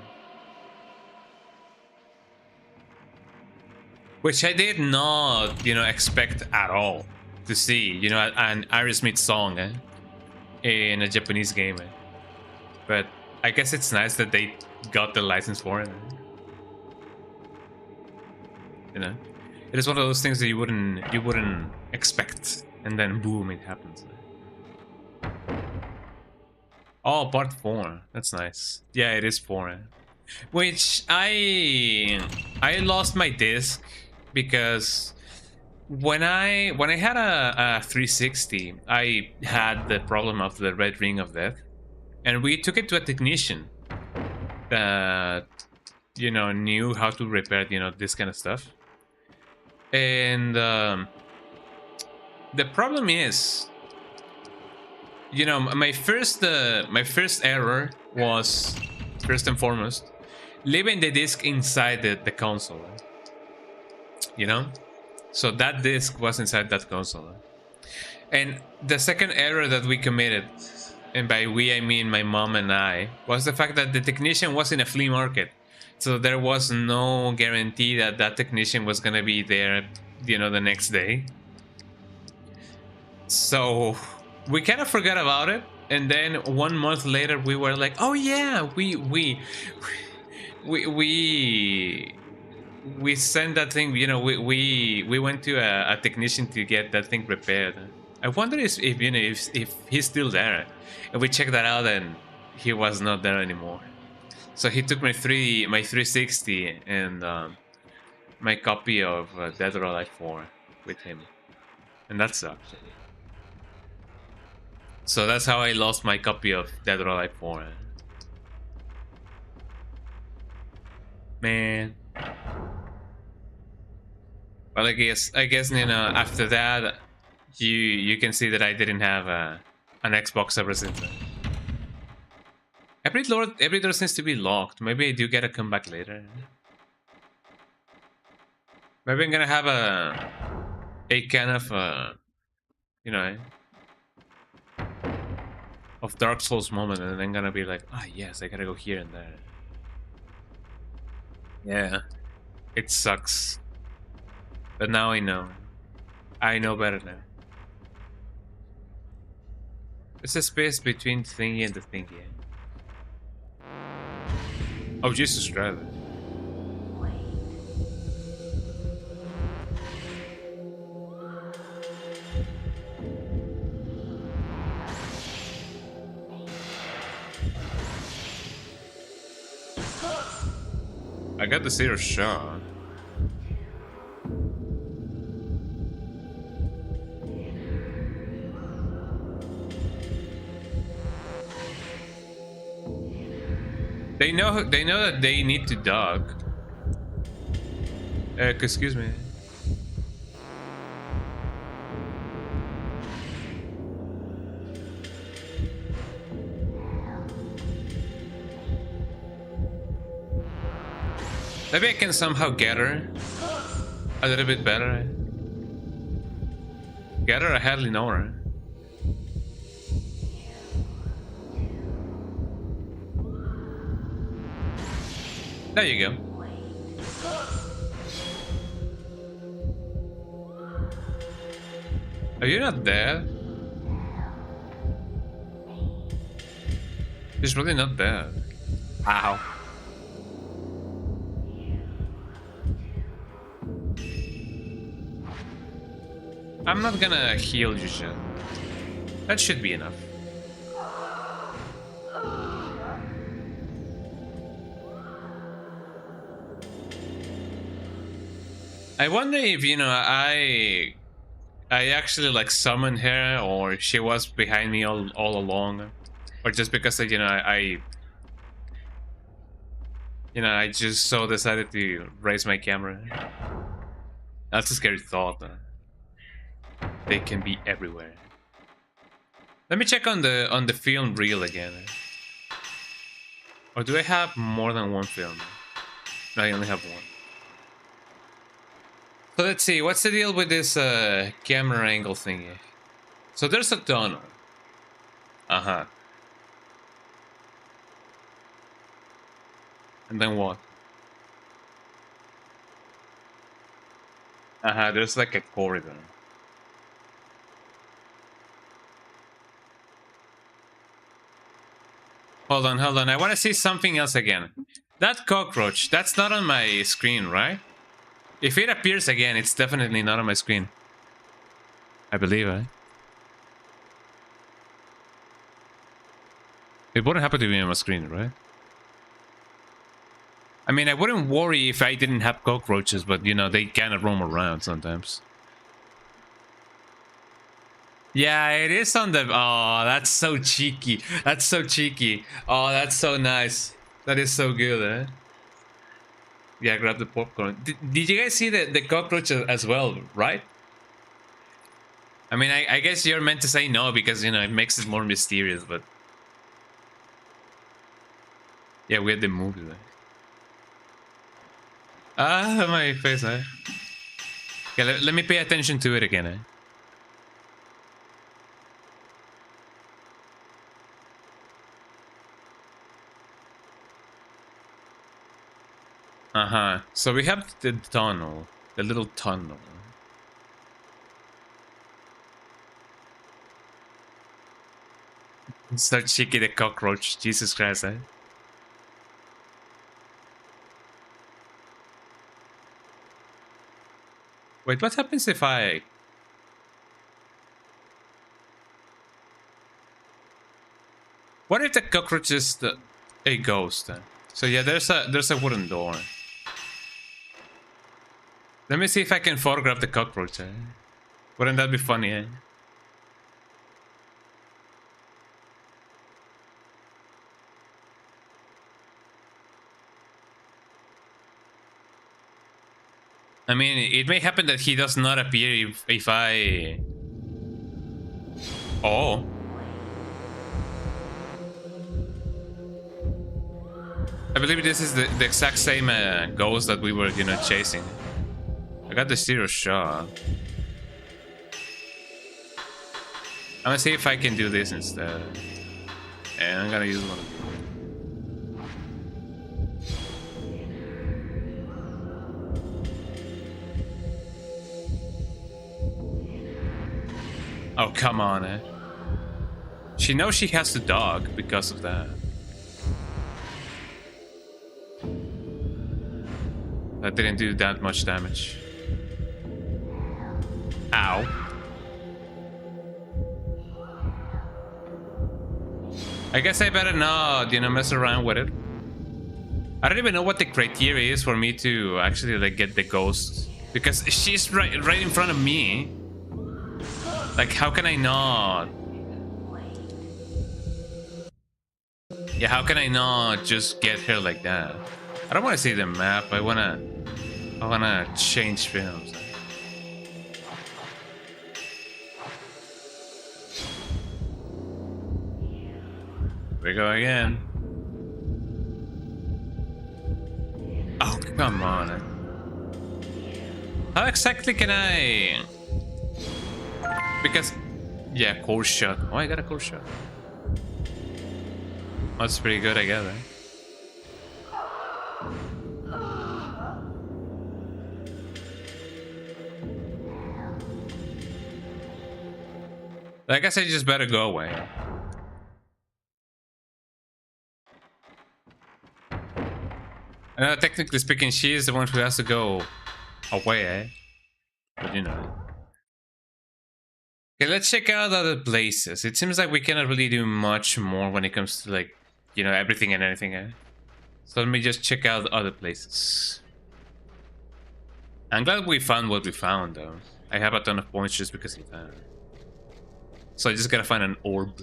Which I did not, you know, expect at all to see, you know, an Aerosmith song in a Japanese game. But I guess it's nice that they got the license for it. You know, it is one of those things that you wouldn't expect, and then boom, it happens. Oh, part 4. That's nice. Yeah, it is 4. Which I lost my disc because when I had a 360, I had the problem of the red ring of death, and we took it to a technician that, you know, knew how to repair, you know, this kind of stuff. And the problem is, you know, my first error was, first and foremost, leaving the disc inside the console. You know, so that disc was inside that console. And the second error that we committed and by we I mean my mom and I, was the fact that the technician was in a flea market. So there was no guarantee that that technician was gonna be there, you know, the next day. So we kind of forgot about it, and then 1 month later we were like, oh yeah, we sent that thing, you know, we went to a technician to get that thing repaired. I wonder if you know if he's still there, and we checked that out and he was not there anymore. So he took my 360 and my copy of Dead or Alive 4 with him, and that sucked. So that's how I lost my copy of Dead or Alive 4. Man. Well, I guess you know, after that, you can see that I didn't have an Xbox ever since then. Every door seems to be locked. Maybe I do get to come back later. Maybe I'm gonna have a kind of you know, of Dark Souls moment, and I'm gonna be like, ah yes, I gotta go here and there. Yeah, it sucks. But now I know. I know better now. There's a space between thingy and the thingy. Oh, Jesus Christ. I got the zero shot. They know that they need to duck. Excuse me. Maybe I can somehow get her a little bit better. Get her, I hardly know her. There you go. Are you not dead? She's really not dead. Ow. I'm not gonna heal you, Jen. That should be enough. I wonder if, you know, I actually like summoned her, or she was behind me all along, or just because you know I just so decided to raise my camera. That's a scary thought. They can be everywhere. Let me check on the film reel again. Or do I have more than one film? No, I only have one. So let's see, what's the deal with this camera angle thingy? So there's a tunnel. Uh-huh. And then what? Uh-huh, there's like a corridor. Hold on, I want to see something else again. That cockroach, that's not on my screen, right? If it appears again, it's definitely not on my screen. I believe, right? It wouldn't happen to be on my screen, right? I mean, I wouldn't worry if I didn't have cockroaches, but, you know, they kind of roam around sometimes. Yeah, it is on the... Oh, that's so cheeky. That's so cheeky. Oh, that's so nice. That is so good, eh? Yeah, grab the popcorn. Did you guys see the cockroach as well, right? I mean, I guess you're meant to say no because, you know, it makes it more mysterious, but... Yeah, we had the movie, right? Ah, my face, eh? Okay, let me pay attention to it again, eh? Uh-huh. So we have the tunnel. The little tunnel. So cheeky the cockroach. Jesus Christ, eh? Wait, what happens if I... What if the cockroach is a ghost then? So yeah, there's a wooden door. Let me see if I can photograph the cockroach, eh? Wouldn't that be funny, eh? I mean, it may happen that he does not appear if I... Oh. I believe this is the exact same ghost that we were, you know, chasing. I got the zero shot. I'm gonna see if I can do this instead. And I'm gonna use one of these. Oh, come on, eh? She knows she has to dog because of that. That didn't do that much damage. Ow. I guess I better not, you know, mess around with it. I don't even know what the criteria is for me to actually, like, get the ghost. Because she's right in front of me. Like, how can I not? Yeah, how can I not just get her like that? I don't want to see the map. I wanna change films. We go again. Oh, come on. How exactly can I? Because, yeah, cold shot. Oh, I got a cold shot. That's pretty good, I guess, right? I guess I just better go away. Technically speaking, she is the one who has to go away, eh? But you know. Okay, let's check out other places. It seems like we cannot really do much more when it comes to, like, you know, everything and anything, eh? So let me just check out other places. I'm glad we found what we found, though. I have a ton of points just because of that. So I just gotta find an orb.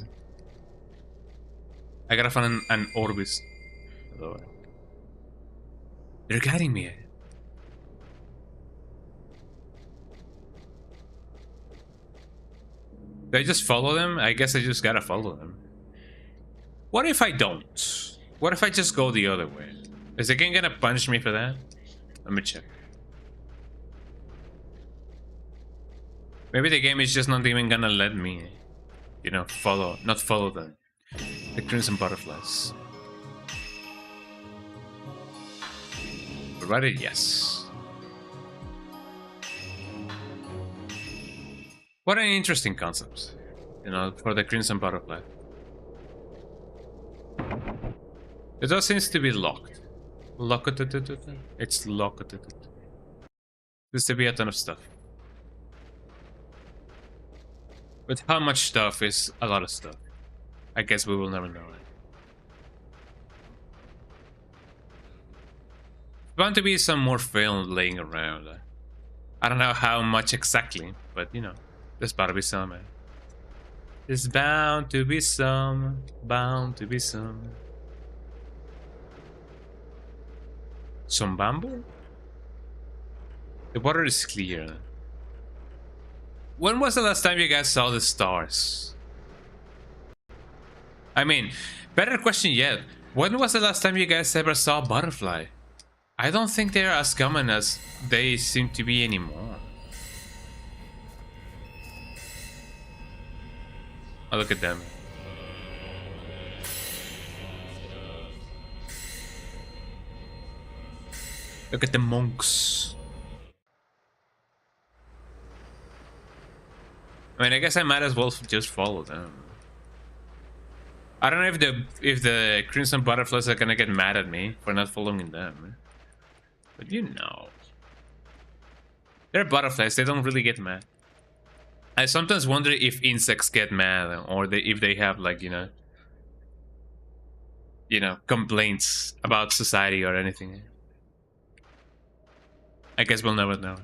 I gotta find an orbis. They're guiding me. Do I just follow them? I guess I just gotta follow them. What if I don't? What if I just go the other way? Is the game gonna punish me for that? Let me check. Maybe the game is just not even gonna let me, you know, not follow the crimson butterflies. Provided yes. What an interesting concept, you know, for the crimson butterfly. It all seems to be locked. It's locked. There's to be a ton of stuff. But how much stuff is a lot of stuff? I guess we will never know it. Bound to be some more film laying around. I don't know how much exactly, but you know, there's bound to be some, man. There's bound to be some, bound to be some. Some bamboo? The water is clear. When was the last time you guys saw the stars? I mean, better question yet. When was the last time you guys ever saw a butterfly? I don't think they're as common as they seem to be anymore. Oh, look at them. Look at the monks. I mean, I guess I might as well just follow them. I don't know if the Crimson Butterflies are gonna get mad at me for not following them. But you know. They're butterflies, they don't really get mad. I sometimes wonder if insects get mad or if they have like, you know, complaints about society or anything. I guess we'll never know.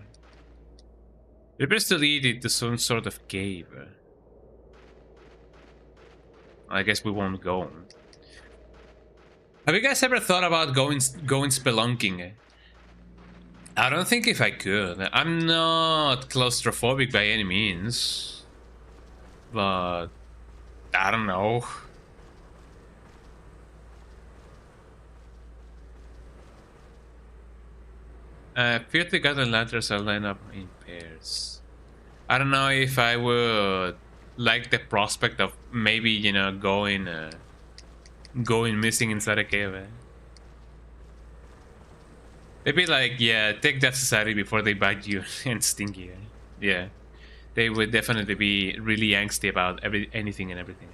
It appears to lead to some sort of cave. I guess we won't go. Have you guys ever thought about going spelunking? I don't think if I could. I'm not claustrophobic by any means. But I don't know. Fear the garden lanterns are lined up in pairs. I don't know if I would like the prospect of maybe, you know, going missing inside a cave. Maybe like, yeah, take that society before they bite you and sting you. Yeah, they would definitely be really angsty about anything and everything.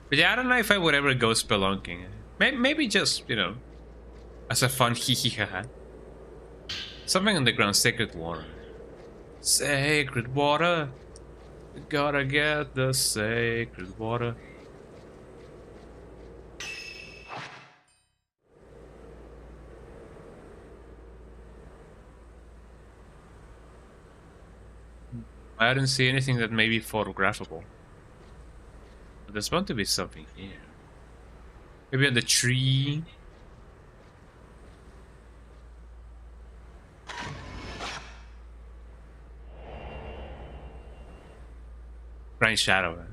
But yeah, I don't know if I would ever go spelunking. Maybe just, you know, as a fun hee-hee-ha-ha. Something on the ground, sacred water. Sacred water. Gotta get the sacred water. I don't see anything that may be photographable. But there's bound to be something here. Maybe on the tree. Bright shadow.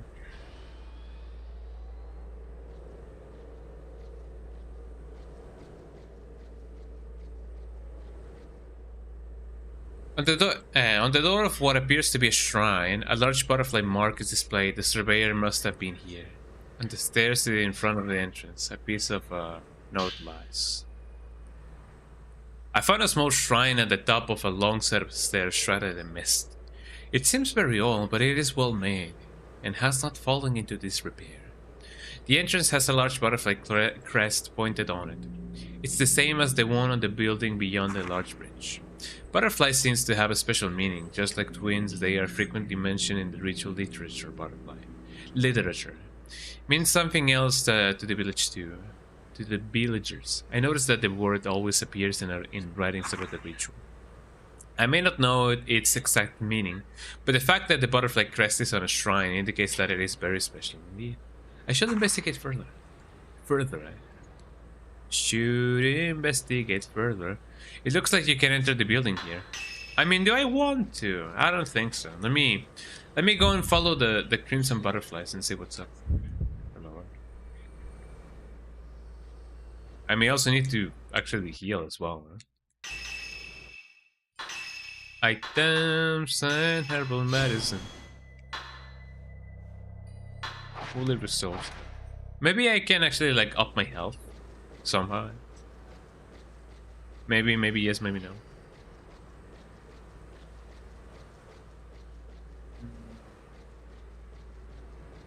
On the door of what appears to be a shrine, a large butterfly mark is displayed. The surveyor must have been here. On the stairs in front of the entrance, a piece of note lies. I found a small shrine at the top of a long set of stairs shrouded in mist. It seems very old, but it is well made, and has not fallen into disrepair. The entrance has a large butterfly crest pointed on it. It's the same as the one on the building beyond the large bridge. Butterfly seems to have a special meaning. Just like twins, they are frequently mentioned in the ritual literature. Butterfly literature means something else to the village too. To the villagers, I noticed that the word always appears in writings about the ritual. I may not know its exact meaning, but the fact that the butterfly crest is on a shrine indicates that it is very special indeed. I should investigate further. Should investigate further. It looks like you can enter the building here. I mean, do I want to? I don't think so. Let me go and follow the crimson butterflies and see what's up. Hello. I may also need to actually heal as well. Huh? Items and herbal medicine. Fully resourced. Maybe I can actually like up my health somehow. Maybe yes, maybe no.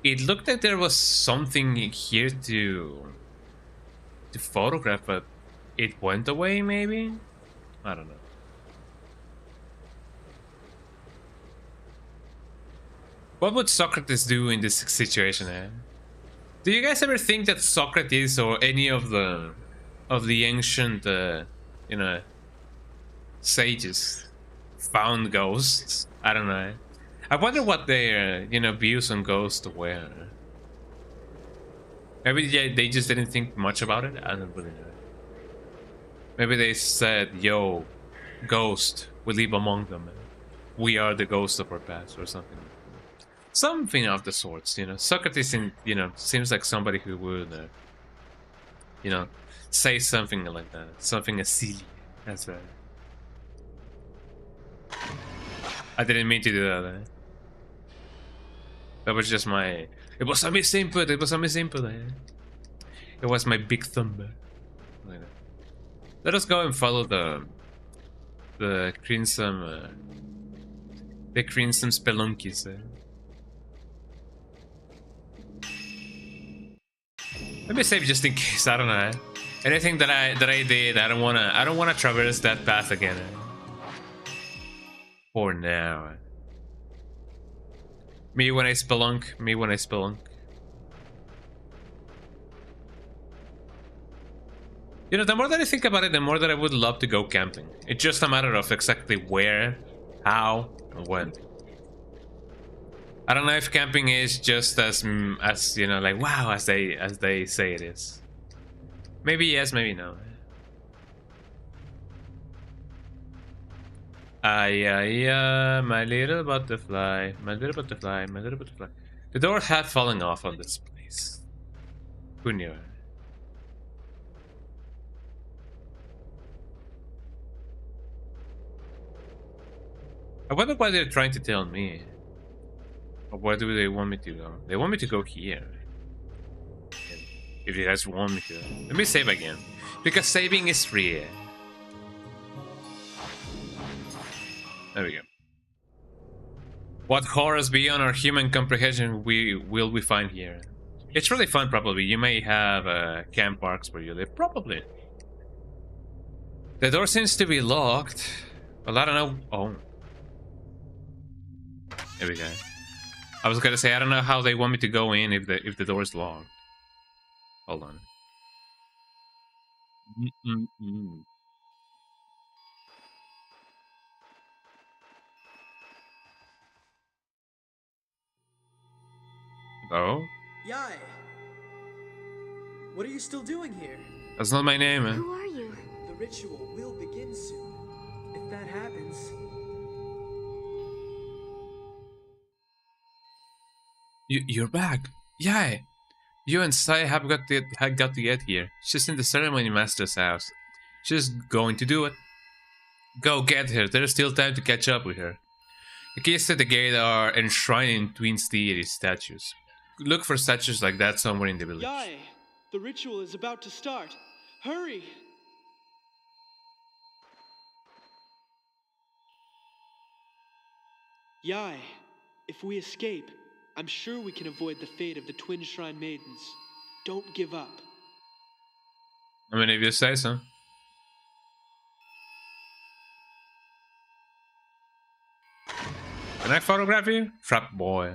It looked like there was something here to photograph, but it went away maybe? I don't know. What would Socrates do in this situation, eh? Do you guys ever think that Socrates or any of the ancient you know, sages found ghosts? I don't know. I wonder what their, you know, views on ghosts were. Maybe they just didn't think much about it. I don't really know. Maybe they said, "Yo, ghost, we live among them. We are the ghosts of our past," or something. Something of the sorts, you know. Socrates, you know, seems like somebody who would, you know, say something like that. Something as silly as that. I didn't mean to do that. Eh? That was just my... It was a misinput. It was a misinput. Eh? It It was my big thumb. Like that. Let us go and follow the crimson spelunkies. Let me save just in case. I don't know. Anything that I did, I don't wanna traverse that path again. For now. Me when I spelunk. Me when I spelunk. You know, the more that I think about it, the more that I would love to go camping. It's just a matter of exactly where, how, and when. I don't know if camping is just as you know, like wow, as they say it is. Maybe yes, maybe no. My little butterfly, my little butterfly, my little butterfly. The door had fallen off on this place. Who knew? I wonder what they're trying to tell me. Or where do they want me to go? They want me to go here. If you guys want me to. Let me save again. Because saving is free. There we go. What horrors beyond our human comprehension will we find here? It's really fun, probably. You may have camp parks where you live. Probably. The door seems to be locked. Well, I don't know. Oh. There we go. I was gonna say, I don't know how they want me to go in if the door is locked. Hold on. Oh? Yai! What are you still doing here? That's not my name, man. Who are you? The ritual will begin soon. If that happens, You're back. Yeah. You and Sai have got to get here. She's in the ceremony master's house. She's going to do it. Go get her. There's still time to catch up with her. The keys to the gate are enshrined in twin deity statues. Look for statues like that somewhere in the village. Yai! The ritual is about to start. Hurry! Yai, if we escape, I'm sure we can avoid the fate of the twin shrine maidens. Don't give up. I mean, if you say so. Can I photograph you? Trap boy.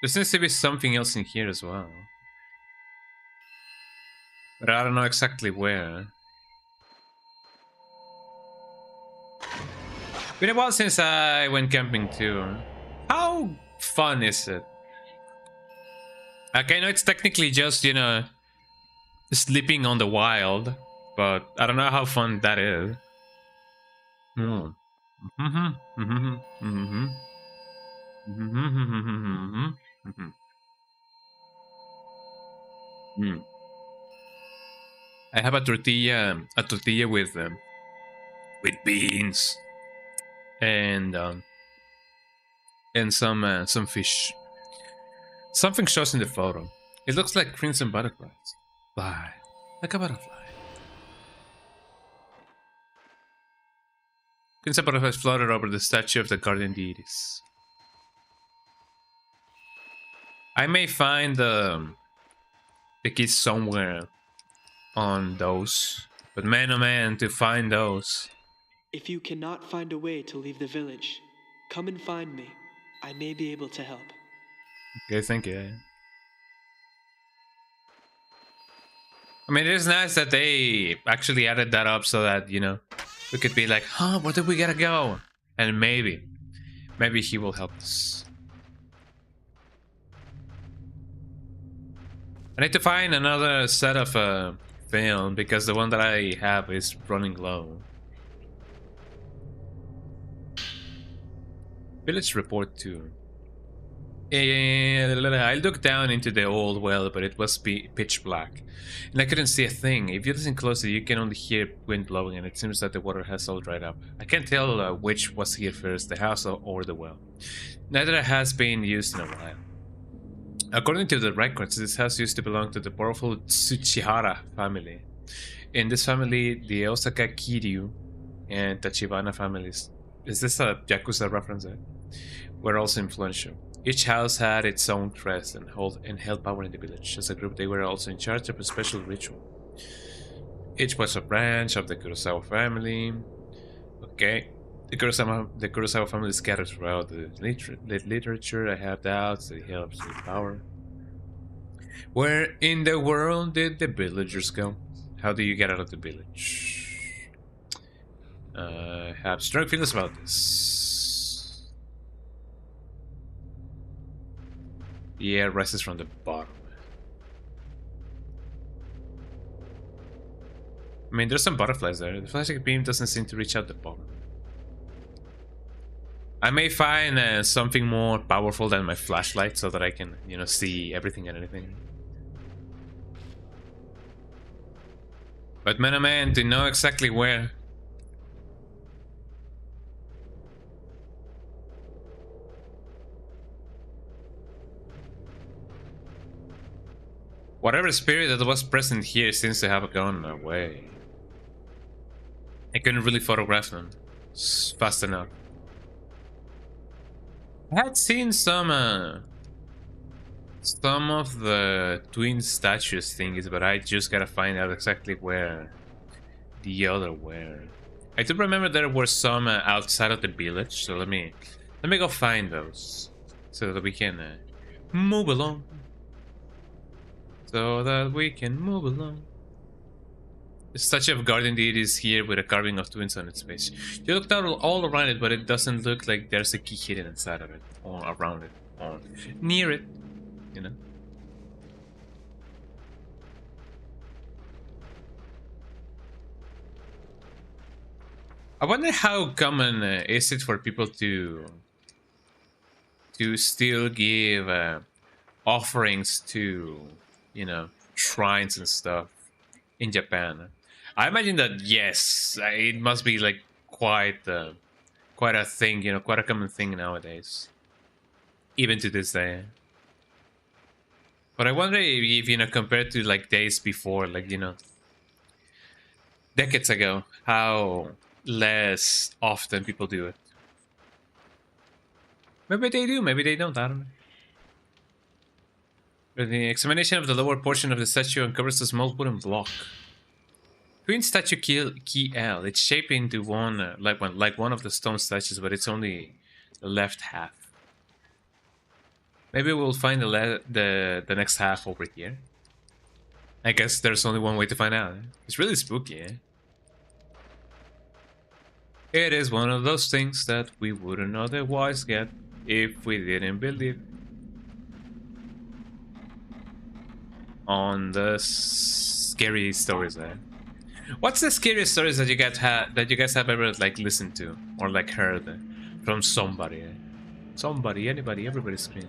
There seems to be something else in here as well. But I don't know exactly where. Been a while since I went camping too. How fun is it? Okay, I know it's technically just, you know, sleeping on the wild, but I don't know how fun that is. I have a tortilla with beans and some fish. Something shows in the photo. It looks like crimson butterflies. Fly like a butterfly. Crimson butterflies floated over the statue of the guardian deities. I may find the keys somewhere on those, but man oh man, to find those. If you cannot find a way to leave the village, come and find me. I may be able to help. Okay, thank you. I mean, it is nice that they actually added that up so that, you know, we could be like, huh, where do we gotta go? And maybe he will help us. I need to find another set of film because the one that I have is running low. Village report 2. I looked down into the old well, but it was pitch black, and I couldn't see a thing. If you listen closely, you can only hear wind blowing, and it seems that the water has all dried up. I can't tell which was here first, the house or the well. Neither has been used in a while. According to the records, this house used to belong to the powerful Tsuchihara family. In this family, the Osaka Kiryu and Tachibana families, is this a Yakuza reference? Were also influential. Each house had its own crest and held power in the village. As a group, they were also in charge of a special ritual. Each was a branch of the Kurosawa family. Okay. The Kurosawa family is scattered throughout the literature. I have doubts that it helps with power. Where in the world did the villagers go? How do you get out of the village? I have strong feelings about this. The air rises from the bottom. I mean, there's some butterflies there. The flashing beam doesn't seem to reach out the bottom. I may find something more powerful than my flashlight so that I can, you know, see everything and anything. But man, to know exactly where. Whatever spirit that was present here seems to have gone away. I couldn't really photograph them fast enough. I had seen some of the twin statues things, but I just gotta find out exactly where the other were. I do remember there were some outside of the village, so let me go find those so that we can move along. So that we can move along. The statue of guardian deity is here with a carving of twins on its face. You looked out all around it, but it doesn't look like there's a key hidden inside of it, or around it, or near it, you know. I wonder how common is it for people to still give offerings to, you know, shrines and stuff in Japan. I imagine that yes, it must be like quite a thing, you know, quite a common thing nowadays, even to this day. But I wonder if, you know, compared to like days before, like, you know, decades ago, how less often people do it. Maybe they do, maybe they don't, I don't know. The examination of the lower portion of the statue uncovers a small wooden block. Twin statue key L. It's shaped into one, like one of the stone statues, but it's only the left half. Maybe we'll find the next half over here. I guess there's only one way to find out. It's really spooky, eh? It is one of those things that we wouldn't otherwise get if we didn't believe on the scary stories there. What's the scariest stories that you guys have ever like listened to or like heard from somebody? Somebody, anybody, everybody scream.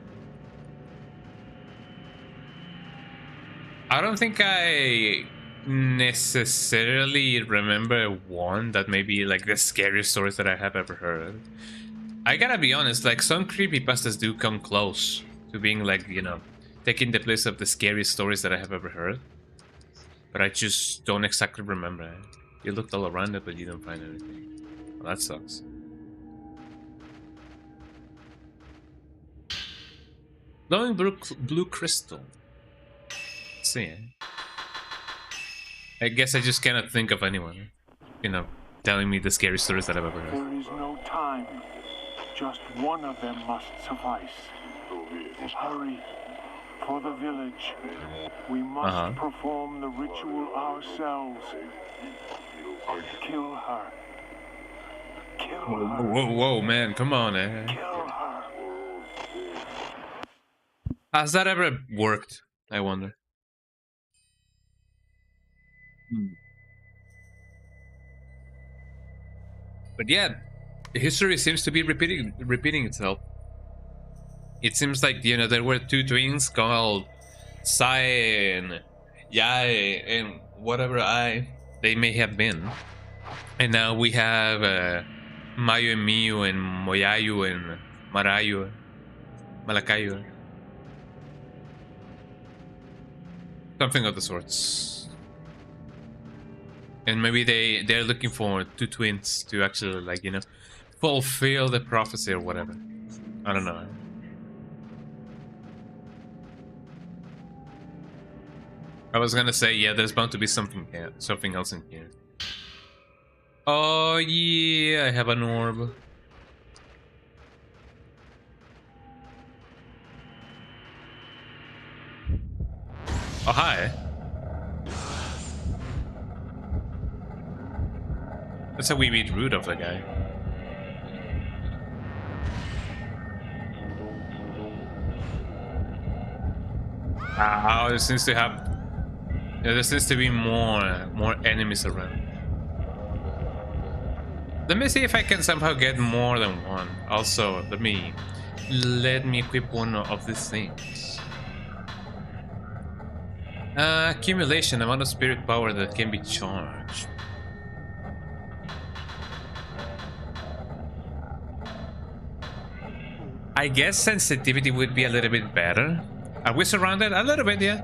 I don't think I necessarily remember one that may be like the scariest stories that I have ever heard. I gotta be honest, like some creepypastas do come close to being like, you know, taking the place of the scariest stories that I have ever heard. But I just don't exactly remember. You looked all around it, but you don't find anything. Well, that sucks. Glowing blue crystal. Let's see. I guess I just cannot think of anyone, you know, telling me the scary stories that I've ever heard. There is no time. Just one of them must suffice. Hurry. For the village, we must perform the ritual ourselves. Kill her. Kill her. Whoa, man, come on, eh? Kill her. Has that ever worked? I wonder. But yeah, history seems to be repeating itself. it seems like, you know, there were two twins called Sai and Yai and whatever they may have been. And now we have Mayu and Miyu and Moyayu and Marayu, Malakayu. Something of the sorts. And maybe they're looking for two twins to actually, like, you know, fulfill the prophecy or whatever. I don't know. I was gonna say, yeah, there's bound to be something else in here. Oh yeah, I have an orb. Oh hi. That's a wee bit rude of the guy. Ah, there seems to have. Yeah, there seems to be more enemies around. Let me see if I can somehow get more than one. Also, let me equip one of these things. Accumulation, amount of spirit power that can be charged. I guess sensitivity would be a little bit better. Are we surrounded? A little bit, yeah.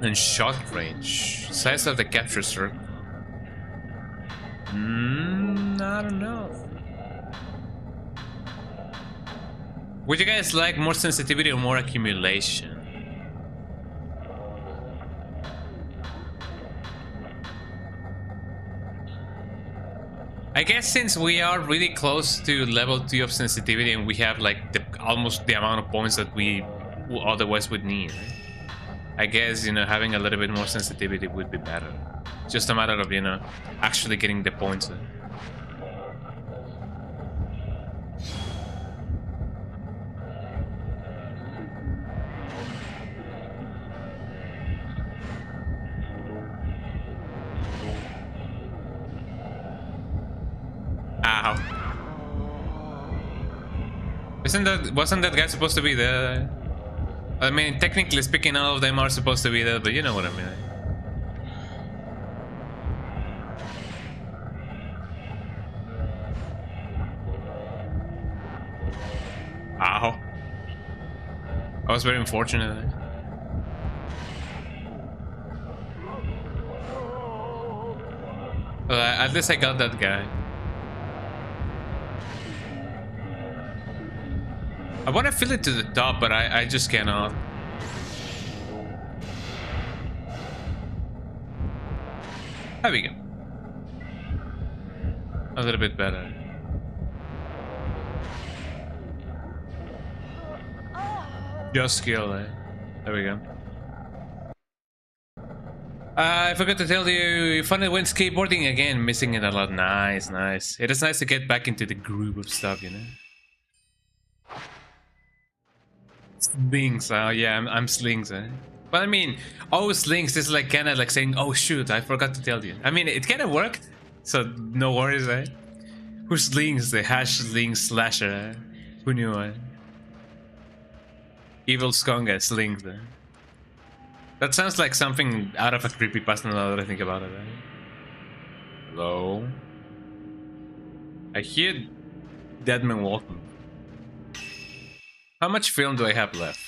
And shot range. Size of the capture circle. I don't know. Would you guys like more sensitivity or more accumulation? I guess since we are really close to level 2 of sensitivity and we have like almost the amount of points that we otherwise would need, I guess, you know, having a little bit more sensitivity would be better. Just a matter of, you know, actually getting the points. Ow. Wasn't that guy supposed to be there? I mean, technically speaking, all of them are supposed to be there, but you know what I mean. Ow. I was very unfortunate. At least I got that guy. I want to fill it to the top, but I just cannot. There we go. A little bit better. Just skill, eh? There we go. I forgot to tell you, you finally went skateboarding again, missing it a lot. Nice, nice. It is nice to get back into the groove of stuff, you know? Slings, yeah, I'm slings, eh? But I mean, oh, slings is like kind of like saying, oh shoot, I forgot to tell you. I mean, it kind of worked, so no worries, eh? Who slings? The hash sling slasher, eh? Who knew, eh? Evil Skonga slings, eh? That sounds like something out of a creepypasta now that I think about it, eh? Hello? I hear Deadman walking. How much film do I have left?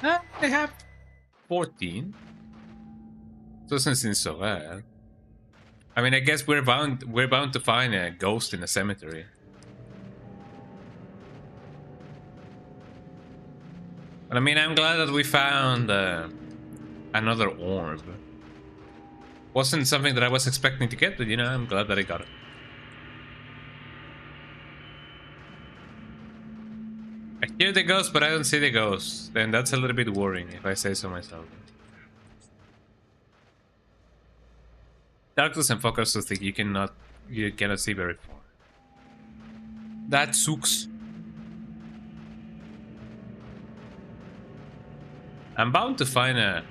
I have 14. Doesn't seem so bad. I mean, I guess we're bound to find a ghost in a cemetery. But I mean, I'm glad that we found another orb. Wasn't something that I was expecting to get, but you know, I'm glad that I got it. I hear the ghost, but I don't see the ghost. Then that's a little bit worrying, if I say so myself. Darkness and focus so thick you cannot see very far. That sucks. I'm bound to find a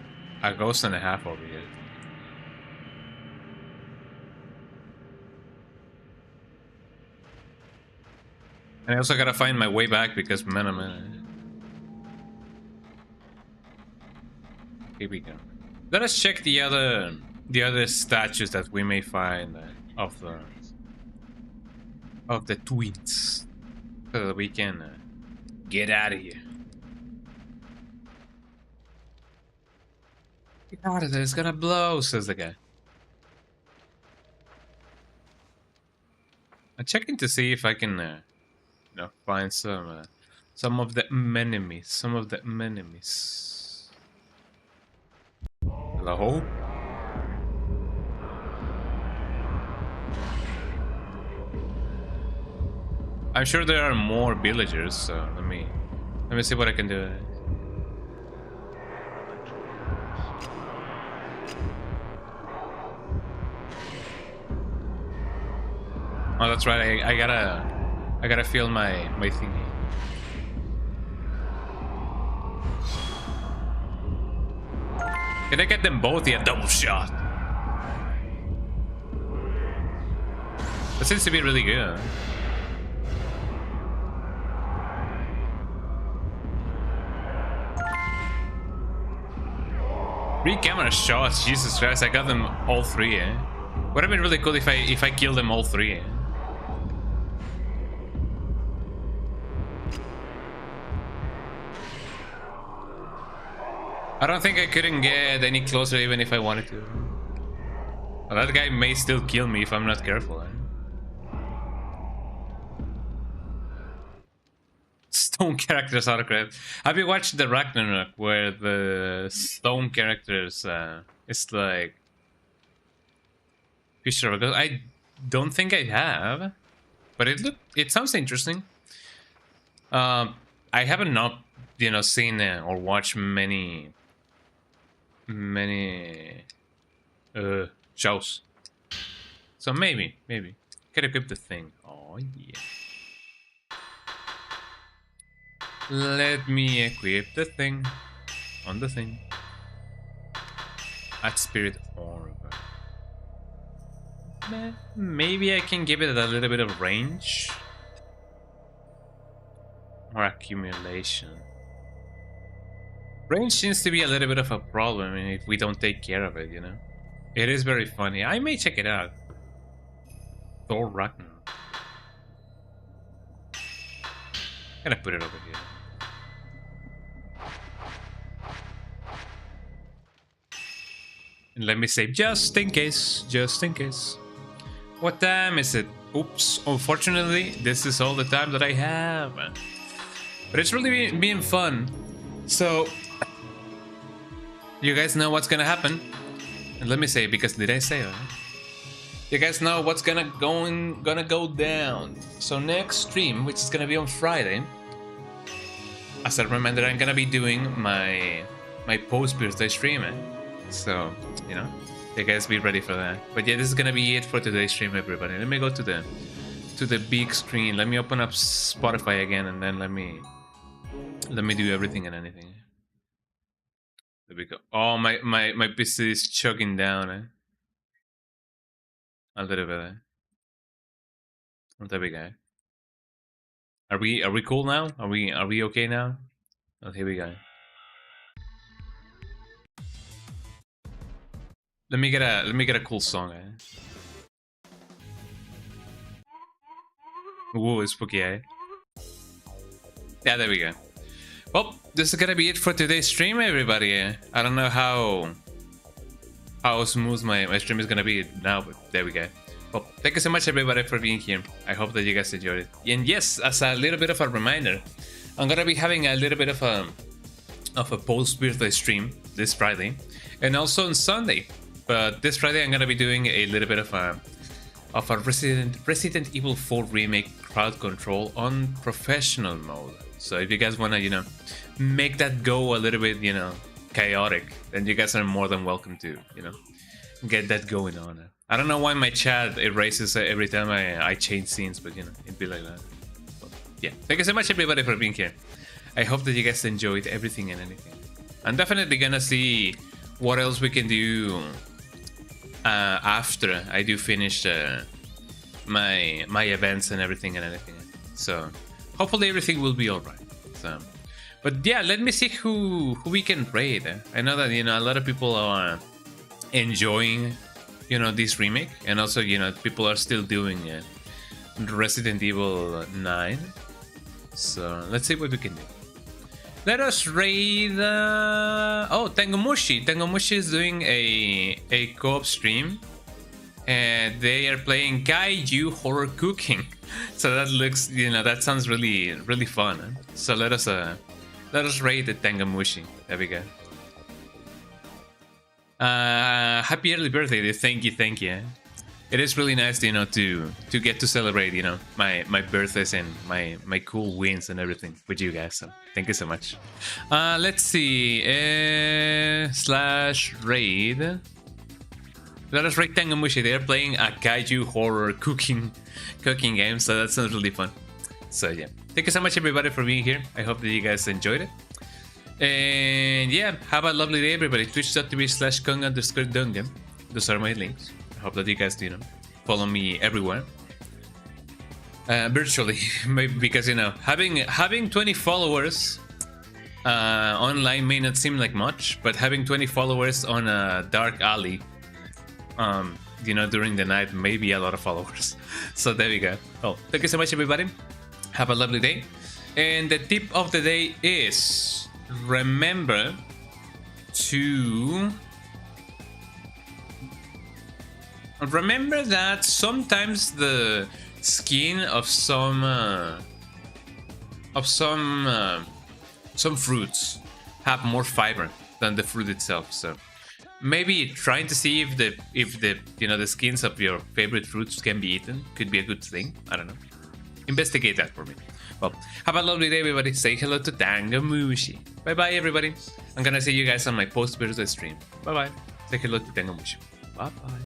ghost and a half over here. And I also gotta find my way back because man, oh man. Here we go. Let us check the other statues that we may find of the tweets, so that we can get out of here. Get out of there! It's gonna blow, says the guy. I'm checking to see if I can, you know, find some of the enemies, Hello? I'm sure there are more villagers, so let me see what I can do. Oh, that's right. I gotta feel my thingy. Can I get them both? Yeah, double shot. That seems to be really good. Three camera shots, Jesus Christ! I got them all three. Would have been really cool if I killed them all three. I don't think I couldn't get any closer even if I wanted to. Well, that guy may still kill me if I'm not careful. Stone characters autograph. Have you watched the Ragnarok where the stone characters it's like picture of a ghost? I don't think I have, but it sounds interesting. I haven't not seen or watched many shows, so maybe can equip the thing. Oh yeah. Let me equip the thing on the thing. At Spirit Orb. Maybe I can give it a little bit of range. Or accumulation. Range seems to be a little bit of a problem if we don't take care of it, you know? It is very funny. I may check it out. Thor Ragnarok. I'm gonna put it over here. And let me save just in case. What time is it? Oops, unfortunately, this is all the time that I have. But it's really been fun. So, you guys know what's gonna happen. And let me say, because did I say it? You guys know what's gonna go down. So next stream, which is gonna be on Friday, as a reminder, I'm gonna be doing my post-birthday stream. So, you know, you guys be ready for that. But yeah, this is gonna be it for today's stream, everybody. Let me go to the big screen. Let me open up Spotify again, and then let me do everything and anything. There we go. Oh, my PC is chugging down. A little bit. There we go. Are we cool now? Are we okay now? Oh, here we go. Let me get a cool song. Ooh, it's spooky, Yeah, there we go. Well, this is gonna be it for today's stream, everybody. I don't know how smooth my stream is gonna be now, but there we go. Well, thank you so much, everybody, for being here. I hope that you guys enjoyed it. And yes, as a little bit of a reminder, I'm gonna be having a little bit of a post-birthday stream this Friday, and also on Sunday. But this Friday, I'm gonna be doing a little bit of a Resident Evil 4 remake crowd control on professional mode. So if you guys wanna, make that go a little bit, chaotic, then you guys are more than welcome to, get that going on. I don't know why my chat erases every time I change scenes, but it'd be like that. But, yeah, thank you so much, everybody, for being here. I hope that you guys enjoyed everything and anything. I'm definitely gonna see what else we can do after I do finish my events and everything and anything. So hopefully everything will be alright. So, but yeah, let me see who we can raid. I know that, you know, a lot of people are enjoying, you know, this remake, and also, you know, people are still doing Resident Evil 9. So let's see what we can do. Let us raid. Oh, Tangomushi. Tangomushi is doing a co-op stream, and they are playing Kaiju Horror Cooking. So that looks, you know, that sounds really fun. Huh? So let us raid the Tangomushi. There we go. Happy early birthday! Thank you. It is really nice, you know, to get to celebrate, you know, my birthdays and my cool wins and everything with you guys. So thank you so much. Let's see. /raid. Let us raid Tangomushi. They are playing a Kaiju Horror cooking game, so that sounds really fun. So yeah, thank you so much everybody for being here. I hope that you guys enjoyed it. And yeah, have a lovely day, everybody. Twitch.tv/Kong_Dungeon. Those are my links. I hope that you guys, you know, follow me everywhere. Virtually, because, you know, having 20 followers online may not seem like much, but having 20 followers on a dark alley, you know, during the night may be a lot of followers. So there we go. Oh, thank you so much, everybody. Have a lovely day. And the tip of the day is, remember that sometimes the skin of some fruits have more fiber than the fruit itself. So maybe trying to see if the you know, the skins of your favorite fruits can be eaten could be a good thing. I don't know. Investigate that for me. Well, have a lovely day, everybody. Say hello to Tangomushi. Bye bye, everybody. I'm gonna see you guys on my post-birthday stream. Bye bye. Say hello to Tangomushi. Bye bye.